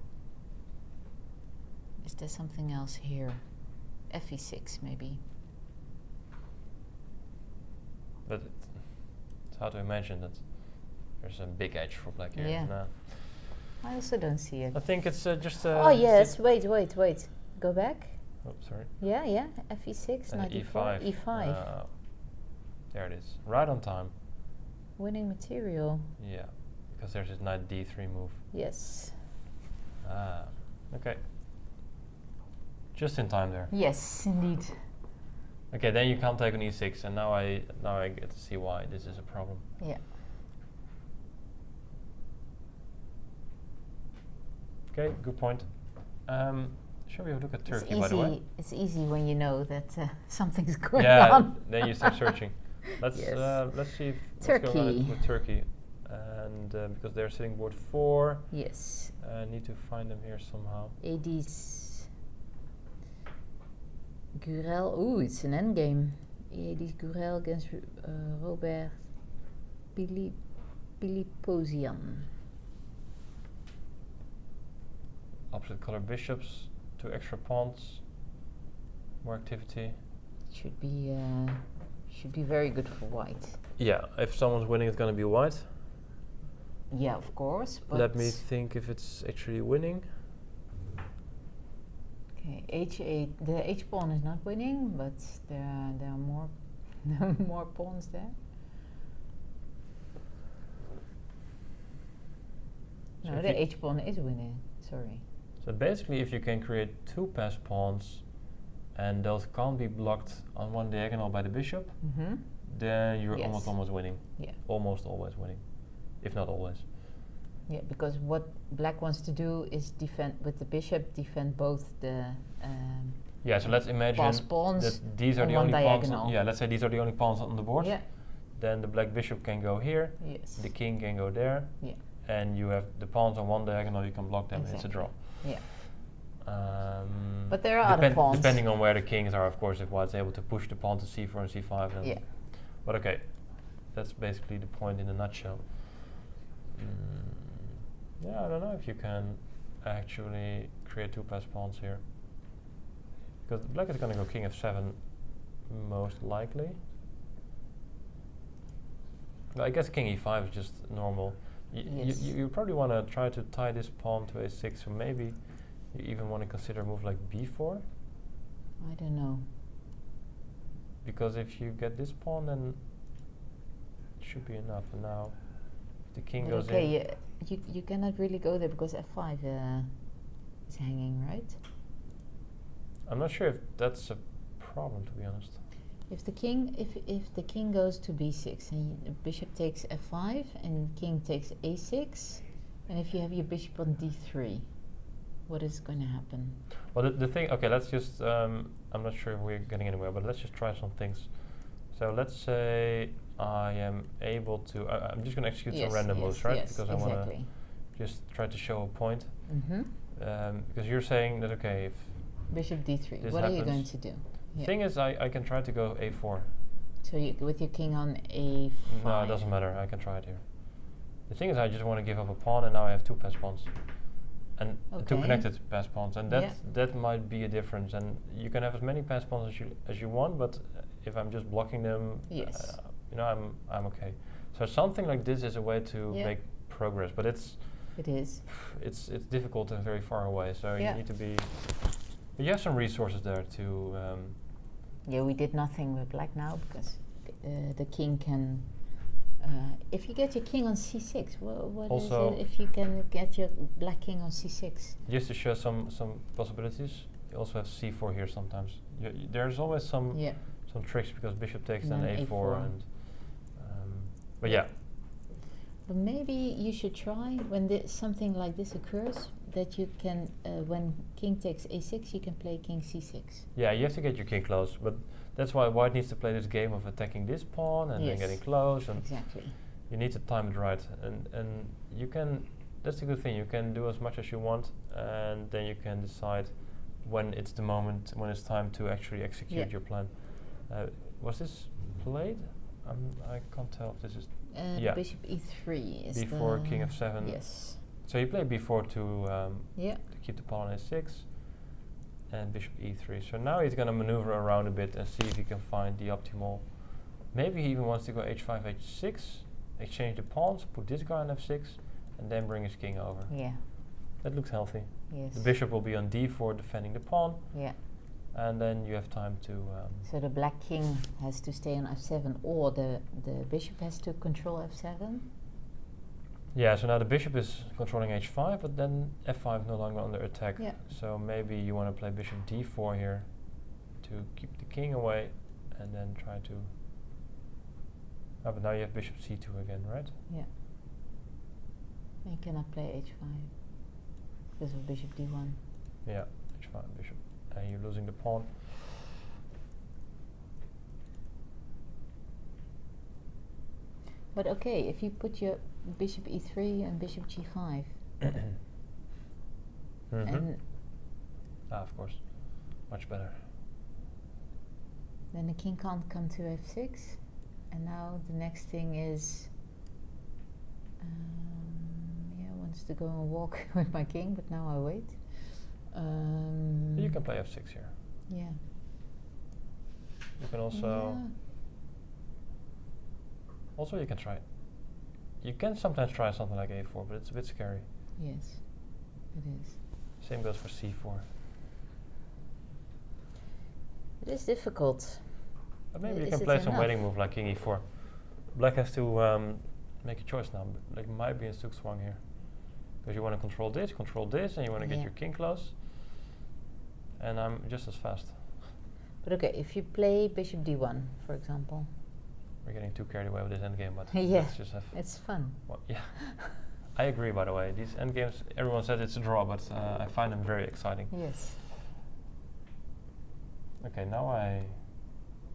Is there something else here? fe6 maybe. But it's hard to imagine that there's a big edge for black here. Yeah. No. I also don't see it. I think it's just. Oh yes, wait. Go back. Oh, sorry. Yeah. fe6, And knight e5. e4, e5. There it is. Right on time. Winning material. Yeah. Because there's this knight d3 move. Yes. Ah. Okay. Just in time there. Yes, indeed. Okay, then you can't take on e6, and now I get to see why this is a problem. Yeah. Okay, good point. Shall we have a look at It's Turkey, by the way? easy. It's easy when you know that something's going Yeah, on. then you start searching. Let's Yes. let's see what's going on Turkey. with Turkey, and because they're sitting board 4, Yes. I need to find them here somehow. AD's Gurel. Ooh, it's an endgame. AD's Gurel against Robert Piliposian. Opposite color bishops, 2 extra pawns, more activity. Should be very good for white. Yeah, if someone's winning, it's going to be white. Yeah, of course. But Let me think if it's actually winning. okay, H8. The H pawn is not winning, but there are more more pawns there. So No, if the you- H pawn is winning. Sorry. So But basically, if you can create two pass pawns, and those can't be blocked on one diagonal by the bishop, Mm-hmm. then you're Yes. almost winning. Yeah. Almost always winning, if not always. Yeah, because what black wants to do is defend with the bishop, defend both the Yeah, so let's imagine pass pawns that these are on the one only pawns. diagonal. Yeah, let's say these are the only pawns on the board. Yeah. Then the black bishop can go here, Yes. the king can go there, Yeah. and you have the pawns on one diagonal. You can block them, and it's a Exactly. draw. Yeah. Um, But there are other pawns. Depending on where the kings are, of course, if white's able to push the pawn to c4 and c5. Then Yeah. But okay, that's basically the point in a nutshell. Yeah, I don't know if you can actually create two pass pawns here. Because black is going to go king f7 most likely. Well, I guess king e5 is just normal. Yes. You probably want to try to tie this pawn to a6, or maybe you even want to consider a move like b4. I don't know. Because if you get this pawn, then it should be enough. And now, if the king But goes in. okay, you cannot really go there because f5 is hanging, right? I'm not sure if that's a problem, to be honest. If the king goes to b6 and the bishop takes f5 and king takes a6, and if you have your bishop on d3, what is going to happen? Well, the thing, okay, let's just, I'm not sure if we're getting anywhere, but let's just try some things. So let's say I am able to, I'm just going to execute some random moves, right? Yes, because I want to just try to show a point. Mm-hmm. Because you're saying that, okay, if Bishop d3, this what are you going happens- to do? the Yeah. thing is, I can try to go a4. So you, with your king on a5. No, it doesn't matter, I can try it here. The thing is, I just want to give up a pawn, and now I have two pass pawns. And two Okay. connected pass pawns, and Yeah. that might be a difference. And you can have as many pass pawns as you want, but if I'm just blocking them, Yes. you know, I'm okay. So something like this is a way to Yeah. make progress, but It is. it's difficult and very far away. So Yeah. you need to be. But you have some resources there to. Yeah, we did nothing with black now because the king can. If you get your king on c6, what is Also- it if you can get your black king on c6? Just to show some possibilities, you also have c4 here sometimes. There's always some Yeah. some tricks because bishop takes And then then a4 A4. and. But yeah, But maybe you should try when something like this occurs that you can, when king takes a6, you can play king c6. yeah, you have to get your king close, but that's why white needs to play this game of attacking this pawn and then Yes. getting close, and Exactly. you need to time it right. And you can. That's the good thing. You can do as much as you want, and then you can decide when it's the moment, when it's time to actually execute Yeah. your plan. Was this played? I can't tell if this is yeah. Bishop e3 is Before the king f7. Yes. So you play b4 Yeah. to keep the pawn on a6, and bishop e3. So now he's going to maneuver around a bit and see if he can find the optimal. Maybe he even wants to go h5, h6, exchange the pawns, put this guy on f6, and then bring his king over. Yeah. That looks healthy. Yes. The bishop will be on d4 defending the pawn, Yeah. and then you have time to. So the black king has to stay on f7, or the bishop has to control f7. Yeah, so now the bishop is controlling h5, but then f5 no longer under attack. Yeah. So maybe you want to play bishop d4 here to keep the king away, and then try to. Oh, but now you have bishop c2 again, right? Yeah. You cannot play h5 because of bishop d1. Yeah, h5 bishop, and you're losing the pawn. But okay, if you put your bishop e3 and bishop g5, and Of course, much better. then the king can't come to f6, and now the next thing is, wants to go and walk with my king, but now I wait. You can play f6 here. Yeah. You can also. Also, you can try. You can sometimes try something like a4, but it's a bit scary. Yes, it is. Same goes for c4. It is difficult. But maybe you Is can it play some enough? waiting move like king e4. Black has to make a choice now. Black might be in Zugzwang here. Because you want to control this, and you want to get Yeah. your king close. And I'm just as fast. But okay, if you play bishop d1, for example. We're getting too carried away with this endgame, but Yeah. let's just have. It's fun. Well, yeah, I agree. By the way, these endgames, everyone says it's a draw, but I find them very exciting. Yes. Okay, now I.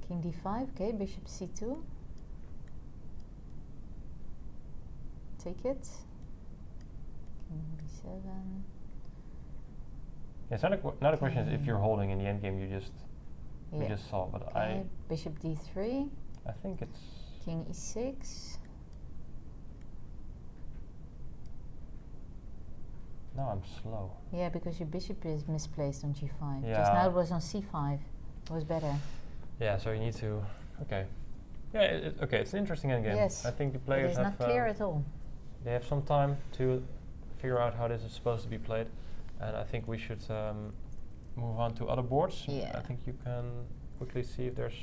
King d5, okay, bishop c2. Take it. King b7. Yeah, so now the question is if you're holding in the endgame we Yeah. just saw, but Okay, bishop d3, I think it's. king e6. No, I'm slow. Yeah, because your bishop is misplaced on g5. Just Yeah. now it was on c5. It was better. Yeah, so you need to. Okay. Yeah, okay, it's an interesting endgame. Yes. I think the It players is have. not clear at all. They have some time to figure out how this is supposed to be played, and I think we should move on to other boards. Yeah. I think you can quickly see if there's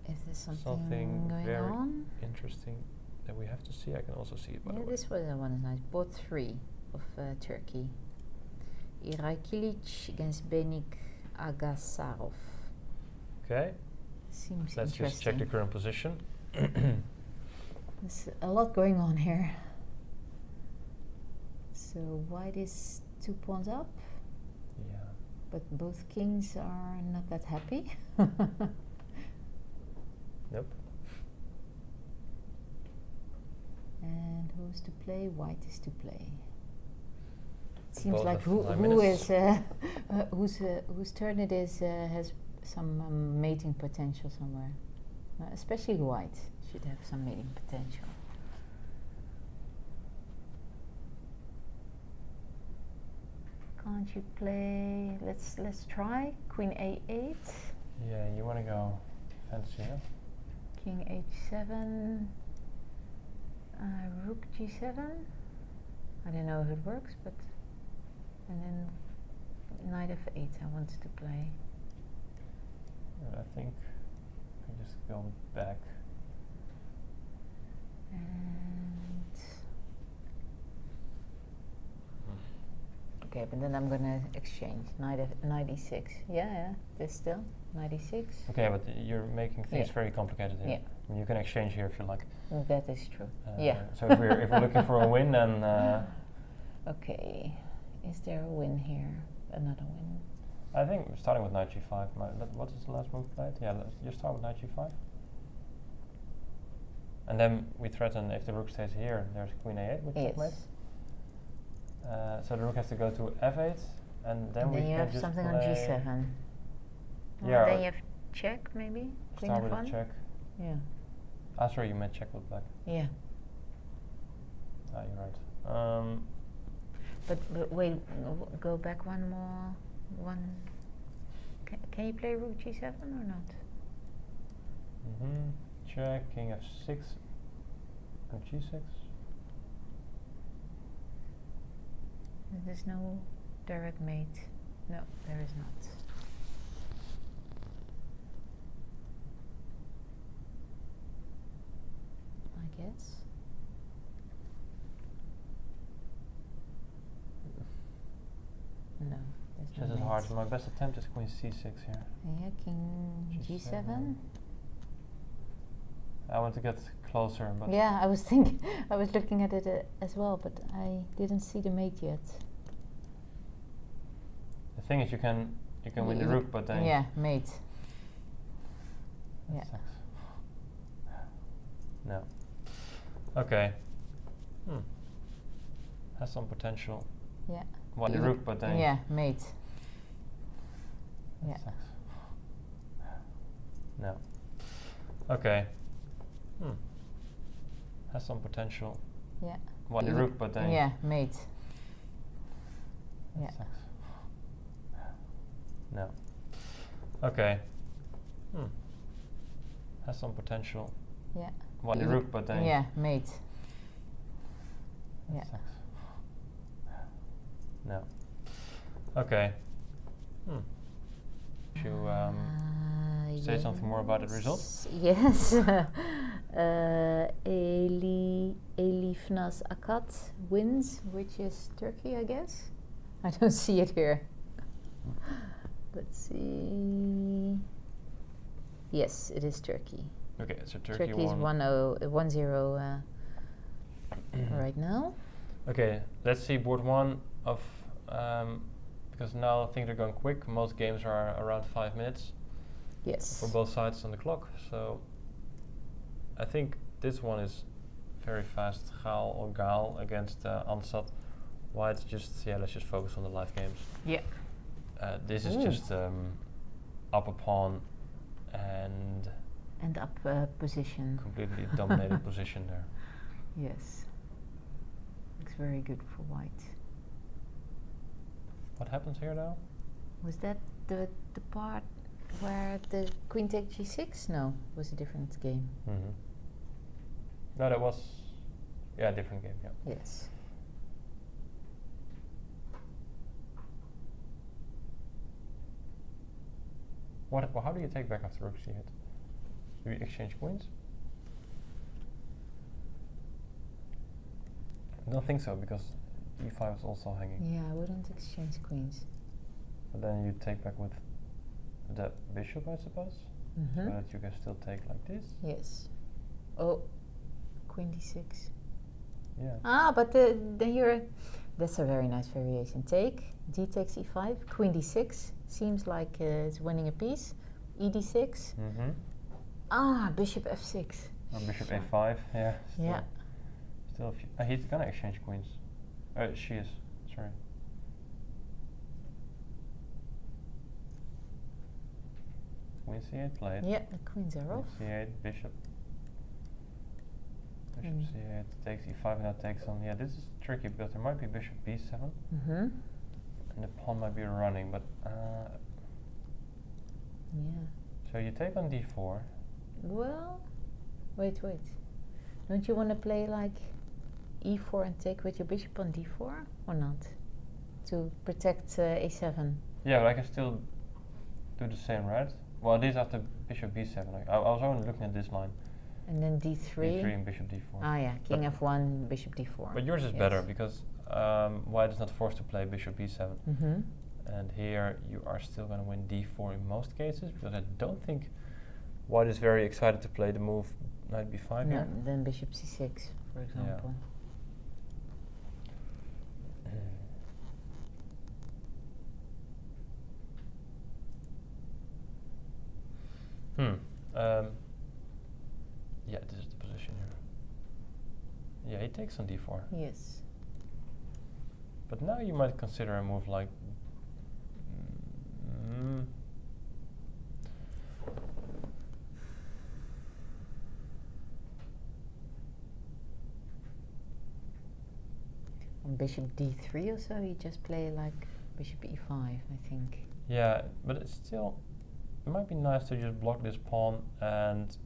If there's something, something going very on. interesting that we have to see. I can also see it, by the Yeah, way. this one is nice. Board 3 of Turkey. Iray Kilic against Benik Agasarov. Okay, Seems let's interesting. just check the current position. There's a lot going on here. So white is 2 pawns up, Yeah. but both kings are not that happy. Nope. And who's to play? White is to play. It seems Both like have who 9 who minutes. is whose turn it is has some mating potential somewhere. Especially white should have some mating potential. Can't you play? Let's try Queen A8, Yeah, you want to go fancy, yeah? King H7, Rook G7. I don't know if it works, but and then Knight F8 I wanted to play. I think I just go back. And okay, but then I'm gonna exchange Knight E6. Yeah, this still Knight E6. Okay, but you're making things Yeah. very complicated here. Yeah. I mean, you can exchange here if you like. That is true. Yeah. So if we're looking for a win, then Okay, is there a win here? Another win. I think starting with Knight G5. What is the last move played? Yeah, let's just start with Knight G5. And then we threaten if the rook stays here, there's Queen A8 with checkmate. Yes. So the rook has to go to F8, and then And we then you can have just something play on G7. Yeah, Then or you have check maybe. Queen start with F1. a check. Yeah. Ah, sorry, you meant check with black. Yeah. Ah, you're right. But wait, go back one more. Can you play Rook G7 or not? Check, King F6, and G6. There's no direct mate. No, there is not. I guess. No, there's no This is mate. hard. So my best attempt is Queen C6 here. Yeah, King G7. I want to get closer, but Yeah, I was thinking, I was looking at it as well, but I didn't see the mate yet. the thing is, you can win the rook, but then Yeah, mate. that Yeah. sucks. No. Okay. Has some potential. Yeah. Won the rook, but then Yeah, mate. that Yeah. sucks. No. Okay. Has some potential. Yeah. Won the rook, but then Yeah, mate. that Yeah. sucks. No. Okay. Has some potential. Yeah. Won the rook, but then Yeah, mate. that Yeah. sucks. No. Okay. You say something more about the results? Yes. Elifnaz Akat wins, which is Turkey, I guess. I don't see it here. Let's see. Yes, it is Turkey. Okay, so Turkey Turkey's won. 1-0 right now. Okay, let's see board one of because now things are going quick. Most games are around 5 minutes Yes. for both sides on the clock. So I think this one is very fast. Gaal or Gaal against Ansat. White's just let's just focus on the live games. Yeah. This is Ooh. just up a pawn and And up position. completely dominated position there. Yes. Looks very good for white. What happens here now? Was that the part where the queen takes g6? No, it was a different game. Mm-hmm. No, that was a different game. Yeah. Yes. How do you take back after rook c8? Do you exchange queens? I don't think so because e5 is also hanging. Yeah, I wouldn't exchange queens. But then you take back with the bishop, I suppose, so that you can still take like this. Yes. Oh, queen d6. Yeah. Ah, but then you're. That's a very nice variation. Take d takes e5, queen d6. Seems like it's winning a piece. E d6. Mm-hmm. Ah, bishop f6. Or bishop a5. Yeah. Yeah. Still a few. He's gonna exchange queens. She is. Sorry. Queen c8 played. Yeah, the queens are off. c8, bishop. Bishop Mm. c8 takes e5 now takes on. Yeah, this is tricky because there might be bishop b7 Mm-hmm. and the pawn might be running, but Yeah. so you take on d4. Well, wait. Don't you want to play like e4 and take with your bishop on d4 or not? To protect a7. Yeah, but I can still do the same, right? Well, this after bishop b7. I was only looking at this line. And then d3. d3 and bishop d4. Ah, yeah, king f1, bishop d4. But yours is Yes. better because white is not forced to play bishop b7. Mm-hmm. And here you are still going to win d4 in most cases because I don't think white is very excited to play the move knight b5 No, here. then bishop c6, for example. Yeah, this is the position here. Yeah, he takes on d4. Yes. But now you might consider a move like On bishop d3 or so, you just play like bishop e5, I think. yeah, but it's still it might be nice to just block this pawn and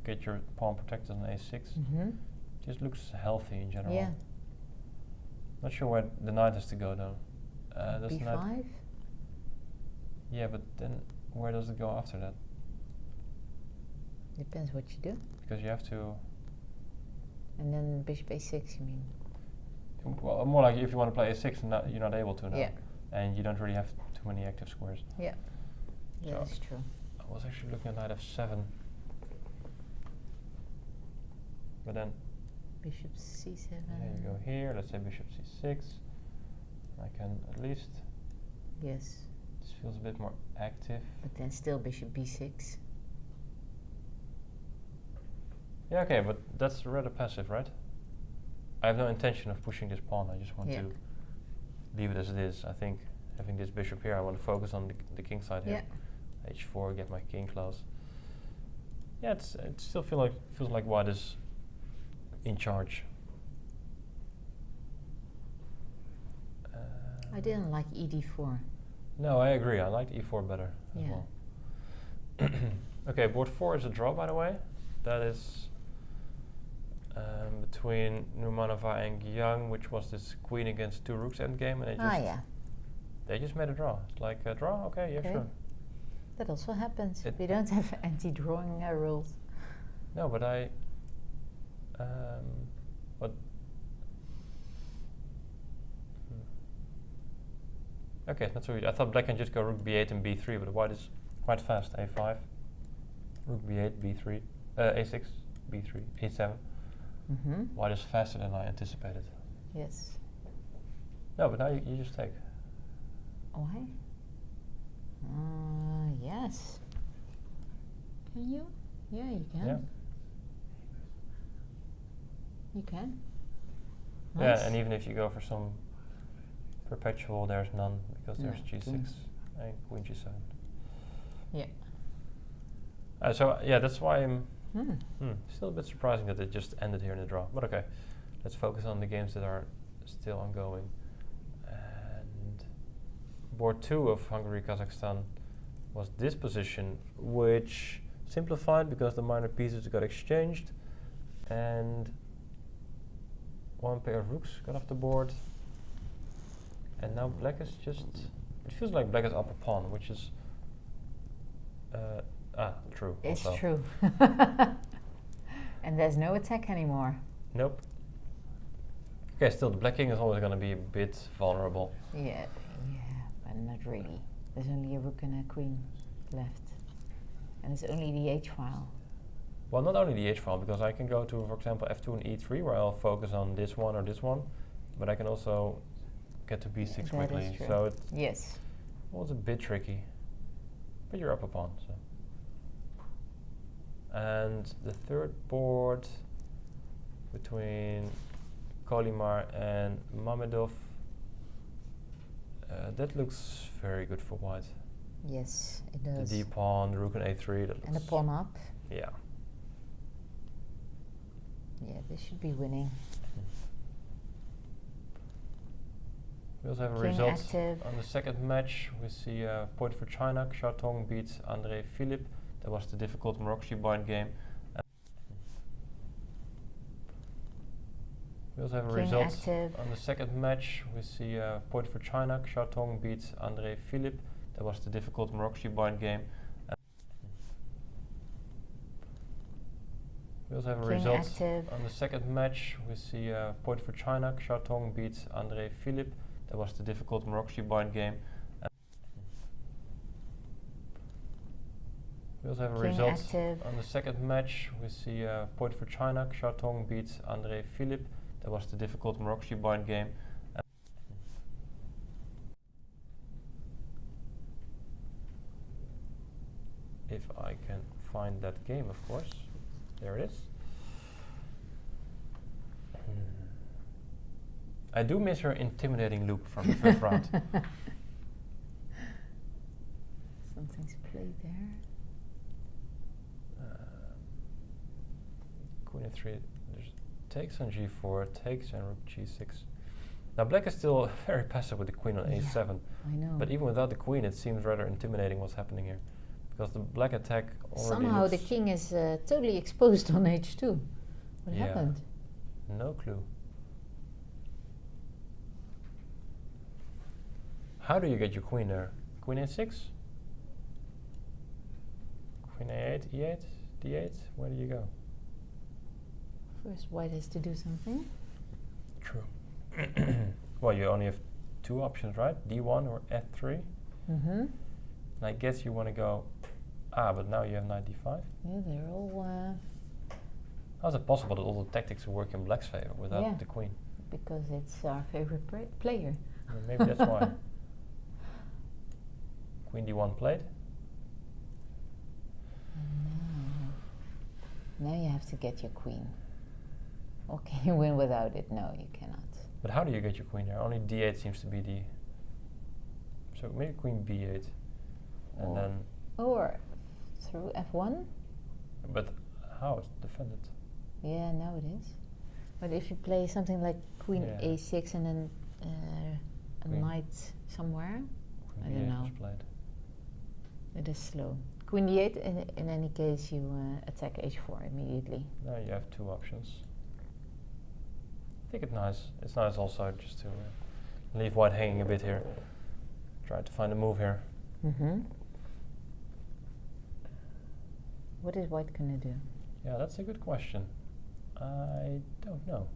get your pawn protected on a6. Mm-hmm. Just looks healthy in general. Yeah. Not sure where the knight has to go though. Does the knight? b5? Yeah, but then where does it go after that? Depends what you do. Because you have to. And then bishop a6, you mean? Well, more like if you want to play a6, and you're not able to now, Yeah. and you don't really have too many active squares. Yeah. So That's true. I was actually looking at knight f7, but then Bishop c7. there you go here. Let's say bishop c6. I can at least. Yes. This feels a bit more active. But then still bishop b6. Yeah, okay, but that's rather passive, right? I have no intention of pushing this pawn. I just want Yeah. to leave it as it is. I think having this bishop here, I want to focus on the king side here. h4, get my king close. Yeah, it still feels like white is in charge. I didn't like ed4. No, I agree. I liked e4 better as Yeah. well. Okay, board 4 is a draw, by the way. That is between Nurmanova and Young, which was this queen against two rooks endgame, and they just made a draw. It's like a draw, okay, yeah, Okay. sure. That also happens. It- We don't have anti-drawing rules. No, but What? Okay, not so easy. I thought black can just go rook b8 and b3, but white is quite fast. a5, rook b8, b3, a6, b3, a7. White is faster than I anticipated. Yes. No, but now you just take. Why? Yes. Can you? Yeah, you can. Yeah. You can. Yeah, Nice. and even if you go for some perpetual, there's none because there's No, g6 and queen g7. Yeah. So yeah, that's why I'm Hmm. still a bit surprising that it just ended here in the draw. But okay, let's focus on the games that are still ongoing. And board 2 of Hungary-Kazakhstan was this position, which simplified because the minor pieces got exchanged and one pair of rooks got off the board. And now black is just, it feels like black is up a pawn, which is true. It's also. true. And there's no attack anymore. Nope. Okay, still the black king is always going to be a bit vulnerable. Yeah, but not really. There's only a rook and a queen left. And it's only the h file. Well, not only the h file, because I can go to, for example, f2 and e3, where I'll focus on this one or this one, but I can also get to b6 That quickly. is true. So it Yes. was a bit tricky, but you're up a pawn. So. And the third board between Kolimar and Mamedov, that looks very good for white. Yes, it does. The d pawn, rook and a3. That And the looks pawn up. Yeah. Yeah, this should be winning. We also have a King result active. on the second match. We see point for China. Xiaotong beats André Philippe. That was the difficult Marocci-Bind game. We also have a King result active. on the second match. We see point for China. Xiaotong beats André Philippe. That was the difficult Marocci-Bind game. We also have a King result active. on the second match. We see point for China. Xiaotong beats André Philippe. That was the difficult Marocci-Bind game. We also have a King result active. on the second match. We see point for China. Xiaotong beats André Philippe. That was the difficult Marocci-Bind game. If I can find that game, of course. There it is. I do miss her intimidating look from the first round. Something's played there. Queen f3, there's takes on g4, takes on rook g6. Now black is still very passive with the queen on Yeah, a7, I know. but even without the queen it seems rather intimidating what's happening here. Because the black attack already Somehow looks the king is totally exposed on h2. What Yeah. happened? no clue. How do you get your queen there? Queen a6? Queen a8, e8, d8? Where do you go? First white has to do something. True. Well, you only have two options, right? d1 or f3. Mm-hmm. And I guess you want to go, but now you have knight d5. Yeah, they're all How is it possible that all the tactics work in black's favor without Yeah. the queen? because it's our favorite player. Well, maybe that's why. Queen d1 played. Now you have to get your queen. Or can you win without it? No, you cannot. But how do you get your queen there? Only d8 seems to be the... So maybe queen b8. And Or- then... Or through f1? But how is it defended? Yeah, now it is. But if you play something like queen Yeah. a6 and then a Queen. knight somewhere, Queen I don't b8 know. was played. it is slow. Queen d8, in any case, you attack h4 immediately. Now you have two options. I think it's nice. It's nice also just to leave white hanging a bit here. Try to find a move here. Mm-hmm. What is white gonna do? Yeah, that's a good question. I don't know.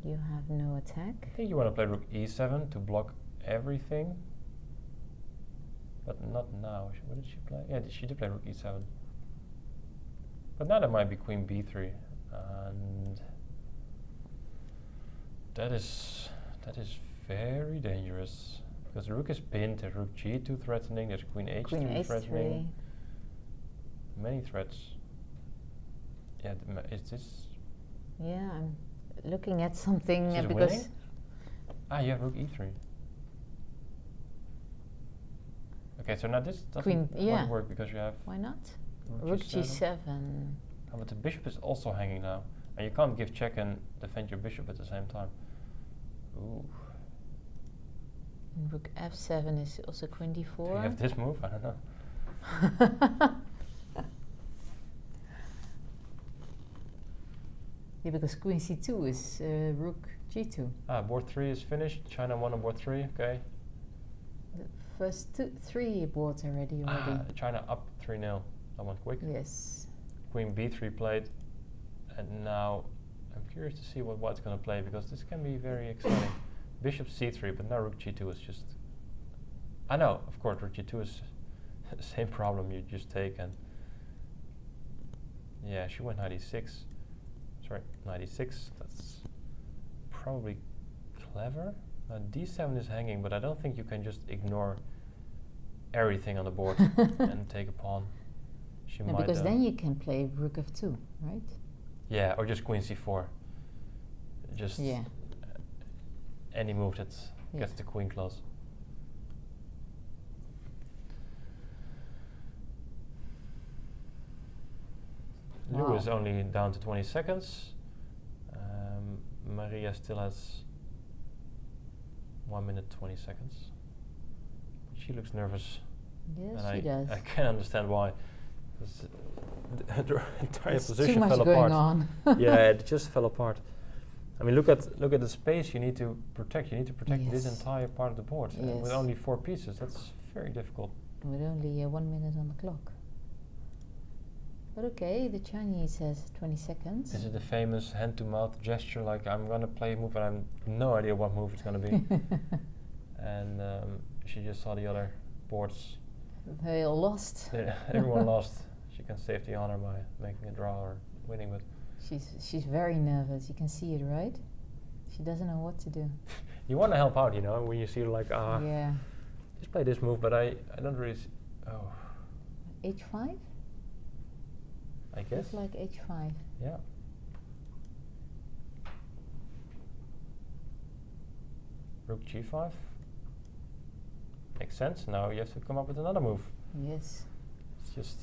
You have no attack. I think you want to play rook e7 to block everything. But not now. What did she play? Yeah, she did play rook e7. But now there might be queen b3. And that is very dangerous. Because the rook is pinned, there's rook g2 threatening, there's queen h3 threatening. Many threats. Yeah, is this... Yeah, I'm looking at something She's because... winning? Ah, you have rook e3. Okay, so now this doesn't quite work because you have... Why not? Rook g7. Oh, but the bishop is also hanging now. And you can't give check and defend your bishop at the same time. Ooh. And rook f7 is also queen d4. Do you have this move? I don't know. Yeah, because queen c2 is rook g2. Ah, board 3 is finished. China won on board 3, okay. The first three boards already. China up 3-0. That went quick. Yes. Queen b3 played. And now I'm curious to see what White's going to play because this can be very exciting. Bishop c3, but now rook g2 is just... I know, of course, rook g2 is the same problem. You just take and... Yeah, she went knight e6. Sorry, knight e6. That's probably clever. Now d7 is hanging, but I don't think you can just ignore everything on the board and take a pawn. She No, might because then you can play rook f2, right? Yeah, or just queen c4. Just any move that gets the queen close. Wow. Lou is only down to 20 seconds. Maria still has 1 minute 20 seconds. She looks nervous. Yes, and she does. I can understand why. The entire There's position too much fell going apart. on. Yeah, it just fell apart. I mean, look at the space you need to protect. You need to protect this Yes. entire part of the board. And with Yes. only 4 pieces, that's very difficult. With only 1 minute on the clock. But okay, the Chinese has 20 seconds. This is the famous hand-to-mouth gesture, like I'm gonna play a move and I have no idea what move it's gonna be. And she just saw the other boards. They all lost. Everyone lost. She can save the honor by making a draw or winning, but She's very nervous. You can see it, right? She doesn't know what to do. you want to help out, you know, when you see like, Yeah. just play this move, but I don't really see, oh, H5? I guess. It's like H5. Yeah. Rook g5. Makes sense. Now you have to come up with another move. Yes. It's just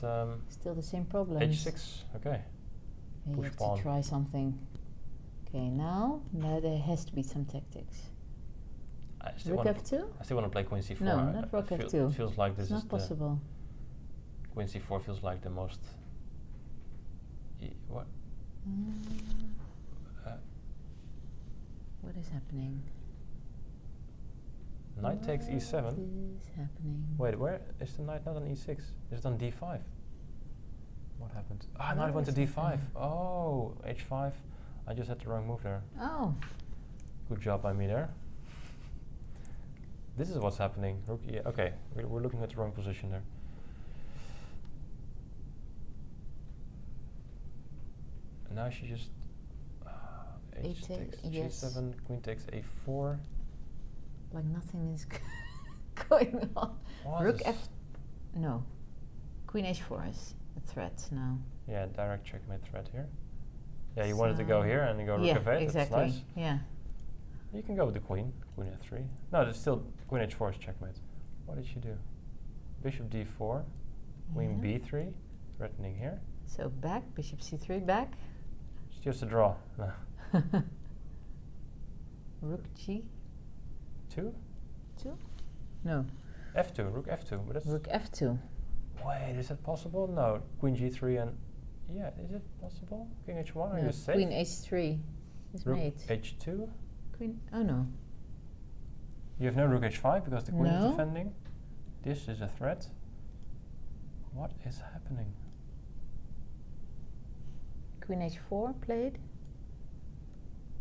Still the same problem. h6. Okay. You Push have pawn. to try something. Okay, now there has to be some tactics. I still Rook f2? I still want to play queen c4. No, not rook f2. It feels like this It's is not possible. queen c4 feels like the most. What? What is happening? Knight takes e7. What is happening? Wait, where is the knight not on e6? Is it on d5? What happened? Ah, What knight went to is d5. happening? Oh, h5. I just had the wrong move there. Oh, Good job by me there. This is what's happening. Rook, yeah, okay, we're looking at the wrong position there. And now she just h takes yes. g7, queen takes a4. like nothing is going on. What Rook is- f... No. Queen h4 is a threat now. Yeah, direct checkmate threat here. Yeah, you wanted to go So- here and you go rook Yeah, f8. exactly. That's nice. Yeah. You can go with the queen f3. No, there's still queen h4 is checkmate. What did she do? Bishop d4, queen Yeah. b3, threatening here. So back, bishop c3 back. It's just a draw. No. Rook g2? 2? No. f2, rook f2. But that's Rook f2. wait, is that possible? No, queen g3 and yeah, is it possible? King h1, are No, you safe? queen h3 is Rook mate. h2. Queen, oh no. You have no rook h5 because the queen is No. defending. This is a threat. What is happening? Queen H4 played.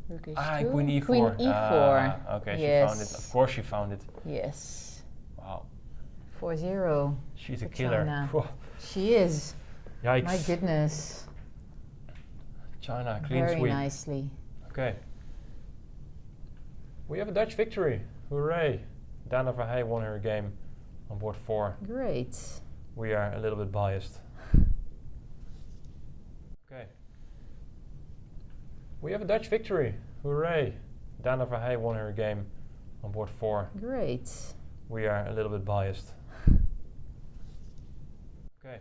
Rook H2. Ah, Queen E4. Queen E4. Okay, yes. she found it. Of course she found it. Yes. Wow. 4-0. She's a for killer. China. Whew. She is. Yikes. My goodness. China, clean Very sweep. nicely. Okay. We have a Dutch victory. Hooray. Dana Verheij won her game on board 4. Great. We are a little bit biased. Okay. We have a Dutch victory. Hooray. Dana Verheij won her game on board 4. Great. We are a little bit biased. Okay.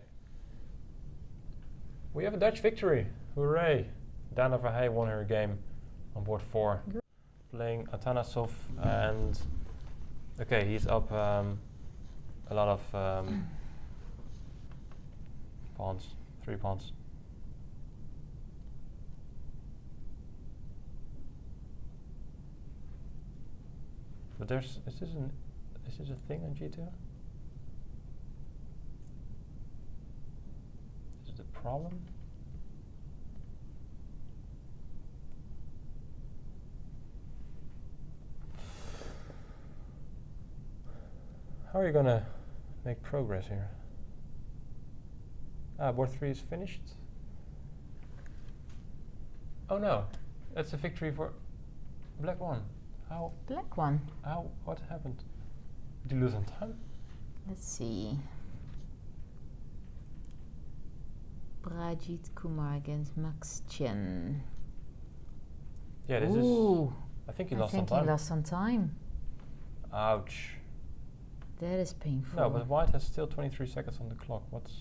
We have a Dutch victory. Hooray. Dana Verheij won her game on board 4. Playing Atanasov and... Okay, he's up a lot of pawns. 3 pawns. But there's... Is this a thing on G2? Is it a problem? How are you gonna make progress here? Ah, board 3 is finished. Oh no, that's a victory for black 1. How? Black one. How? What happened? Did you lose on time? Let's see. Prajit Kumar against Max Chen. Yeah, this Ooh, is. I think he I lost on think time. he lost some time. Ouch. That is painful. No, but white has still 23 seconds on the clock. What's?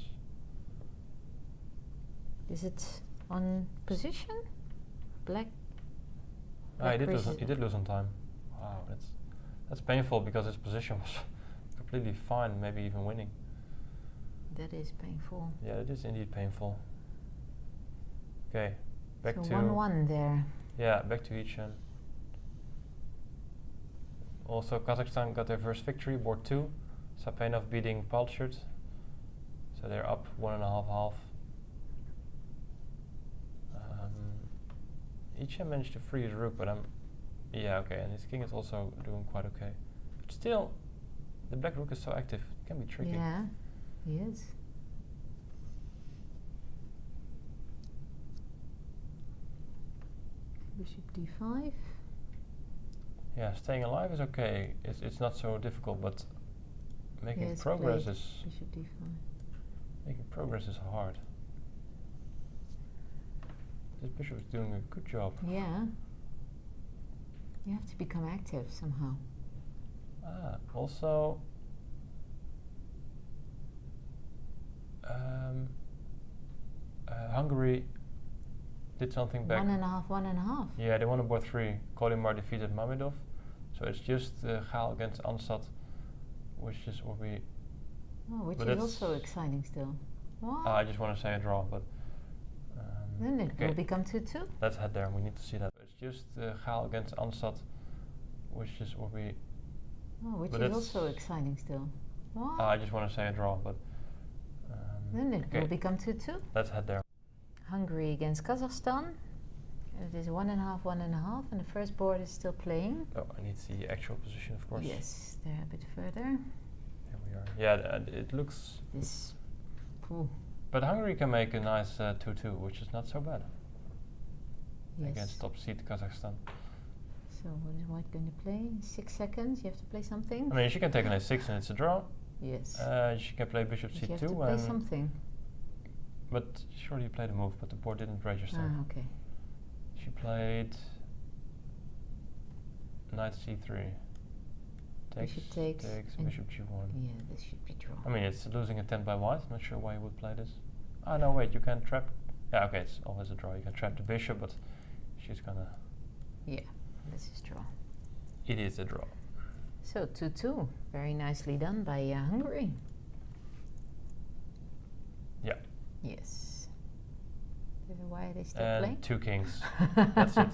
Is it on position? Black. Ah, he did raise lose. it- He did lose on time. Wow, that's painful because his position was completely fine, maybe even winning. That is painful. Yeah, it is indeed painful. Okay, back so to 1-1 there. yeah, back to Yichen. Also, Kazakhstan got their first victory, board 2. Sapenov beating Palchert. So they're up 1.5 half. Yichen managed to free his rook, but yeah, okay, and his king is also doing quite okay. But still, the black rook is so active, it can be tricky. Yeah, he is. Bishop d5. Yeah, staying alive is okay. It's not so difficult, but making Yes, progress played is Bishop d5. hard. This bishop is doing a good job. Yeah. You have to become active somehow. Ah, also, Hungary did something back. 1.5. Yeah, they won on board 3. Kolimar defeated Mamedov, so it's just Gaal against Ansat, which is what we. Oh, which But is that's- also exciting still. What? I just want to say a draw, but. Then it okay, will become 2-2. let's head there. We need to see that. It's just Gaal against Ansat, which is what we. Oh, which But is that's- also exciting still. What? I just want to say a draw, but. Then it okay, will become 2-2. let's head there. Hungary against Kazakhstan. It is 1.5, and the first board is still playing. Oh, I need to see the actual position, of course. Yes, they're a bit further. Here we are. Yeah, it looks. This. Ooh, But Hungary can make a nice 2-2, which is not so bad yes. against top seed Kazakhstan. So what is white going to play? 6 seconds. You have to play something. I mean, she can take an a6 and it's a draw. Yes. She can play bishop But you have c2 to play and something. but surely you played a move, but the board didn't register. Ah, okay. She played knight c3. Bishop takes and- bishop g1. Yeah, this should be draw. I mean, it's losing attempt by white. I'm not sure why you would play this. Ah, no, wait, you can trap. Yeah, okay, it's always a draw. You can trap the bishop, but she's gonna. Yeah, this is draw. It is a draw. So 2-2. Very nicely done by Hungary. Yeah. Yes. Why are they still And playing? 2 kings. That's it.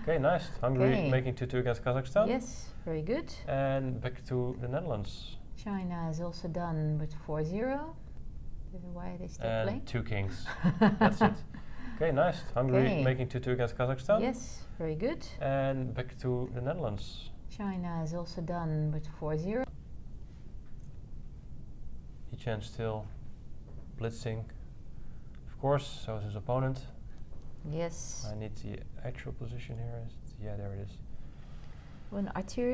Okay, nice. Hungary Okay. making 2-2 against Kazakhstan. Yes, very good. And back to the Netherlands. China is also done with 4-0. Why are they still And playing? 2 kings. That's it. Okay, nice. Hungary Okay. making 2-2 against Kazakhstan. Yes, very good. And back to the Netherlands. China is also done with 4-0. Yichen still blitzing, of course, so is his opponent. Yes. I need the actual position here. Yeah, there it is. When Arthur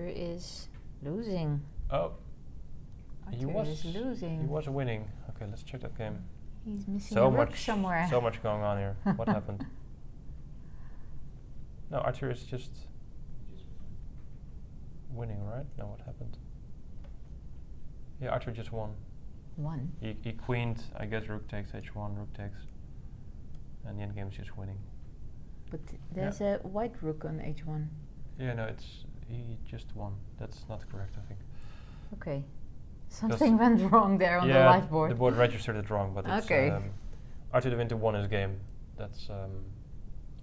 is losing. Oh, he Arthur is losing. He was winning. Okay, let's check that game. He's missing So a rook much somewhere. So much going on here. What happened? No, Arthur is just winning, right? No, what happened? Yeah, Arthur just won. One. He queened, I guess rook takes h1, rook takes, and the endgame is just winning. But there's a white rook on h1. Yeah, no, he just won. That's not correct, I think. Okay. Something went wrong there on the live board. The board registered it wrong, but it's Okay. Arthur de Winter won his game. That's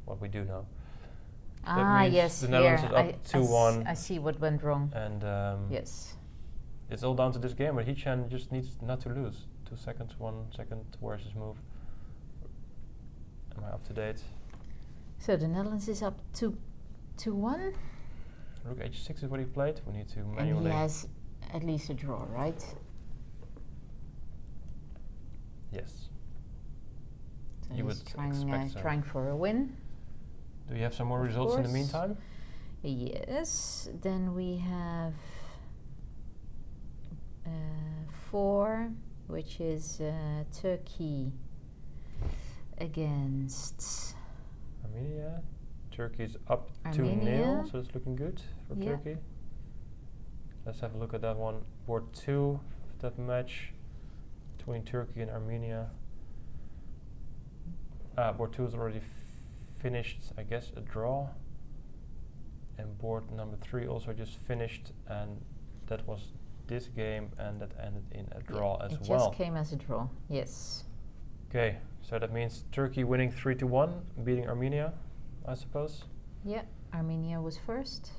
what we do now. Ah, means yes, the Netherlands is here. up 2-1. I see what went wrong. And Yes. it's all down to this game, but Yichen just needs not to lose. 2 seconds, 1 second, where's his move? Am I up to date? So the Netherlands is up 2-1. Rook h6 is what he played. We need to And manually... he has at least a draw, right? Yes. So You he's would trying, expect so. trying for a win. Do you have some more Of results in the course. meantime? Yes. Then we have 4, which is Turkey against Armenia. Turkey's up Armenia. 2-0, so it's looking good for Yeah. Turkey. Let's have a look at that one. Board 2 of that match between Turkey and Armenia. Board 2 is already finished, I guess, a draw. And board number 3 also just finished, and that was this game, and that ended in a draw as it well. just came as a draw. Yes. Okay, so that means Turkey winning 3-1, beating Armenia, I suppose. Yeah. Armenia was first.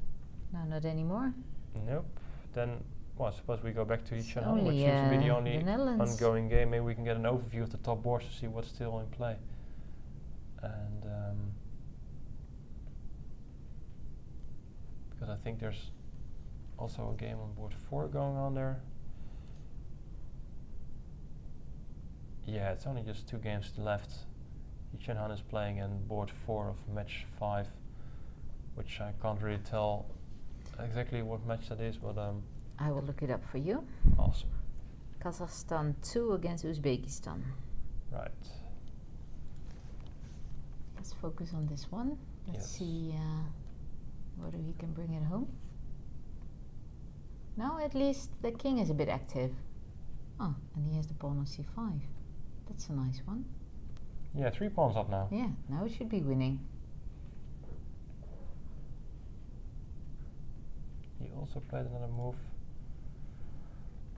No, not anymore. Nope. Then, well, I suppose we go back to It's Yichen, which only, seems to be the the only Netherlands. ongoing game. Maybe we can get an overview of the top boards to see what's still in play. And because I think there's also a game on board 4 going on there. Yeah, it's only just 2 games left. Yichen is playing in board 4 of match 5, which I can't really tell exactly what match that is, but I will look it up for you. awesome. Kazakhstan 2 against Uzbekistan. Right. Let's focus on this one. Let's Yes. see whether he can bring it home. Now at least the king is a bit active. Oh, and he has the pawn on c5. That's a nice one. Yeah, 3 pawns up now. Yeah, now it should be winning. He also played another move.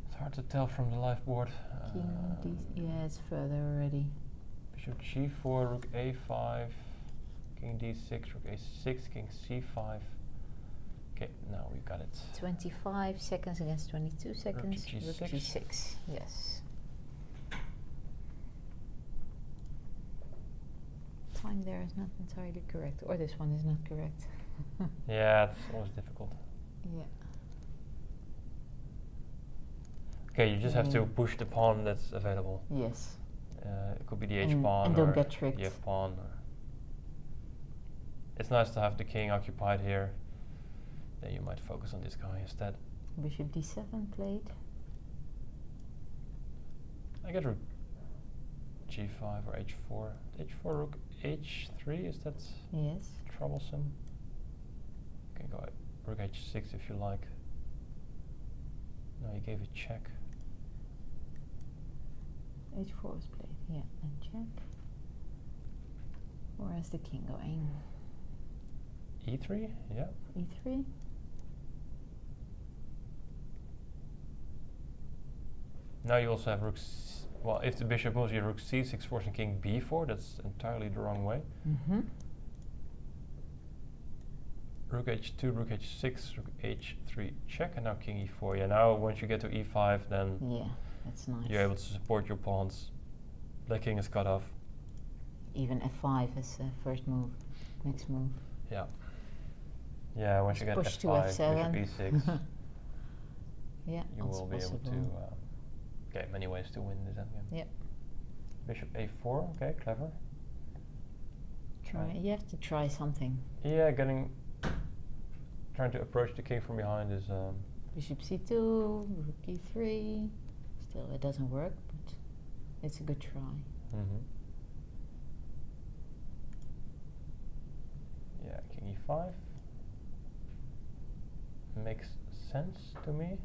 It's hard to tell from the live board. King d, yeah, it's further already. Bishop g4, rook a5, king d6, rook a6, king c5. Okay, now we've got it. 25 seconds against 22 seconds. G6. Rook g6, yes. Time there is not entirely correct, or this one is not correct. Yeah, it's always difficult. Yeah. Okay, you just have to push the pawn that's available. Yes. It could be the And- h-pawn and or don't get tricked. the f-pawn. It's nice to have the king occupied here. Then you might focus on this guy instead. Bishop d7 played. I get rook g5 or h4. h4, rook h3, is that Yes. troublesome? You can go rook h6 if you like. No, he gave a check. h4 was played, yeah, and check. Where is the king going? e3, yeah. e3. Now you also have well, if the bishop moves, you have rook c6 forcing king b4. That's entirely the wrong way. Mm-hmm. Rook h2, rook h6, rook h3 check, and now king e4. Yeah, now once you get to e5, then Yeah, that's nice. you're able to support your pawns. Black king is cut off. Even f5 as first move, next move. Yeah. Yeah, once you get Push to f5, f7. bishop e6, Yeah, you that's will be able to. possible. Okay, many ways to win this endgame. Yep. Bishop a4. Okay, clever. You have to try something. Yeah, trying to approach the king from behind is. Bishop c2, rook e3. Still, it doesn't work, but it's a good try. Yeah, king e5 makes sense to me.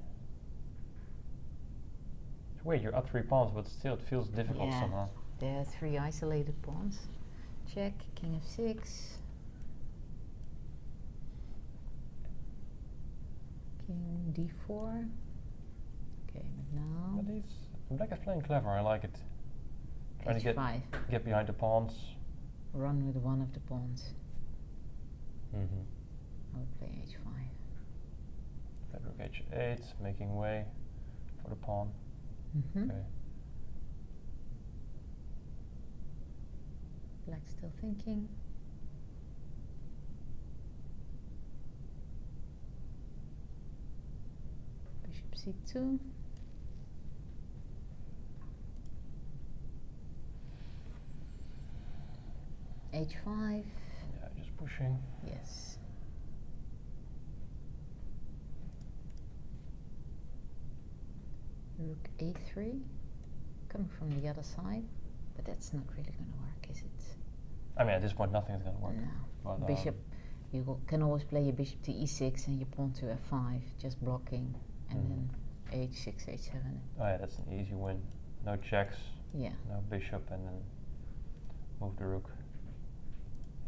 It's weird, you're up 3 pawns, but still it feels difficult Yeah. somehow. There are 3 isolated pawns. Check, king f6. King d4. Okay, but now But black is playing clever, I like it. Trying to h5. get behind the pawns. Run with one of the pawns. Mm-hmm. I would play h5. Fed rook h8, making way for the pawn. Mm-hmm. Okay. Black still thinking. Bishop c2. h5. Yeah, just pushing. Yes. Rook a3. Coming from the other side. But that's not really going to work, is it? I mean, at this point, nothing is going to work. No. But, Bishop. Can always play your bishop to e6 and your pawn to f5, just blocking, and then h6, h7. Oh yeah, that's an easy win. No checks, Yeah. no bishop, and then move the rook.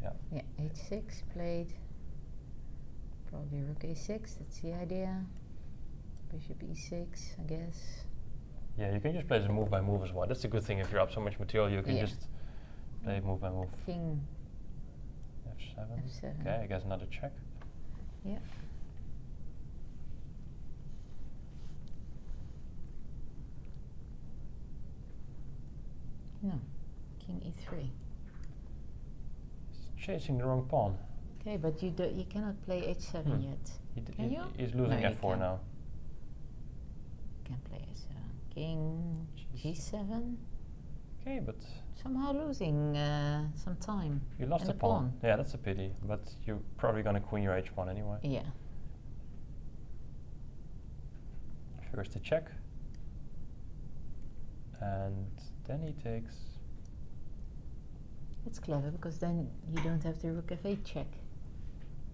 Yeah. Yeah, h6 played. Probably rook a6, that's the idea. Bishop e6, I guess. Yeah, you can just play this move by move as well. That's a good thing if you're up so much material, you can Yeah. just play move by move. King f7. f7. Okay, I guess another check. Yeah. No, king e3. He's chasing the wrong pawn. Okay, but you cannot play h7 yet. Can you? He's losing No, you f4 can. now. Can play h7. King g7. Okay, but Somehow losing some time. you lost and a a pawn. Yeah, that's a pity. But you're probably going to queen your h1 anyway. Yeah. First a check. And then he takes. It's clever because then you don't have the rook f8 check.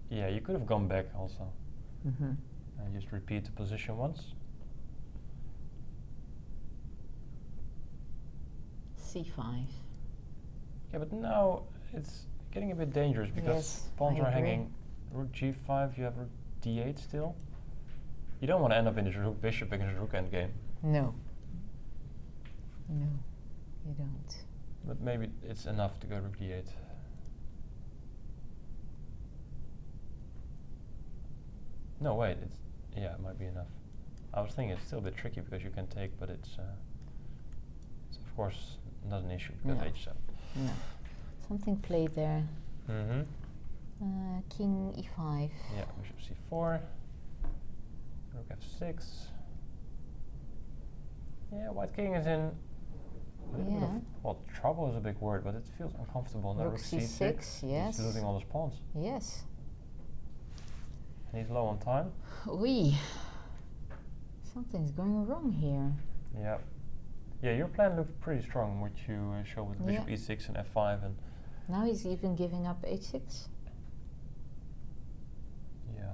Yeah, you could have gone back also. Mm-hmm. And just repeat the position once. c5. Yeah, but now it's getting a bit dangerous because Yes, pawns I are agree. hanging. Rook g5, you have rook d8 still. You don't want to end up in this rook bishop against rook endgame. No. No, you don't. But maybe it's enough to go rook d8. No, wait, yeah, it might be enough. I was thinking it's still a bit tricky because you can take, but it's of course not an issue because No. h7. No. Something played there. Mm-hmm. King e5. Yeah, bishop c4. Rook f6. Yeah, white king is in a little bit of, Yeah. well, trouble is a big word, but it feels uncomfortable. Now Rook rook c6, yes. He's losing all his pawns. Yes. And he's low on time. Oui. Something's going wrong here. Yeah. Yeah, your plan looked pretty strong, which you showed with bishop Yeah. e6 and f5 and Now he's even giving up h6. yeah.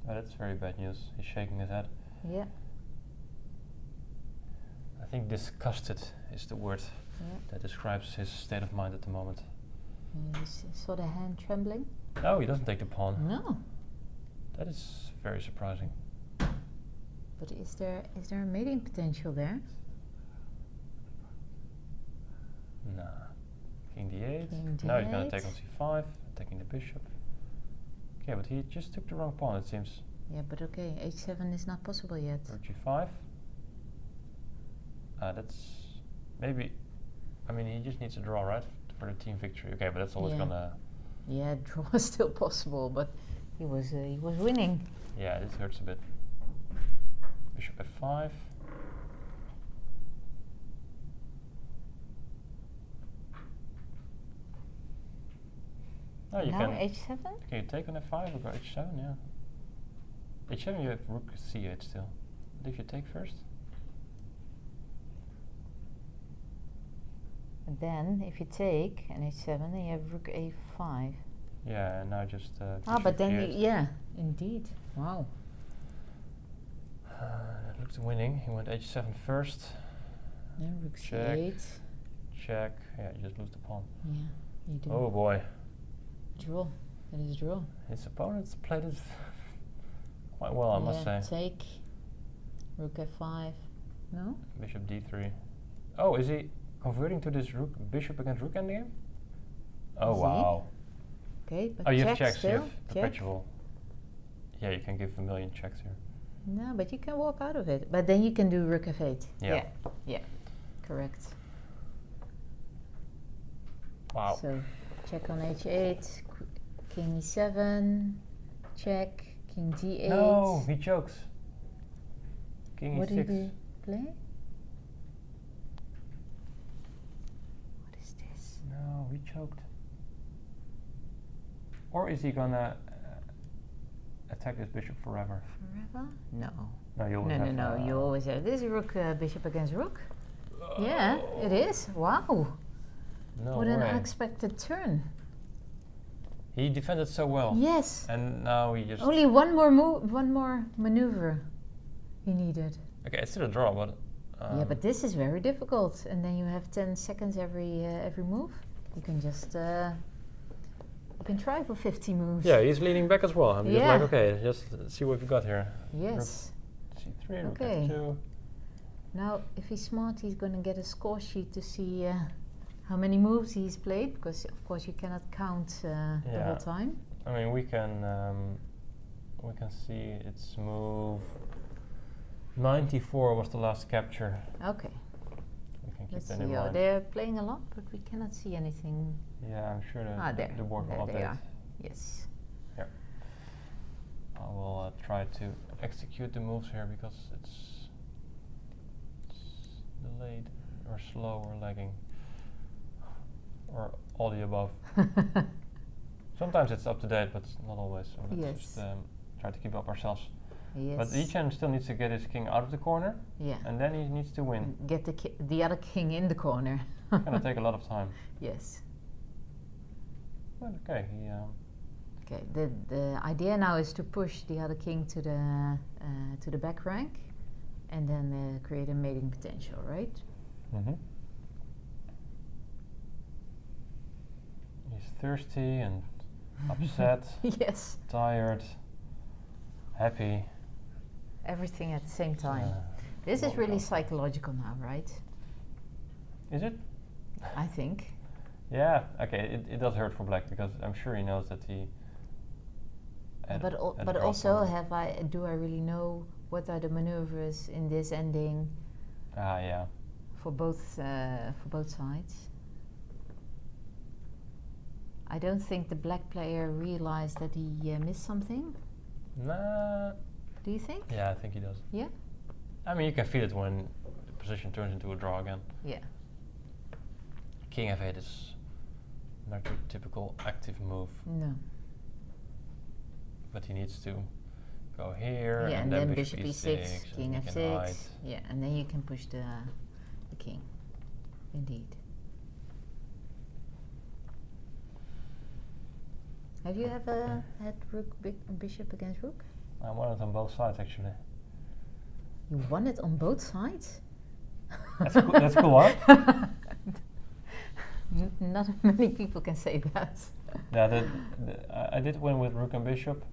Oh, that's very bad news. He's shaking his head. Yeah. I think disgusted is the word Yeah. that describes his state of mind at the moment. You saw the hand trembling? No, he doesn't take the pawn. No. That is very surprising. But is there a mating potential there? Nah. King d8. King Now he's going d8. to take on c5, attacking the bishop. Okay, but he just took the wrong pawn, it seems. Yeah, but okay, h7 is not possible yet. Rook g5. That's maybe, I mean, he just needs a draw, right, for the team victory. Okay, but that's always Yeah. gonna. Yeah, draw is still possible, but he was winning. Yeah, this hurts a bit. Bishop f5. Oh, you Now can. h7? Can you take on f5 or go h7? Yeah. h7 you have rook c8 still. But if you take first. And then if you take an h7, then you have rook a5. Yeah, and now just. But then g8. yeah, indeed. Wow. That looks winning. He went h7 first. Then rook Check. c8. Check. Yeah, you just lose the pawn. Yeah, you do. Oh boy. Draw. That is draw. His opponents played it quite well, I must say. Take. Rook f5. No? Bishop d3. Oh, is he converting to this rook bishop against rook endgame? Oh Is he? wow. Okay, but Oh, you check have checks. still. You have Check. perpetual. Yeah, you can give a million checks here. No, but you can walk out of it. But then you can do rook f8. Yeah. Yeah. Correct. Wow. So check on h8, king e7, check, king d8. No, he chokes. King What e6. did he play? What is this? No, he choked. Or is he gonna attack this bishop forever? Forever? No. No, you always have. No. You always have this rook, bishop against rook. Yeah, it is. Wow. No What way. an unexpected turn. He defended so well. Yes. And now he just. Only one more maneuver he needed. Okay, it's still a draw, but. Yeah, but this is very difficult. And then you have 10 seconds every move. You can just you can try for 50 moves. Yeah, he's leaning back as well. I'm just Yeah. like, okay, just see what we've got here. Yes. C3, rook Okay. f2. Now, if he's smart, he's going to get a score sheet to see how many moves he's played, because of course you cannot count the Yeah. whole time. I mean, we can see its move. 94 was the last capture. Okay, We can keep let's that see. in Oh, mind. they're playing a lot, but we cannot see anything. Yeah, I'm sure There. the board There will they update. are. Yes. I will try to execute the moves here because it's delayed or slow or lagging or all the above. Sometimes it's up to date, but not always. So let's Yes. just try to keep up ourselves. Yes. But Yichen still needs to get his king out of the corner, Yeah. and then he needs to win. Get the other king in the corner. It's gonna take a lot of time. Yes. But okay, he. Okay. The idea now is to push the other king to the back rank, and then create a mating potential, right? He's thirsty and upset, Yes. tired, happy. Everything at the same time. This is well really done. psychological now, right? Is it? I think. Yeah. Okay. It does hurt for black because I'm sure he knows that he. had But a but draw also, for- do I really know what are the maneuvers in this ending yeah. for both sides? I don't think the black player realized that he missed something. Nah. Do you think? Yeah, I think he does. Yeah. I mean, you can feel it when the position turns into a draw again. Yeah. King f8 is not your typical active move, No. but he needs to go here Yeah, and and then bishop bishop e6, e6, and king he can f6. hide. Yeah, and then you can push the king. Indeed. Have you ever had rook bishop against rook? I won it on both sides actually. You won it on both sides? That's cool. That's cool, huh? Not many people can say that. Yeah, I did win with rook and bishop,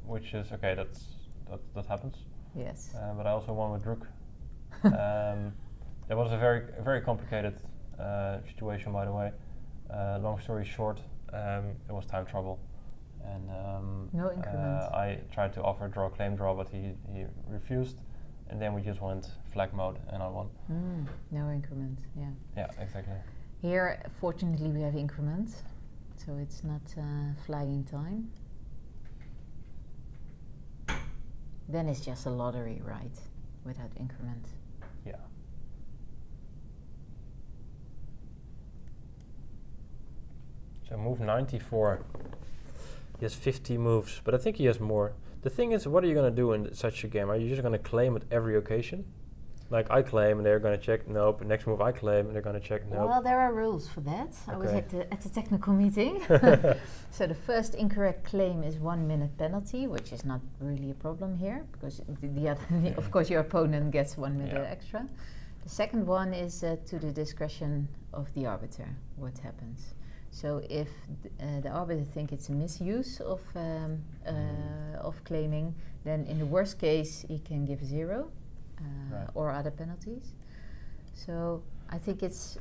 which is okay. That happens. Yes. But I also won with rook. It was a very complicated situation, by the way. Long story short, it was time trouble, and No increment. I tried to offer draw claim draw, but he refused, and then we just went flag mode and I won. No increment, yeah. Yeah, exactly. Here, fortunately, we have increment, so it's not flagging time. Then it's just a lottery, right? Without increment. Yeah. So move 94. He has 50 moves, but I think he has more. The thing is, what are you going to do in such a game? Are you just going to claim at every occasion? Like I claim and they're going to check, nope. Next move I claim and they're going to check, nope. Well, there are rules for that. I was at the technical meeting. So the first incorrect claim is 1 minute penalty, which is not really a problem here, because the other, of course, your opponent gets 1 minute extra. The second one is to the discretion of the arbiter, what happens. So if the arbiter thinks it's a misuse of claiming, then in the worst case he can give 0 or other penalties. So I think it's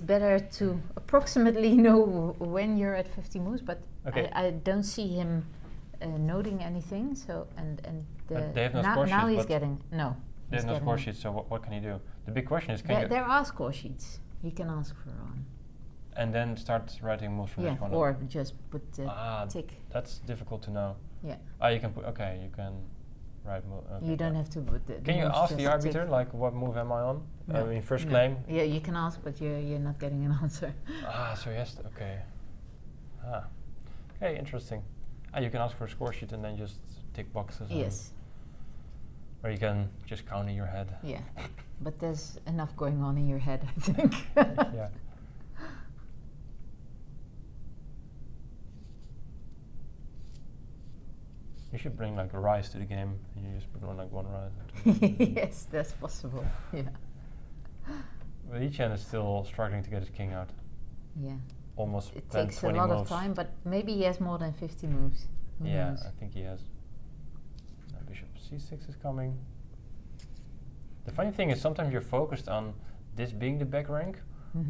better to approximately know when you're at 50 moves, but I don't see him noting anything. So and they have no score now sheets, he's getting no. They have no score sheets. So what can he do? The big question is, there are score sheets. He can ask for one. And then start writing moves from each one. Or just put the tick. That's difficult to know. Yeah. You can put. Okay, you can write. You don't have to put the. Can you ask the arbiter like, what move am I on? No. I mean, first claim. Yeah, you can ask, but you're not getting an answer. So yes. Okay. Okay, interesting. You can ask for a score sheet and then just tick boxes. Yes. Or you can just count in your head. Yeah, but there's enough going on in your head, I think. Yeah. You should bring like a rice to the game and you just put on like one rice. Yes, that's possible. Yeah. But Yichen is still struggling to get his king out. Yeah. Almost it spent takes 20 a lot moves. of time, but maybe he has more than 50 moves. Who knows? I think he has. Bishop c6 is coming. The funny thing is sometimes you're focused on this being the back rank,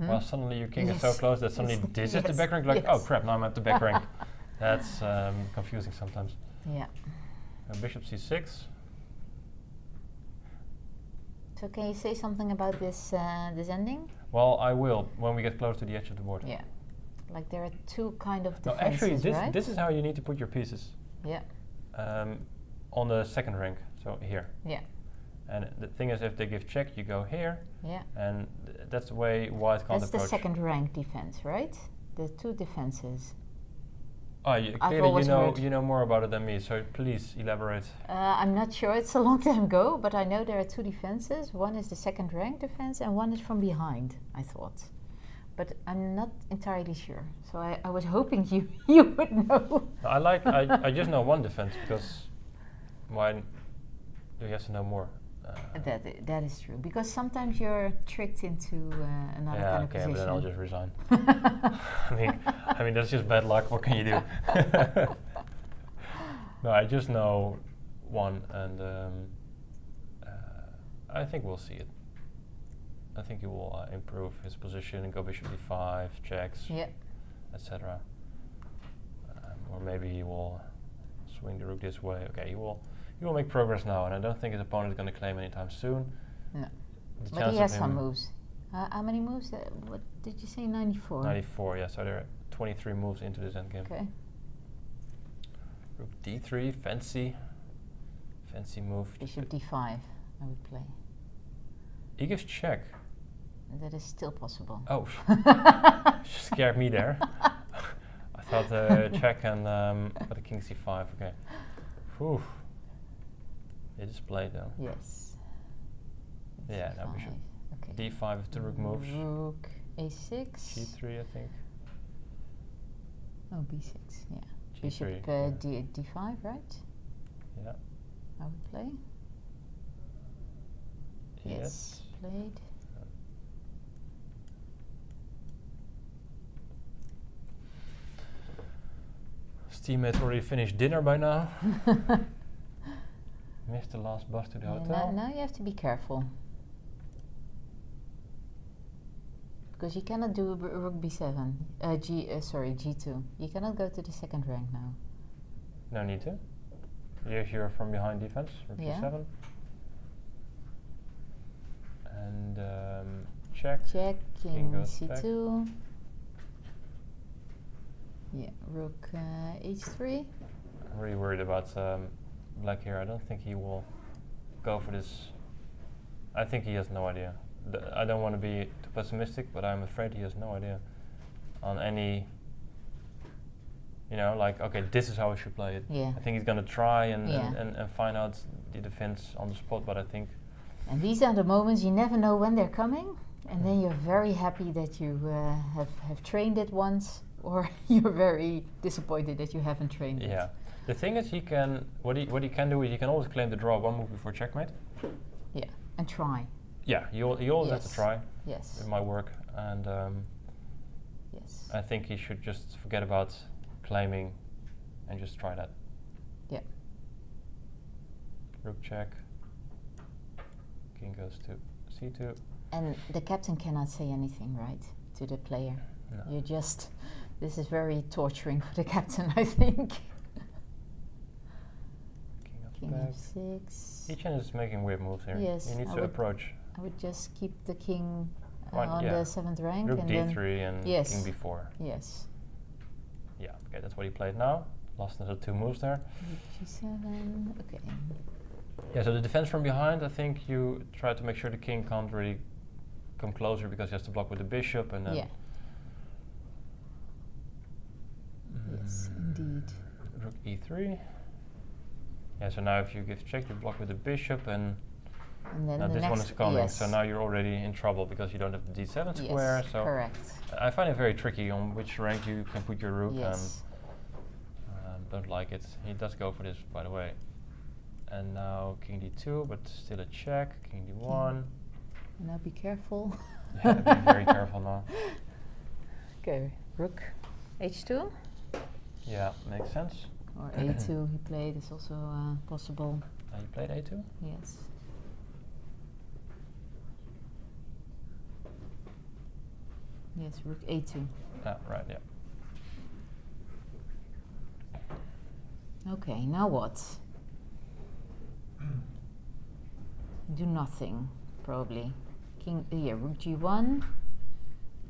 while suddenly your king is so close that suddenly this is the back rank, like, oh crap, now I'm at the back rank. That's confusing sometimes. Yeah. Bishop c6. So can you say something about this this ending? Well, I will when we get close to the edge of the board. Yeah. Like there are two kind of No, defenses, actually, right? this is how you need to put your pieces. Yeah. On the second rank, so here. Yeah. And the thing is, if they give check, you go here. Yeah. And that's the way white can't That's approach. the second rank defense, right? The two defenses. Oh, I've clearly always heard. you know more about it than me, so please elaborate. I'm not sure, it's a long time ago, but I know there are two defenses. One is the second rank defense and one is from behind, I thought. But I'm not entirely sure. So I was hoping you would know. I just know one defense, because why do you have to know more? That is true, because sometimes you're tricked into another kind of position. But then I'll just resign. I mean that's just bad luck. What can you do? No, I just know one, and I think we'll see it. I think he will improve his position and go bishop d5, checks, etc. Or maybe he will swing the rook this way. Okay, he will make progress now, and I don't think his opponent is going to claim anytime soon. No. The But he has some moves. How many moves? What did you say? 94? 94, yeah, so there are 23 moves into this endgame. Okay. Rook d3, fancy move. Bishop d5, I would play. He gives check. That is still possible. Oh, scared me there. I thought check and but the king c5, okay. Whew. It is played though. Yes. Yeah, now bishop okay. d5 if the rook moves. Rook a6. g3, I think. Oh, b6, yeah. G3, Bishop d5, right? Yeah. I would play. Yes, played. His teammates already finished dinner by now. Missed the last bus to the hotel. Now you have to be careful. Because you cannot do rook b7, g2. You cannot go to the second rank now. No need to. If you're from behind defense, rook g7. And check. Check, King king goes back. c2. Yeah, rook h3. I'm really worried about black here. I don't think he will go for this. I think he has no idea. I don't want to be too pessimistic, but I'm afraid he has no idea on any, you know, like, okay, this is how I should play it. Yeah. I think he's going to try and, Yeah. and find out the defense on the spot, but I think, And these are the moments you never know when they're coming, and then you're very happy that you have trained it once, or you're very disappointed that you haven't trained yeah. it. The thing is, he can, what he can do is he can always claim the draw one move before checkmate. Yeah, and try. Yeah, you always have to Yes. try. Yes. It might work, and Yes. I think he should just forget about claiming and just try that. Yeah. Rook check. King goes to c2. And the captain cannot say anything, right, to the player. No. You just, this is very torturing for the captain, I think. King goes King back. f6. Each-hand is making weird moves here. Yes, He needs I to would approach. I would just keep the king Right, on yeah. the 7th rank, Rook and d3 then and yes. king b4. yes, Yeah, okay, that's what he played now. Lost another 2 moves there. rook g7. Okay. Yeah, so the defense from behind, I think you try to make sure the king can't really come closer because he has to block with the bishop, and then Yeah. Yes, indeed. Rook e3. Yeah, so now if you give check, you block with the bishop, and And then now the this next one is coming. yes. So now you're already in trouble because you don't have the d7 yes, square. So correct. I find it very tricky on which rank you can put your rook, Yes. and don't like it. He does go for this, by the way. And now king d2, but still a check. King d1. Now be careful. Yeah, be very careful now. Okay, rook h2 Yeah, makes sense. or a2 he played is also possible. You played a2? Yes. Yes, rook a2. Ah, right, yeah. Okay, now what? Do nothing, probably. King, yeah, rook g1.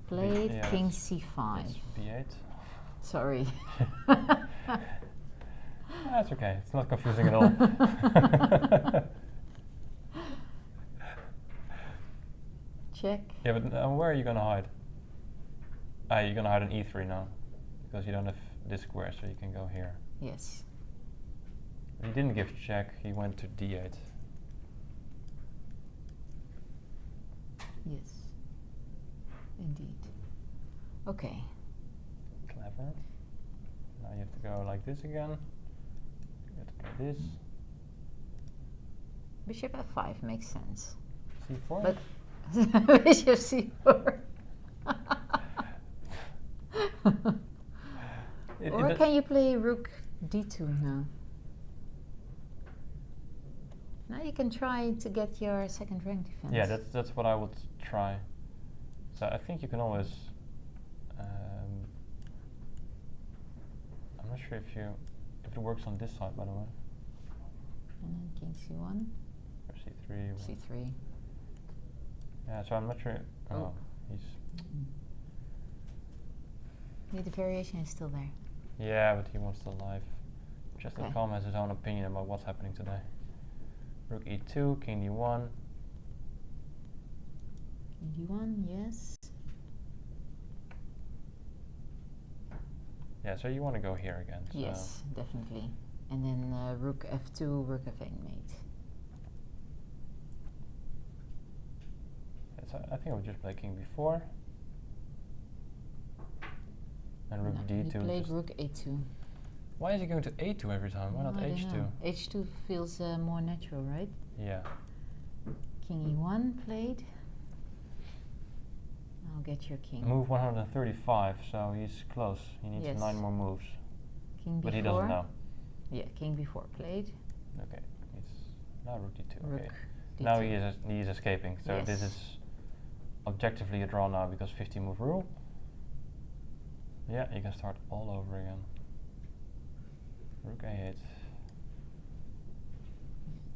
Played, yeah, king that's c5. b8. Sorry. That's okay, it's not confusing at all. Check. Yeah, but where are you going to hide? Ah, you're going to hide on e3 now, because you don't have this square, so you can go here. Yes. He didn't give check, he went to d8. Yes. Indeed. Okay. Clever. Now you have to go like this again. You have to play this. Bishop f5 makes sense. c4? But bishop c4. Or can you play rook d2 now? Now you can try to get your second rank defense. Yeah, that's what I would try. So I think you can always. I'm not sure if it works on this side, by the way. And then king c1, Or c3. c3. Yeah, so I'm not sure. Oh, Oh. he's. Yeah, the variation is still there. Yeah, but he wants the life. Just Okay. Calm has his own opinion about what's happening today. Rook e2, king d1. King d1, yes. Yeah, so you want to go here again. So Yes, definitely. And then rook f2, rook f8 mate. yeah, so I think I would just play king b4. And rook No, d2. you played just- rook a2. Why is he going to a2 every time? Why not I don't h2? know. h2 feels more natural, right? Yeah. King e1 played. I'll get your king. Move 135, so he's close. He needs Yes. 9 more moves. King b4. But he doesn't know. Yeah, king b4 played. Okay. It's now rook d2. Rook Okay. d2. Now he is escaping. So this Yes. is objectively a draw now because 50 move rule. Yeah, you can start all over again. Rook a8.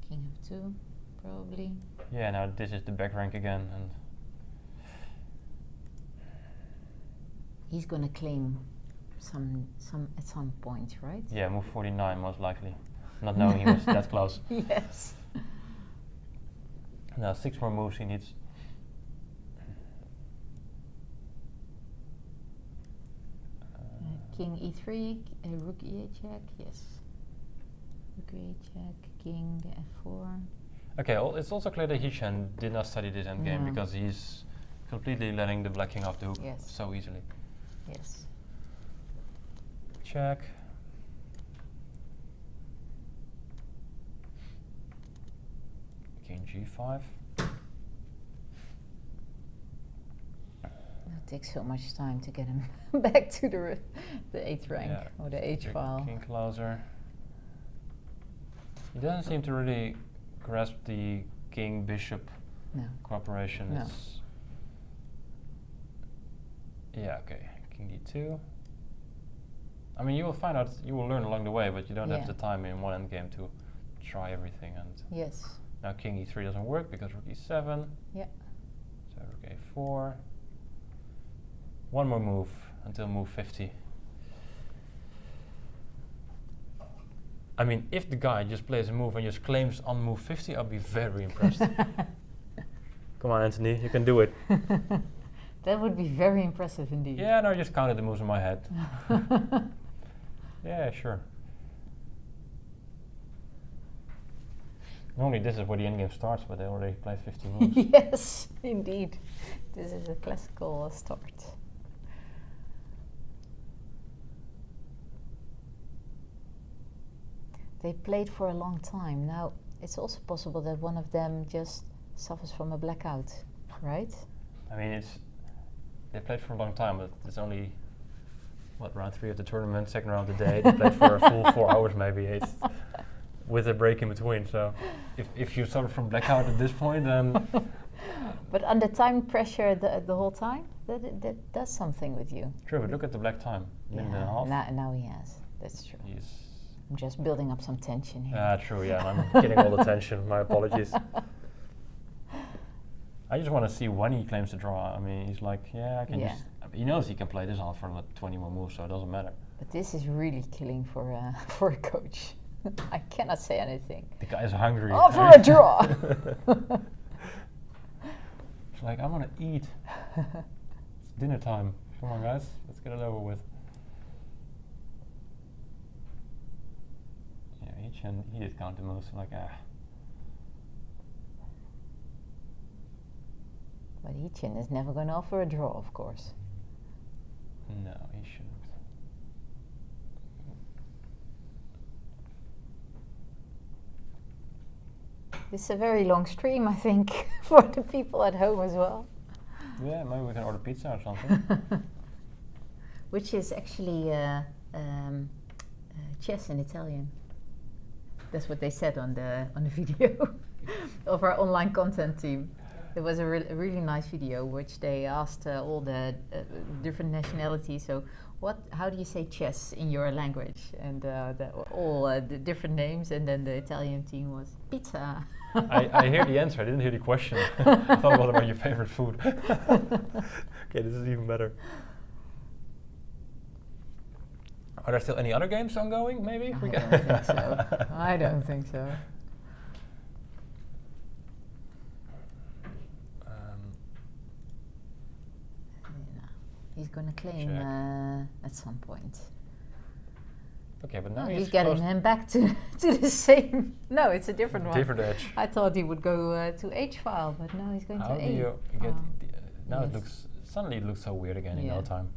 King f2 probably. Yeah, now this is the back rank again, and He's gonna claim some at some point, right? yeah, move 49 most likely, not knowing he was that close. Yes. Now 6 more moves he needs. King e3, rook e8 check, yes. Rook e8 check, king f4. Okay, it's also clear that Hichan did not study this endgame No. because he's completely letting the black king off the hook Yes. so easily. Yes. Check. King g5. It takes so much time to get him back to the 8th rank Yeah, or the H check file. King closer. He doesn't seem to really grasp the king bishop No. cooperation. No. It's yeah, okay. King d2. I mean, you will find out, you will learn along the way, but you don't have Yeah. the time in one endgame to try everything. And Yes. now king e3 doesn't work because rook e7. Yeah. So rook a4. One more move until move 50. I mean, if the guy just plays a move and just claims on move 50, I'll be very impressed. Come on, Anthony, you can do it. That would be very impressive indeed. Yeah, no, I just counted the moves in my head. Yeah, sure. Normally this is where the endgame starts, but they already played 50 moves. Yes, indeed. This is a classical start. They played for a long time. Now, it's also possible that one of them just suffers from a blackout, right? I mean, they played for a long time, but it's only, what, round 3 of the tournament, second round of the day. They played for a full 4 hours maybe, it's with a break in between. So if you suffer from blackout at this point, then... But under time pressure the whole time, that does something with you. True, but look at the black time, minute and a half. Now he has. That's true. He's I'm just building up some tension here. true, yeah, and I'm getting all the tension, my apologies. I just want to see when he claims to draw. I mean, he's like, yeah, I can Yeah. just... he knows he can play this on for like 20 more moves, so it doesn't matter. But this is really killing for for a coach. I cannot say anything. The guy is hungry. Oh, for a draw! It's like, I want to eat. It's dinner time. Come on, guys, let's get it over with. Yeah, he did count the moves, like, But Ichin is never going to offer a draw, of course. no, he shouldn't. This is a very long stream, I think, for the people at home as well. Yeah, maybe we can order pizza or something. Which is actually chess in Italian. That's what they said on the video of our online content team. It was a really nice video, which they asked all the different nationalities. So, how do you say chess in your language? And all the different names. And then the Italian team was pizza. I hear the answer. I didn't hear the question. I thought, what about your favorite food? Okay, this is even better. Are there still any other games ongoing? Maybe I don't think so. I don't think so. He's going to claim at some point. Okay, but now he's getting him back to the same. No, it's a different one. Different edge. I thought he would go to H file, but now he's going How to do A. you get? Now Yes. it looks suddenly it looks so weird again in Yeah. no time.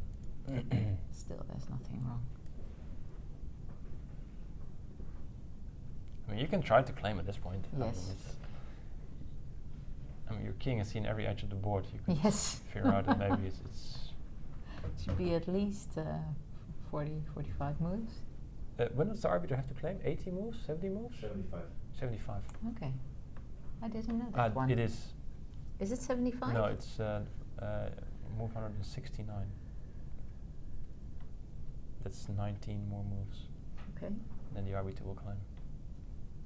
Still, there's nothing wrong. I mean, you can try to claim at this point. Yes. I mean, your king has seen every edge of the board. You could Yes. figure out that maybe it's Should be at least 40, 45 moves. when does the arbiter have to claim? 80 moves? 70 moves? 75. 75. Okay. I didn't know that one. It is. Is it 75? No, it's move 169. That's 19 more moves. Okay. Then the arbiter will claim.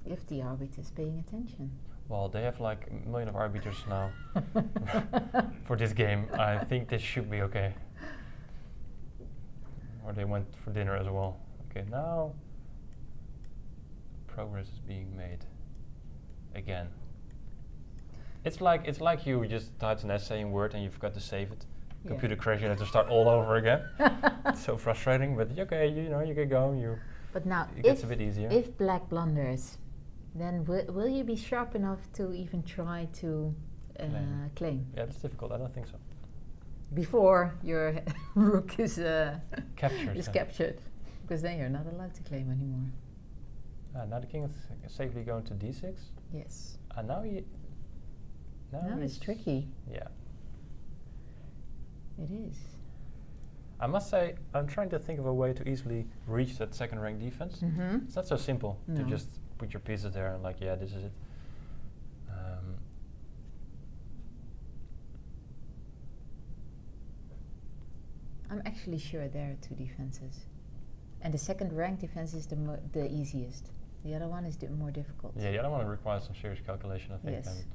If the arbiter is paying attention. Well, they have like a million of arbiters now for this game. I think this should be okay. Or they went for dinner as well. Okay, now progress is being made again. It's like you just typed an essay in Word and you forgot to save it. Yeah. Computer crash, you have to start all over again. It's so frustrating, but okay, you know, you get going. But now, It gets a bit easier. if black blunders, then will you be sharp enough to even try to claim Yeah, that's difficult. I don't think so. before your rook is Captured. is yeah. captured? Because then you're not allowed to claim anymore. Now the king is safely going to d6. Yes. And now he. Now it's tricky. Yeah. It is. I must say, I'm trying to think of a way to easily reach that second rank defense. Mm-hmm. It's not so simple to No. just put your pieces there and like, yeah, this is it. I'm actually sure there are two defenses, and the second rank defense is the easiest. The other one is more difficult. Yeah, the other one requires some serious calculation, I think. Yes. And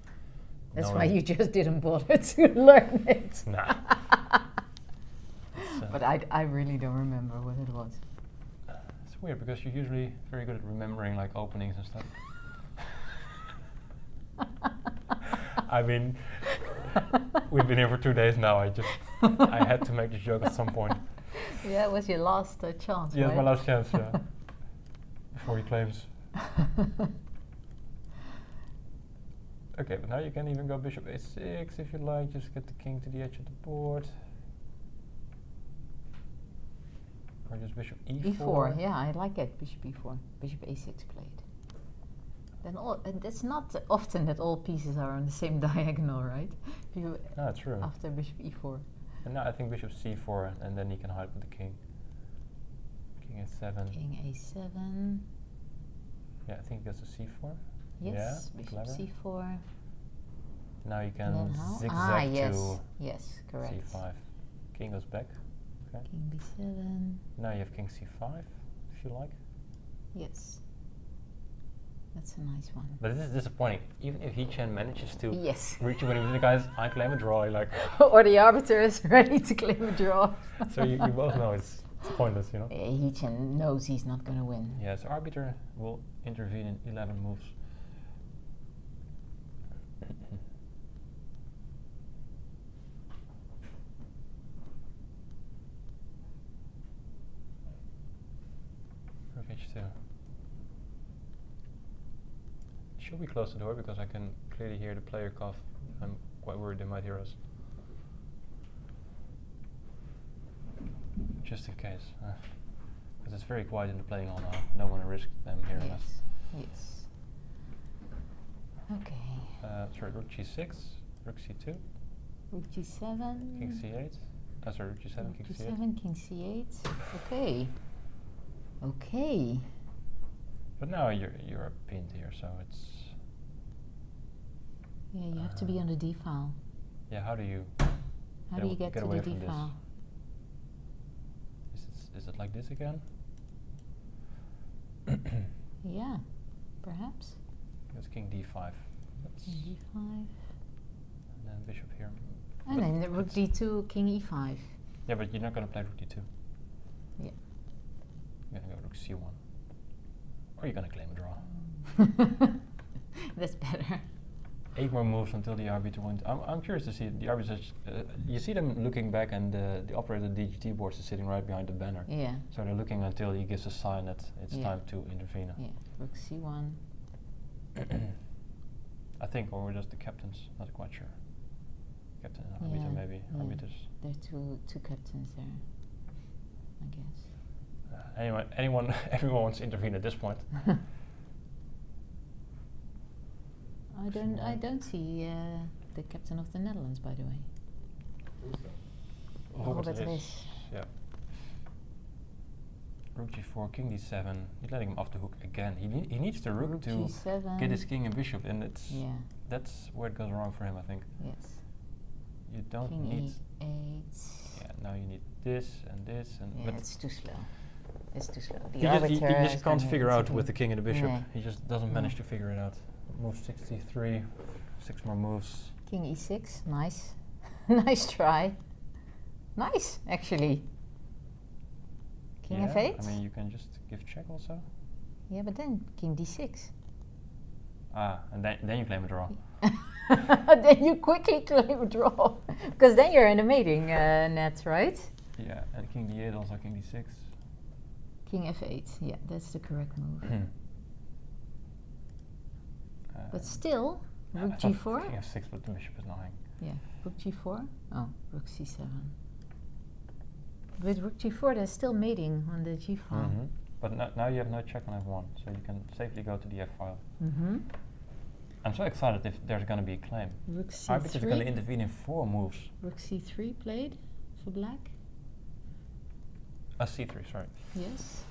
That's why knowing- you just didn't bother to learn it. Nah. It's, But I really don't remember what it was. it's weird because you're usually very good at remembering like openings and stuff. I mean, we've been here for 2 days now. I had to make this joke at some point. Yeah, it was your last chance, Yeah, right? it's my last chance. Yeah. Before he claims. Okay, but now you can even go bishop a6 if you like. Just get the king to the edge of the board. Or just bishop e4. E4, yeah, I like it. Bishop e4, bishop a6 played. Then and it's not often that all pieces are on the same diagonal, right? No, that's true. After bishop e4. And now I think bishop c4, and then he can hide with the king. King a7. King a7. Yeah, I think he goes to c4. Yes, Yeah, bishop clever. c4. Now you And can then how? zigzag yes, to yes, correct. c5. King goes back. Okay. King b7. Now you have king c5, if you like. Yes. That's a nice one. But this is disappointing. Even if He-Chen manages to Yes. reach you when he was the guys, I claim a draw. You're like, Or the arbiter is ready to claim a draw. so you both know it's pointless, you know. He knows he's not going to win. Yes, arbiter will intervene in 11 moves. Rook h2. Should we close the door because I can clearly hear the player cough. I'm quite worried they might hear us. Just in case. Because it's very quiet in the playing hall now. I don't want to risk them hearing us. Yes. Okay. Sorry, rook g6, rook c2, Rook g7. king c8. Sorry, rook g7, Rook king c8. g7, king c8. Okay. Okay. But now you're pinned here, so it's. Yeah, you have to be on the d file. Yeah, how do you How do you get to away the d from this? file? Is it like this again? Yeah, perhaps. It's king d5. That's King d5. and then bishop here. And But then the rook it's- d2, king e5. Yeah, but you're not going to play rook d2. Yeah. You're going to go rook c1. Or you're going to claim a draw. That's better. 8 more moves until the arbiter wins. I'm curious to see the arbiters. You see them looking back, and the operator DGT board is sitting right behind the banner. Yeah. So they're looking until he gives a sign that it's Yeah. time to intervene. Yeah. Rook c1. I think, or just the captains. Not quite sure. Captain and arbiter, Yeah, maybe yeah. arbiters. There are two captains there, I guess. Anyway, everyone wants to intervene at this point. I don't see the captain of the Netherlands, by the way. Robert Rees. Yeah. Rook g4, king d7. He's letting him off the hook again. He needs the rook to g7. get his king and bishop, and Yeah. that's where it goes wrong for him, I think. Yes. You don't King need. e8. Yeah, now you need this and this and. Yeah, but it's too slow. It's too slow. The he arbiter just is can't gonna figure out intervene. with the king and the bishop. No. He just doesn't manage to figure it out. Move 63, 6 more moves. King e6, nice. Nice try. Nice, actually. King Yeah, f8? I mean, you can just give check also. Yeah, but then king d6. Ah, and then you claim a draw. Then you quickly claim a draw. Because then you're in a mating net, right? Yeah, and king d8 also, king d6. King f8, yeah, that's the correct move. But still, rook I thought g4? King f6, but the bishop is nothing. Yeah, rook g4? Oh, rook c7. With rook g4, there's still mating on the g file. But now you have no check on f1, so you can safely go to the f file. I'm so excited if there's going to be a claim. Rook Arbiter is going to c3. intervene in 4 moves. Rook c3 played for black. c3, sorry. Yes.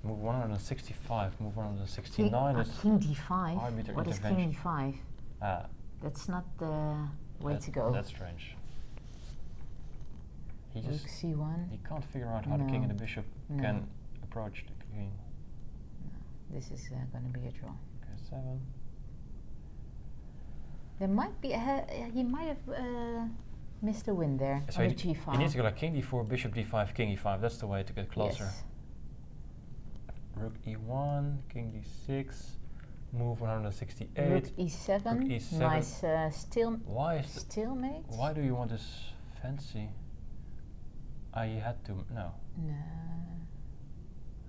Move 165, move 169 is king d5. arbiter What is intervention. king d5? Ah, That's not the way to go. That's strange. He Rook just c1. he can't figure out how the king and the bishop No. can approach the queen. This is going to be a draw. Okay, 7. There might be he might have missed a win there So on he, the g file. he needs to go like king d4, bishop d5, king e5. That's the way to get closer. Yes. Rook e1, king d6, move 168. Rook e7. Rook e7. Nice Why is stalemate. why do you want this fancy? You had to no. No.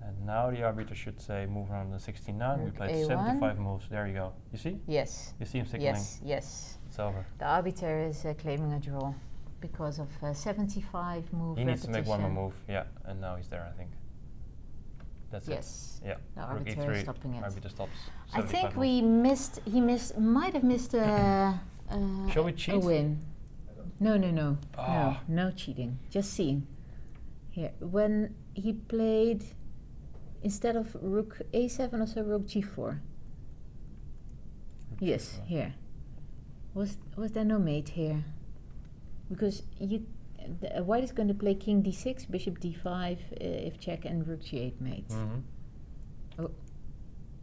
And now the arbiter should say move 169. We Rook played A1. 75 moves. There you go. You see? Yes. You see him signaling. Yes. It's over. The arbiter is claiming a draw because of 75 move He needs to make one more repetition. move. Yeah, and now he's there. I think. That's Yes. it. Yeah. The Rook arbiter is e3. stopping it. Arbiter stops. I 75 think moves. might have missed a Shall we a cheat? win. No, Ah. no cheating. Just seeing. Here, when he played instead of rook a7, also rook g4. Rook Yes, g4. here. Was there no mate here? Because white is going to play king d6, bishop d5 if check, and rook g8 mate. Oh.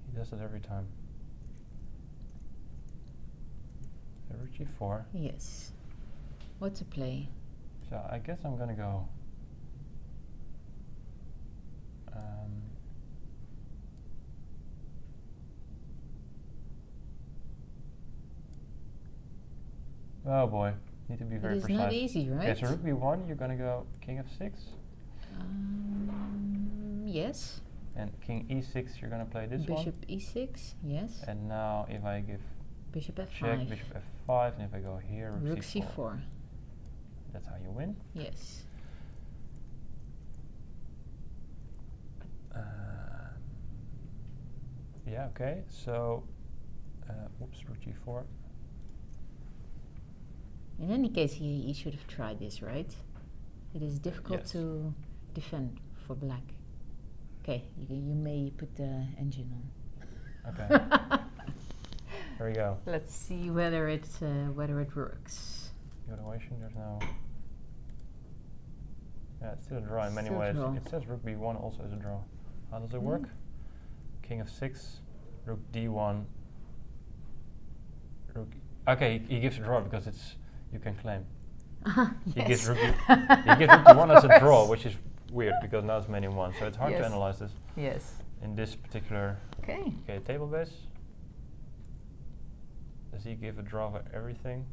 He does it every time. So rook g4. Yes. What to play? So I guess I'm gonna go. Oh boy, need to be very It is precise. not easy, right? Okay, so rook b1, you're gonna go king f6, Yes. and king e6, you're gonna play this Bishop e6, yes. one. And now if I give Bishop f5. check, bishop f5, and if I go here, rook Rook c4. c4, That's how you win. yes. Yeah, okay, so, whoops, rook g4. In any case, he should have tried this, right? It is difficult Yes. to defend for black. Okay, you may put the engine on. Okay. There we go. Let's see whether it works. Evaluation, there's no. Yeah, it's still a draw in many Still ways. draw. It says rook b1 also is a draw. How does it work? King f6, rook d1, rook. Okay, he gives a draw because it's you can claim. He gives rook he gives rook d1 as a draw, which is weird because now it's many in one. So it's hard to Yes. analyze this Yes. in this particular Okay. table base. Does he give a draw for everything?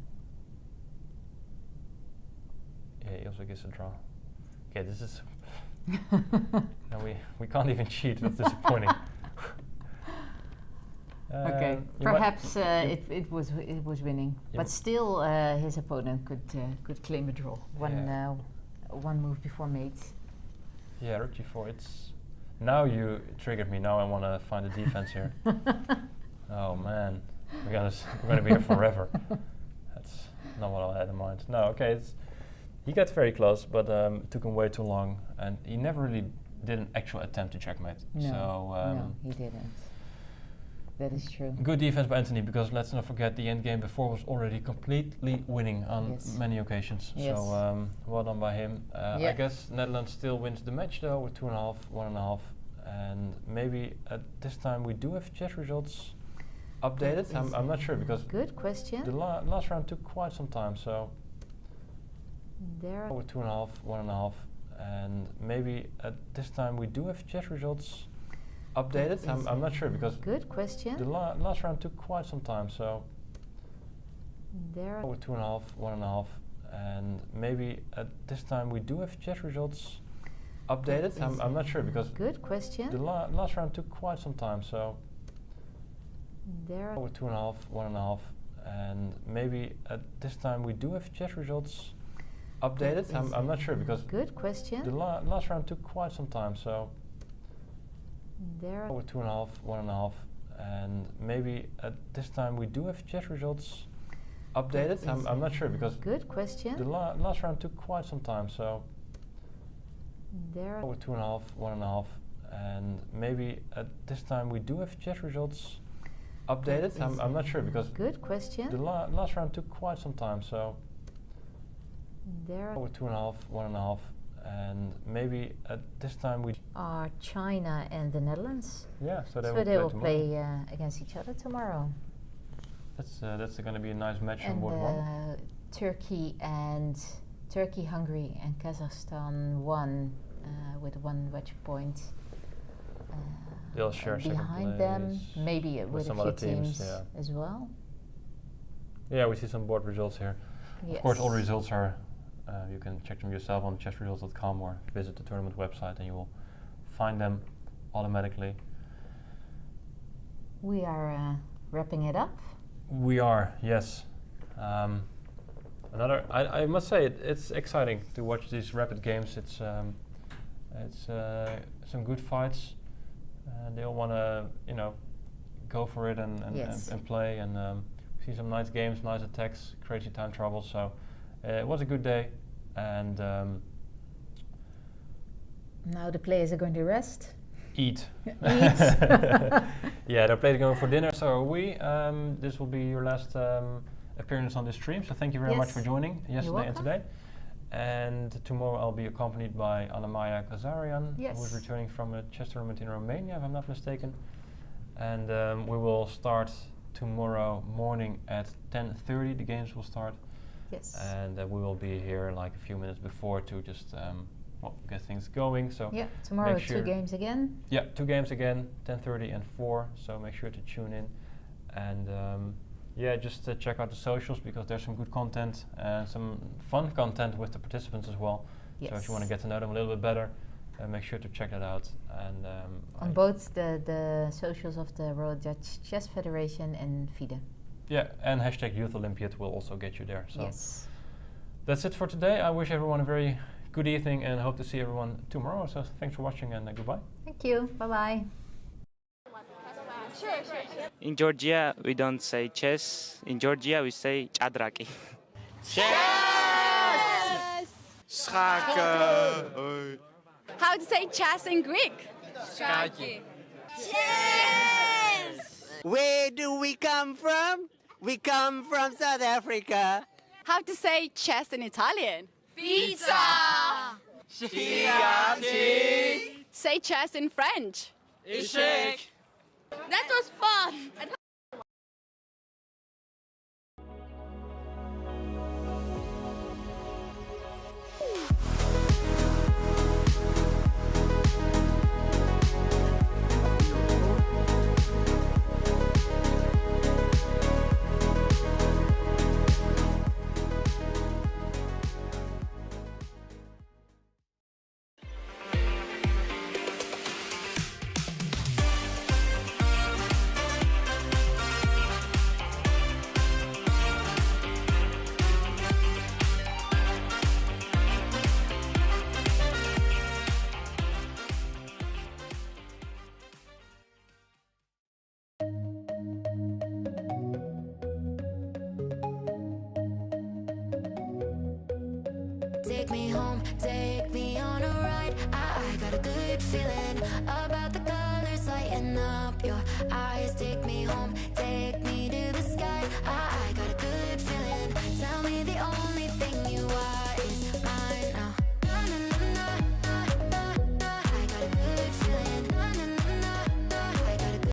Yeah, he also gives a draw. Okay, this is. No, we can't even cheat. That's disappointing. Okay. You might- Perhaps you- it was winning, You but m- still his opponent could claim a draw. One move before mate. Yeah, rook g4. It's now you triggered me. Now I want to find a defense here. Oh man, we're gonna be here forever. That's not what I had in mind. No, okay. He gets very close, but it took him way too long, and he never really did an actual attempt to checkmate. No, So no, he didn't. That is true. good defense by Anthony, because let's not forget the end game before was already completely winning on Yes. many occasions. Yes. So well done by him. Yeah. I guess Netherlands still wins the match though with 2.5, 1.5, and maybe at this time we do have chat results. updated? I'm not sure because Good question. the last round took quite some time, so There. with 2.5, 1.5, and maybe at this time we do have chess results updated. I'm not sure because Good question. the last round took quite some time, so There. with 2.5, 1.5, and maybe at this time we do have chess results updated. I'm not sure because Good question. the last round took quite some time, so There. with 2.5, 1.5, and maybe at this time we do have chess results updated. I'm not sure because Good question. the last round took quite some time, so There. with 2.5, 1.5, and maybe at this time we do have chess results updated. I'm not sure because Good question. the last round took quite some time, so There. with 2.5, 1.5, and maybe at this time we do have chess results updated. I'm not sure because Good question. the last round took quite some time, so There. with 2.5, 1.5, and maybe at this time we Are China and the Netherlands. yeah. So they So will they will tomorrow. play against each other tomorrow. That's going to be a nice match on And board one. Turkey, Hungary, and Kazakhstan won with 1 match point. They'll share second behind them, place maybe with a some few other teams, teams as well. Yeah, we see some board results here. Yes. Of course, all the results are. You can check them yourself on chessresults.com or visit the tournament website, and you will find them automatically. We are wrapping it up. We are, yes. I must say it's exciting to watch these rapid games. It's some good fights. They all want to go for it and Yes. and play and see some nice games, nice attacks, crazy time trouble. So it was a good day, and Now the players are going to rest. eat. Eat. Yeah, they're playing going for dinner. So are we. This will be your last appearance on this stream. So thank you very much Yes. for joining yesterday and welcome. today. And tomorrow I'll be accompanied by Anamaya Kazarian, Yes. who is returning from a chess tournament in Romania, if I'm not mistaken. And we will start tomorrow morning at 10:30. The games will start, Yes. and we will be here like a few minutes before to just get things going. So Yeah, tomorrow make 2 sure- games again. yeah, 2 games again, 10:30 and 4. So make sure to tune in, and yeah, just check out the socials because there's some good content and some fun content with the participants as well. Yes. So if you want to get to know them a little bit better, make sure to check that out. And On both the socials of the Royal Dutch Chess Federation and FIDE. yeah, and hashtag Youth Olympiad will also get you there. So Yes. that's it for today. I wish everyone a very good evening and hope to see everyone tomorrow. So thanks for watching and goodbye. Thank you. Bye bye. In Georgia, we don't say chess. In Georgia, we say chadraki. Chess! Schaken. How to say chess in Greek? Schaken. Chess! Where do we come from? We come from South Africa. How to say chess in Italian? Pizza! Say chess in French. Échec. That was fun! Take me home, take me on a ride. I got a good feeling about the colors lighting up your eyes. Take me home, take